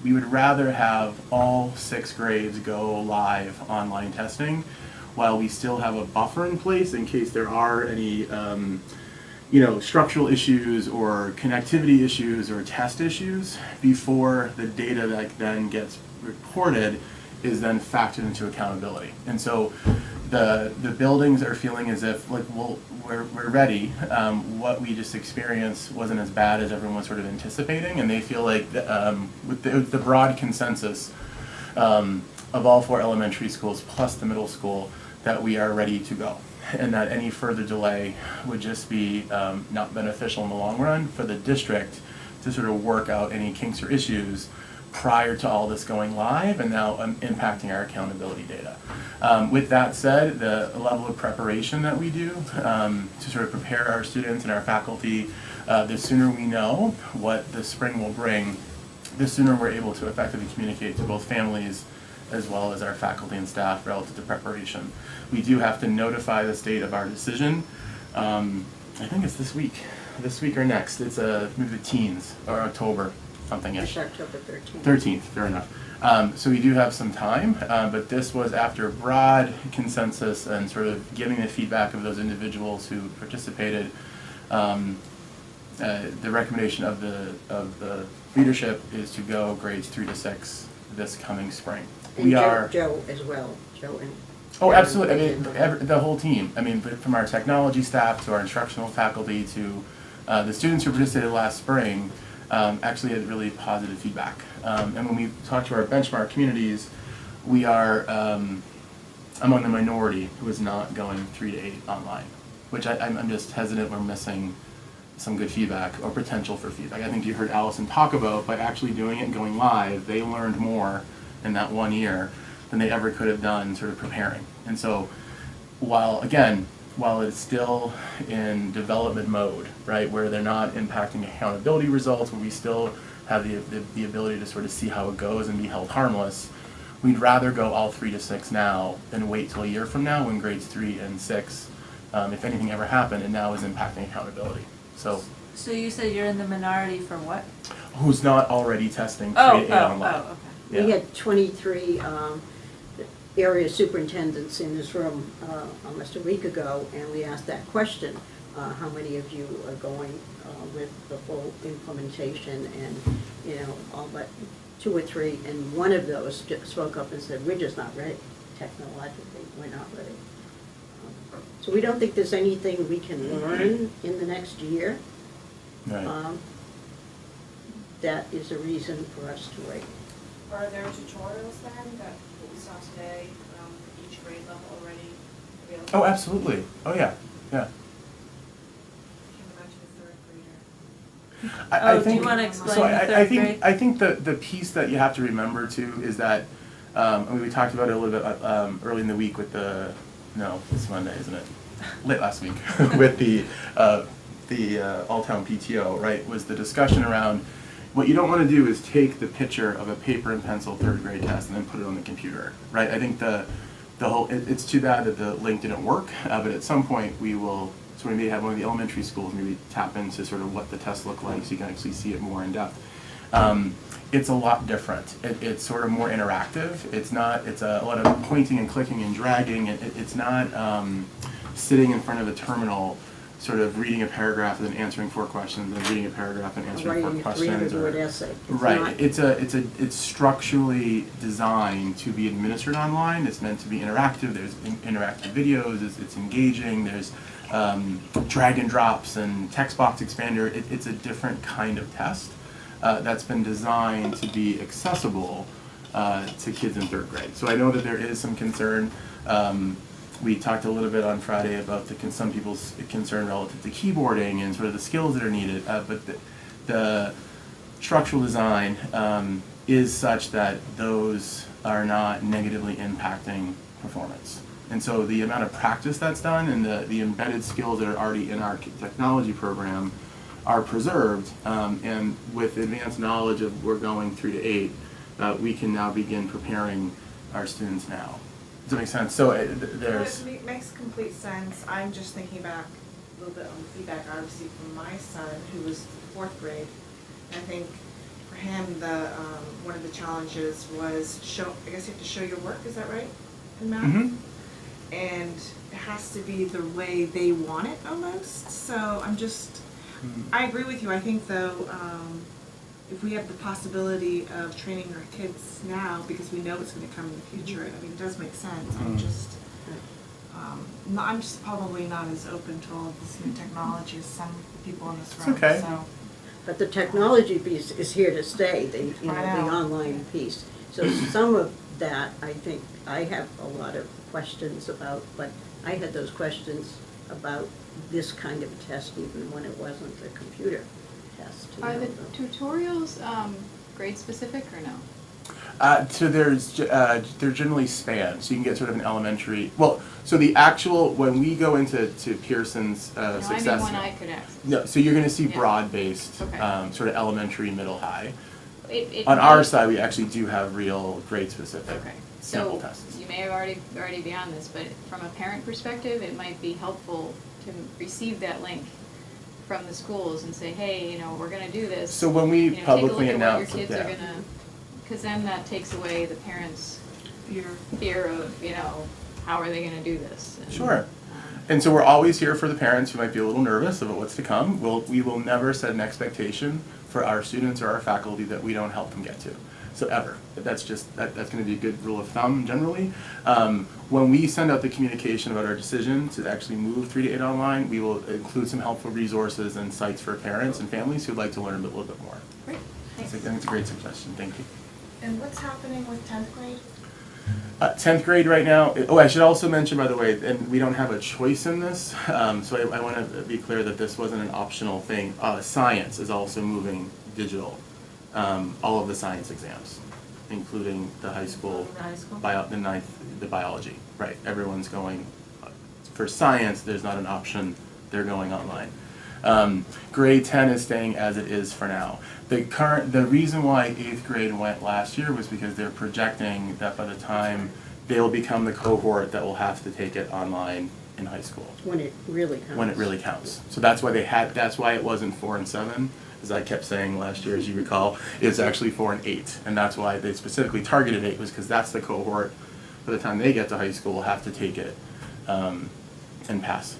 we would rather have all 6 grades go live online testing while we still have a buffer in place in case there are any structural issues or connectivity issues or test issues before the data that then gets reported is then factored into accountability. And so the buildings are feeling as if we're ready. What we just experienced wasn't as bad as everyone was sort of anticipating, and they feel like with the broad consensus of all 4 elementary schools plus the middle school that we are ready to go, and that any further delay would just be not beneficial in the long run for the district to sort of work out any kinks or issues prior to all this going live and now impacting our accountability data. With that said, the level of preparation that we do to sort of prepare our students and our faculty, the sooner we know what the spring will bring, the sooner we're able to effectively communicate to both families as well as our faculty and staff relative to preparation. We do have to notify the state of our decision. I think it's this week or next. It's maybe the teens or October, something-ish. It's October 13th. 13th, fair enough. So we do have some time, but this was after broad consensus and sort of giving the feedback of those individuals who participated. The recommendation of the leadership is to go grades 3 to 6 this coming spring. And Joe as well, Joe and. Oh, absolutely. I mean, the whole team. I mean, from our technology staff to our instructional faculty to the students who participated last spring, actually had really positive feedback. And when we talk to our benchmark communities, we are among the minority who is not going 3 to 8 online, which I'm just hesitant we're missing some good feedback or potential for feedback. I think you heard Allison talk about by actually doing it and going live, they learned more in that 1 year than they ever could have done sort of preparing. And so while it's still in development mode, right, where they're not impacting accountability results, where we still have the ability to sort of see how it goes and be held harmless, we'd rather go all 3 to 6 now than wait till a year from now when grades 3 and 6, if anything ever happened, and now is impacting accountability. So you said you're in the minority for what? who's not already testing 3 to 8 online. Oh, okay. Yeah. We had 23 area superintendents in this room almost a week ago, and we asked that question, how many of you are going with the full implementation, and all but 2 or 3, and one of those spoke up and said, we're just not ready technologically, we're not ready. So we don't think there's anything we can learn in the next year. Right. That is a reason for us to wait. Are there tutorials then that what we saw today for each grade level already available? Oh, absolutely. Oh, yeah. Yeah. I can't imagine a third grader. Do you want to explain So the third grade? I think the piece that you have to remember too is that we talked about it a little bit early in the week with it's Monday, isn't it? Late last week with the all-town PTO, right? Was the discussion around what you don't want to do is take the picture of a paper and pencil 3rd grade test and then put it on the computer, right? I think the whole it's too bad that the link didn't work, but at some point we will. So we may have one of the elementary schools maybe tap into sort of what the tests look like so you can actually see it more in depth. It's a lot different. It's sort of more interactive. It's a lot of pointing and clicking and dragging. It's not sitting in front of a terminal sort of reading a paragraph and then answering 4 questions and reading a paragraph and answering 4 questions. Writing a 300-word essay. Right. It's structurally designed to be administered online. It's meant to be interactive. There's interactive videos. It's engaging. There's drag and drops and text box expander. It's a different kind of test that's been designed to be accessible to kids in 3rd grade. So I know that there is some concern. We talked a little bit on Friday about some people's concern relative to keyboarding and sort of the skills that are needed, but the structural design is such that those are not negatively impacting performance. And so the amount of practice that's done and the embedded skills that are already in our technology program are preserved, and with advanced knowledge of we're going 3 to 8, we can now begin preparing our students now. Does that make sense? So there's... It makes complete sense. I'm just thinking back a little bit on the feedback I received from my son, who was 4th grade. I think for him, one of the challenges was I guess you have to show your work, is that right, in math? Mm-hmm. And it has to be the way they want it almost. So I agree with you. I think though, if we have the possibility of training our kids now, because we know it's going to come in the future, I mean, it does make sense. I'm just probably not as open to all of this new technology as some people in this room. It's okay. So. But the technology piece is here to stay, the online piece. So some of that, I think, I have a lot of questions about, but I had those questions about this kind of test even when it wasn't a computer test. Are the tutorials grade specific or no? So they're generally spanned, so you can get sort of an elementary, well, so the actual, when we go into Pearson's No, success. I mean one I could access. No, so you're gonna see Yeah. broad-based, Okay. sort of elementary, middle, high. It On our may- side, we actually do have real grade-specific Okay, sample so tests. you may have already be on this, but from a parent perspective, it might be helpful to receive that link from the schools and say, hey, you know, we're gonna do this. So when we publicly announce Take a it, look at what your yeah. kids are gonna, cause then that takes away the parents' fear of, you know, how are they gonna do this? And, Sure. And so we're always here for the parents who might be a little nervous about what's to come. We will never set an expectation for our students or our faculty that we don't help them get to. So ever. That's gonna be a good rule of thumb generally. When we send out the communication about our decision to actually move 3 to 8 online, we will include some helpful resources and sites for parents and families who'd like to learn a little bit more. Great, I think it's a great suggestion, thank you. And what's happening with 10th grade? 10th grade right now, oh, I should also mention, by the way, and we don't have a choice in this, so I want to be clear that this wasn't an optional thing. Science is also moving digital, all of the science exams, including the high school, The high school? the biology, right. Everyone's going, for science, there's not an option, they're going online. Grade 10 is staying as it is for now. The reason why 8th grade went last year was because they're projecting that by the time they'll become the cohort that will have to take it online in high school. When it really counts. When it really counts. So that's why that's why it wasn't 4 and 7, as I kept saying last year, as you recall, it's actually 4 and 8. And that's why they specifically targeted 8, was because that's the cohort, by the time they get to high school, will have to take it and pass.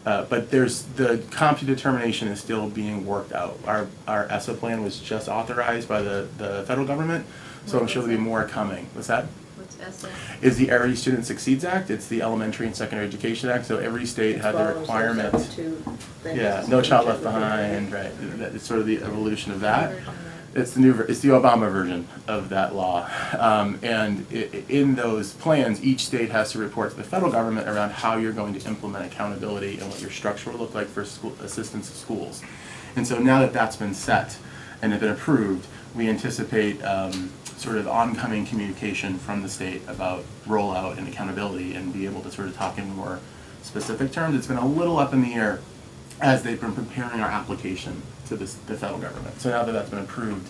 But the comp determination is still being worked out. Our ESSA plan was just authorized by the federal government, so I'm sure there'll be more coming. What's that? What's ESSA? Is the Every Student Succeeds Act. It's the Elementary and Secondary Education Act, so every state had the Follows those requirement. other two things. Yeah, No Child Left Behind, right, it's sort of the evolution of that. It's the Obama version of that law. And in those plans, each state has to report to the federal government around how you're going to implement accountability and what your structure will look like for school assistance to schools. And so now that that's been set and has been approved, we anticipate sort of oncoming communication from the state about rollout and accountability and be able to sort of talk in more specific terms. It's been a little up in the air as they've been preparing our application to the federal government. So now that that's been approved,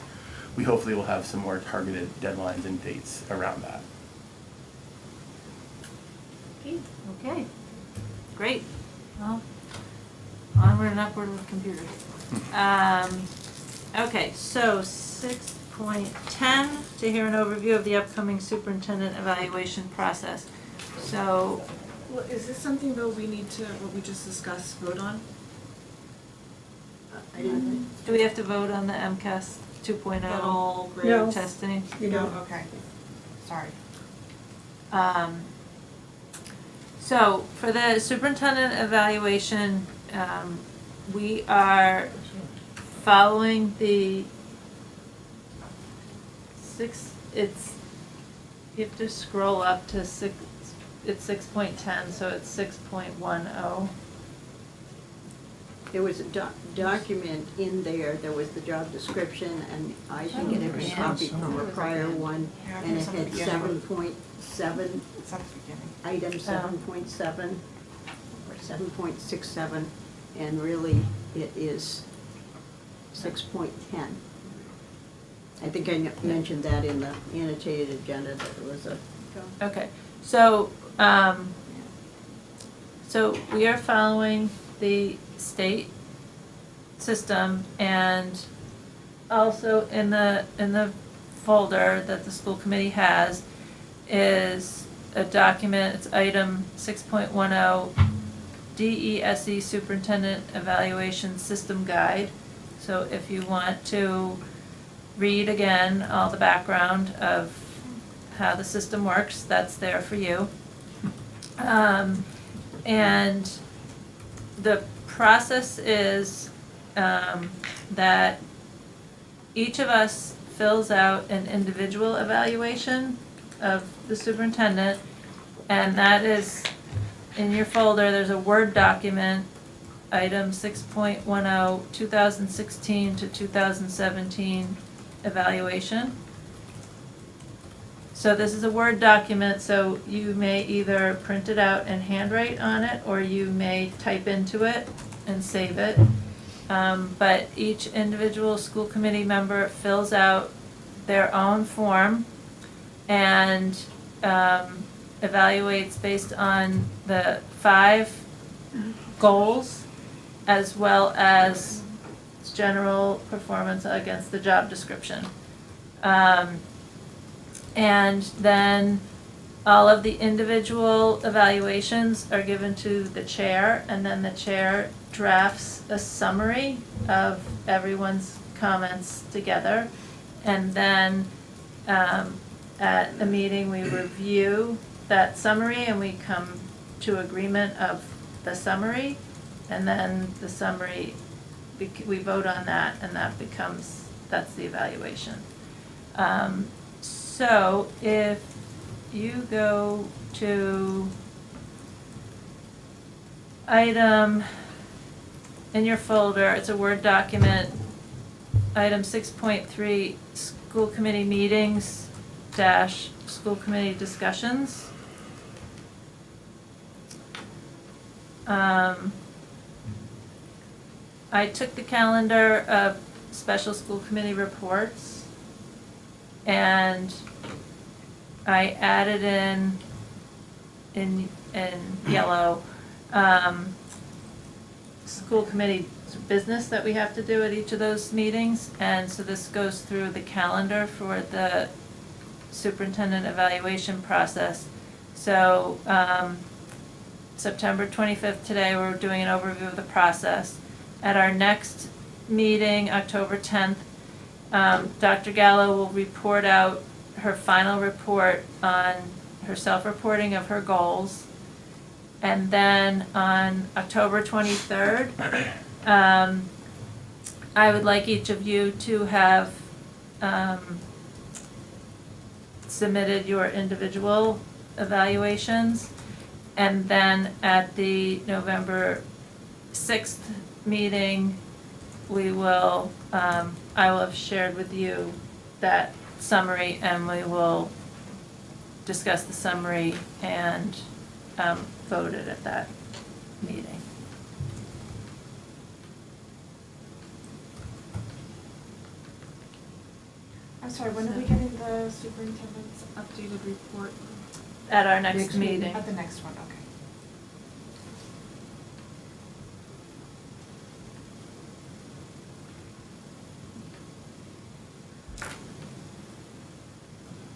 we hopefully will have some more targeted deadlines and dates around that. Okay, great. Well, onward and upward with computers. Okay, so 6.10, to hear an overview of the upcoming superintendent evaluation process. So, Well, is this something though we need to, what we just discussed, vote on? I didn't, do we have to vote on the MCAS 2.0 That all grade No. testing? you know, Okay, sorry. So for the superintendent evaluation, we are following the you have to scroll up to it's 6.10, so it's 6.10. there was a document in there, there was the job description, and I think it had been copied from a prior one, and it had 7.7, It's at the beginning. item 7.7, or 7.67, and really it is 6.10. I think I mentioned that in the annotated agenda, that it was a. Okay, so, so we are following the state system, and also in the folder that the school committee has is a document, it's item 6.10, DESE Superintendent Evaluation System Guide. So if you want to read again all the background of how the system works, that's there for you. And the process is that each of us fills out an individual evaluation of the superintendent, and that is in your folder. There's a Word document, item 6.10, 2016 to 2017 evaluation. So this is a Word document, so you may either print it out and handwrite on it, or you may type into it and save it. But each individual school committee member fills out their own form and evaluates based on the 5 goals as well as general performance against the job description. And then all of the individual evaluations are given to the chair, and then the chair drafts a summary of everyone's comments together. And then at a meeting, we review that summary and we come to agreement of the summary. And then the summary, we vote on that, and that's the evaluation. So if you go to item in your folder, it's a Word document, item 6.3, school committee meetings -- school committee discussions. I took the calendar of special school committee reports and I added in yellow school committee business that we have to do at each of those meetings. And so this goes through the calendar for the superintendent evaluation process. So September 25th today, we're doing an overview of the process. At our next meeting, October 10th, Dr. Gallo will report out her final report on her self-reporting of her goals. And then on October 23rd, I would like each of you to have submitted your individual evaluations. And then at the November 6th meeting, we will, I will have shared with you that summary, and we will discuss the summary and vote it at that meeting. I'm sorry, when are we getting the superintendent's updated report? At our next meeting. At the next one, okay.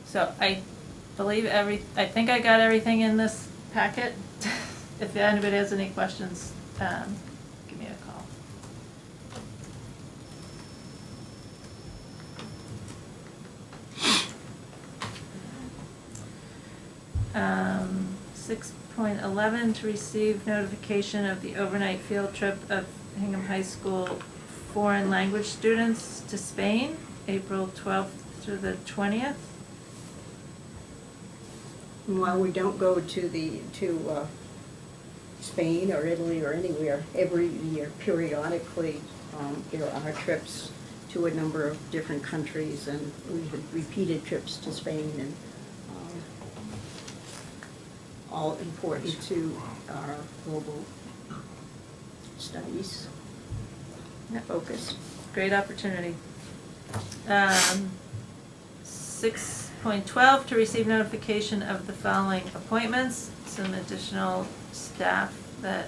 So I believe I think I got everything in this packet. If anybody has any questions, give me a call. 6.11, to receive notification of the overnight field trip of Hingham High School foreign language students to Spain, April 12th through the 20th. And while we don't go to Spain or Italy or anywhere, every year periodically there are trips to a number of different countries, and we have repeated trips to Spain, and all important to our global studies focus. Great opportunity. 6.12, to receive notification of the following appointments, some additional staff that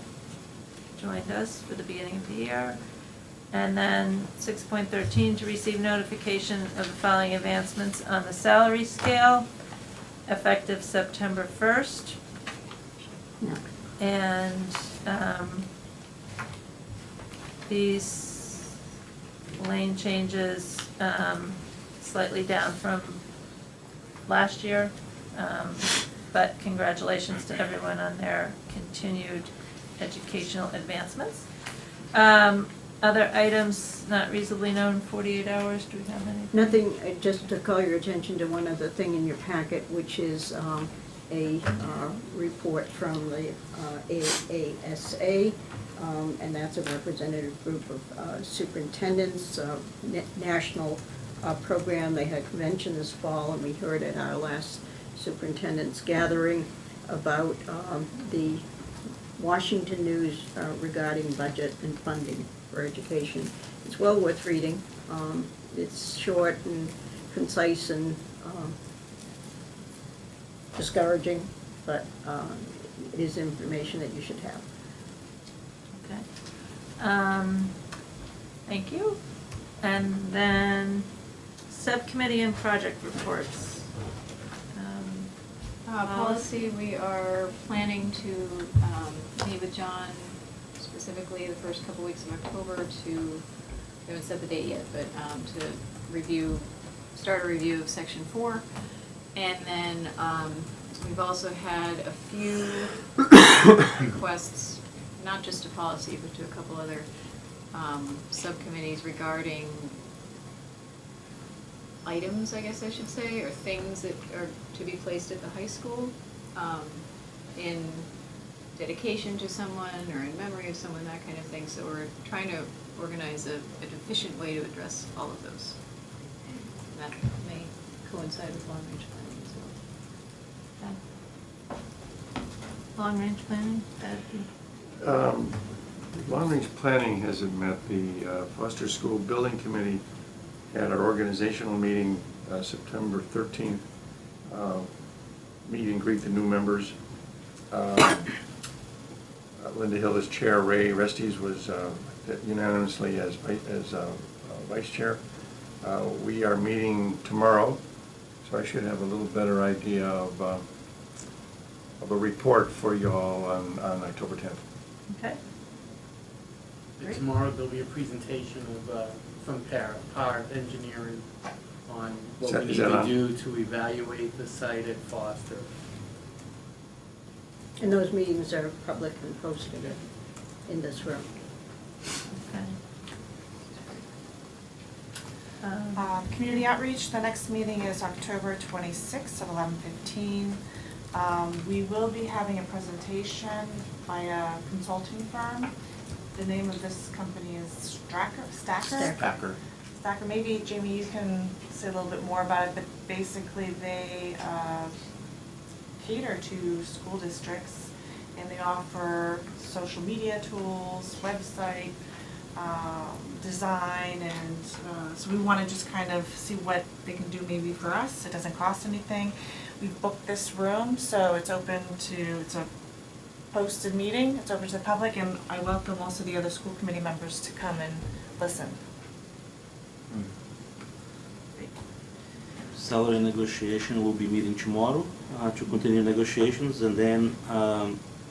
joined us for the beginning of the year. And then 6.13, to receive notification of the following advancements on the salary scale, effective September 1st. No. And these lane changes, slightly down from last year, but congratulations to everyone on their continued educational advancements. Other items not reasonably known 48 hours, do we have any? Nothing, just to call your attention to one other thing in your packet, which is a report from the AASA, and that's a representative group of superintendents, national program. They had a convention this fall, and we heard at our last superintendent's gathering about the Washington news regarding budget and funding for education. It's well worth reading. It's short and concise and discouraging, but it is information that you should have. Okay. Thank you. And then subcommittee and project reports. Policy, we are planning to meet with John specifically the first couple weeks of October to, we haven't set the date yet, but to start a review of section 4. And then we've also had a few requests, not just to policy, but to a couple other subcommittees regarding items, I guess I should say, or things that are to be placed at the high school in dedication to someone or in memory of someone, that kind of thing. So we're trying to organize an efficient way to address all of those. And that may coincide with long-range planning as well. Long-range planning, that'd be... Long-range planning hasn't met. The Foster School Building Committee had our organizational meeting September 13th. Meet and greet the new members. Linda Hill is chair. Ray Restes was unanimously as vice chair. We are meeting tomorrow, so I should have a little better idea of a report for you all on October 10th. Okay. And tomorrow there'll be a presentation of, from Power Engineering on what we need to do to evaluate the site at Foster. And those meetings are public and posted in this room. Okay. Community outreach, the next meeting is October 26th at 11:15. We will be having a presentation by a consulting firm. The name of this company is Stacker. Maybe, Jamie, you can say a little bit more about it, but basically they cater to school districts, and they offer social media tools, website, design, and so we want to just kind of see what they can do maybe for us. It doesn't cost anything. We've booked this room, so it's open to, it's a posted meeting, it's open to the public, and I welcome also the other school committee members to come and listen. Salary negotiation will be meeting tomorrow to continue negotiations, and then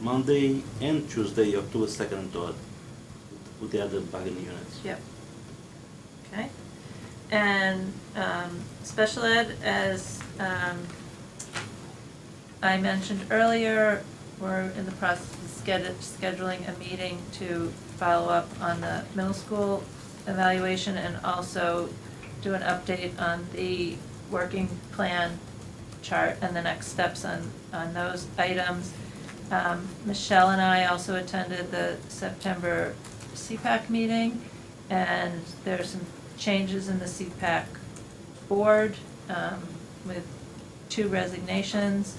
Monday and Tuesday, October 2nd and 3rd, with the other bargaining units. Yep. Okay. And special ed, as I mentioned earlier, we're in the process of scheduling a meeting to follow up on the middle school evaluation and also do an update on the working plan chart and the next steps on those items. Michelle and I also attended the September CPAC meeting, and there's some changes in the CPAC board with 2 resignations.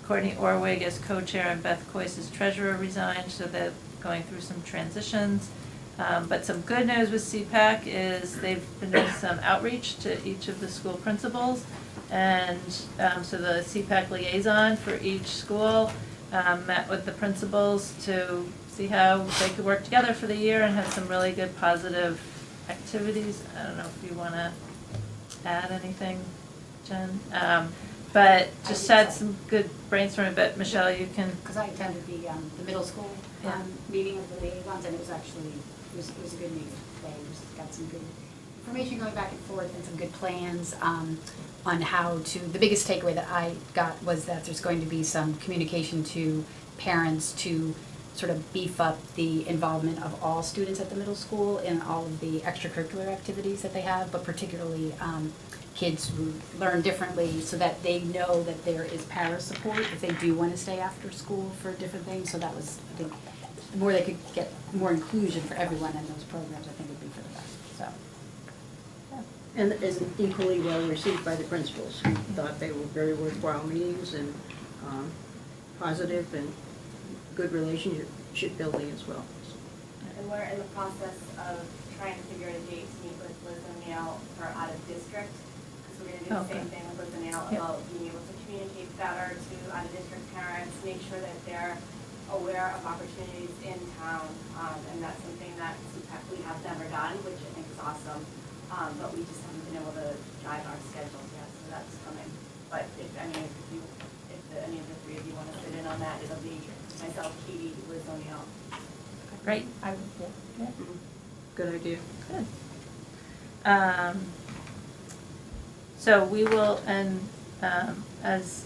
Courtney Orwig as co-chair and Beth Coyce as treasurer resigned, so they're going through some transitions. But some good news with CPAC is they've been doing some outreach to each of the school principals. And so the CPAC liaison for each school met with the principals to see how they could work together for the year and had some really good positive activities. I don't know if you want to add anything, Jen. But just had some good brainstorming, but Michelle, you can. Because I attended the middle school meeting of the liaisons, and it was actually, it was a good meeting. They just got some good information going back and forth and some good plans on how to, the biggest takeaway that I got was that there's going to be some communication to parents to sort of beef up the involvement of all students at the middle school in all of the extracurricular activities that they have, but particularly kids who learn differently, so that they know that there is para support if they do want to stay after school for different things. So that was, I think, the more they could get more inclusion for everyone in those programs, I think would be for the best, so. And equally well received by the principals, who thought they were very worthwhile meetings and positive and good relationship building as well. And we're in the process of trying to figure out a date to meet with Liz O'Neill for out of district. Because we're gonna do the same thing with Liz O'Neill about being able to communicate better to out of district parents, make sure that they're aware of opportunities in town. And that's something that we have never done, which I think is awesome. But we just haven't been able to drive our schedules yet, so that's coming. But if any of the three of you want to sit in on that, it'll be myself, Katie, Liz O'Neill. Great. Mm-hmm. Good idea. Good. So we will, and as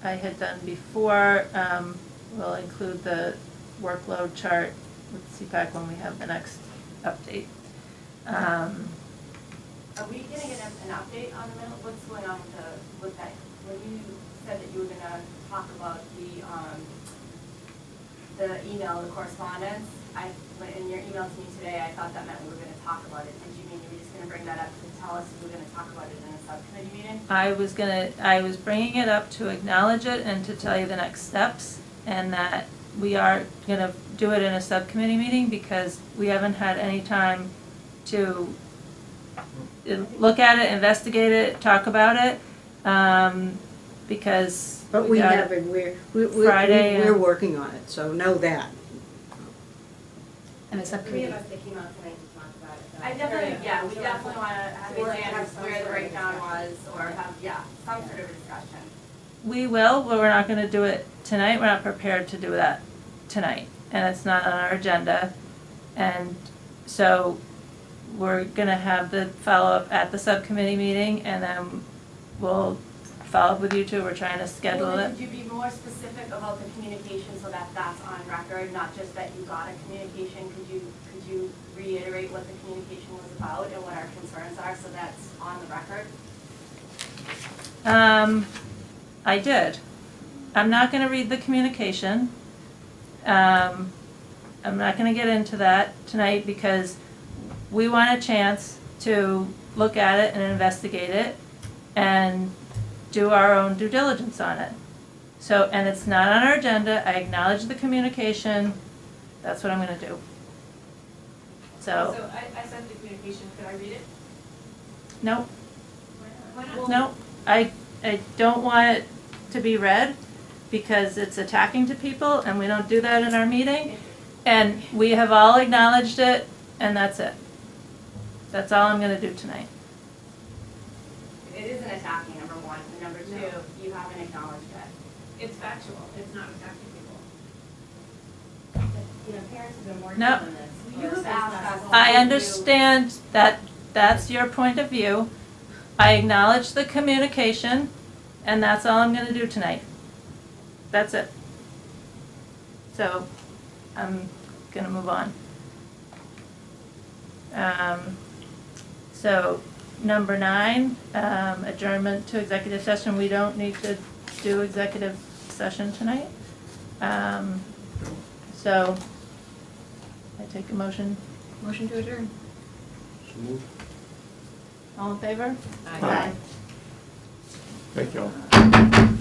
I had done before, we'll include the workload chart with CPAC when we have the next update. Are we gonna get an update on the middle, what's going on with that? When you said that you were gonna talk about the email, the correspondence, in your email to me today, I thought that meant we were gonna talk about it. Did you mean you were just gonna bring that up to tell us if we were gonna talk about it in a subcommittee meeting? I was bringing it up to acknowledge it and to tell you the next steps, and that we are gonna do it in a subcommittee meeting because we haven't had any time to look at it, investigate it, talk about it, because But we haven't, we're working on it, so know that. And the subcommittee. Three of us that came out tonight to talk about it. I definitely, yeah, we definitely wanna have where the breakdown was, or have, some sort of a discussion. We will, but we're not gonna do it tonight, we're not prepared to do that tonight, and it's not on our agenda. And so we're gonna have the follow-up at the subcommittee meeting, and then we'll follow up with you two, we're trying to schedule Well, it. could you be more specific about the communication so that that's on record, not just that you got a communication? Could you reiterate what the communication was about and what our concerns are, so that's on the record? I did. I'm not gonna read the communication. I'm not gonna get into that tonight because we want a chance to look at it and investigate it and do our own due diligence on it. So, and it's not on our agenda, I acknowledge the communication, that's what I'm gonna do. So, I sent the communication, could I read it? nope, Why not? nope, I don't want it to be read because it's attacking to people and we don't do that in our meeting. And we have all acknowledged it and that's it. That's all I'm gonna do tonight. It isn't attacking, number one, and number two, you haven't acknowledged it. It's factual, it's not attacking people. You know, parents have been working No. on this. You've asked us. I understand that that's your point of view. I acknowledge the communication and that's all I'm gonna do tonight. That's it. So, I'm gonna move on. So, number 9, adjournment to executive session. We don't need to do executive session tonight. So, I take a motion. Motion to adjourn. So moved. All in favor? Aye. Thank you all.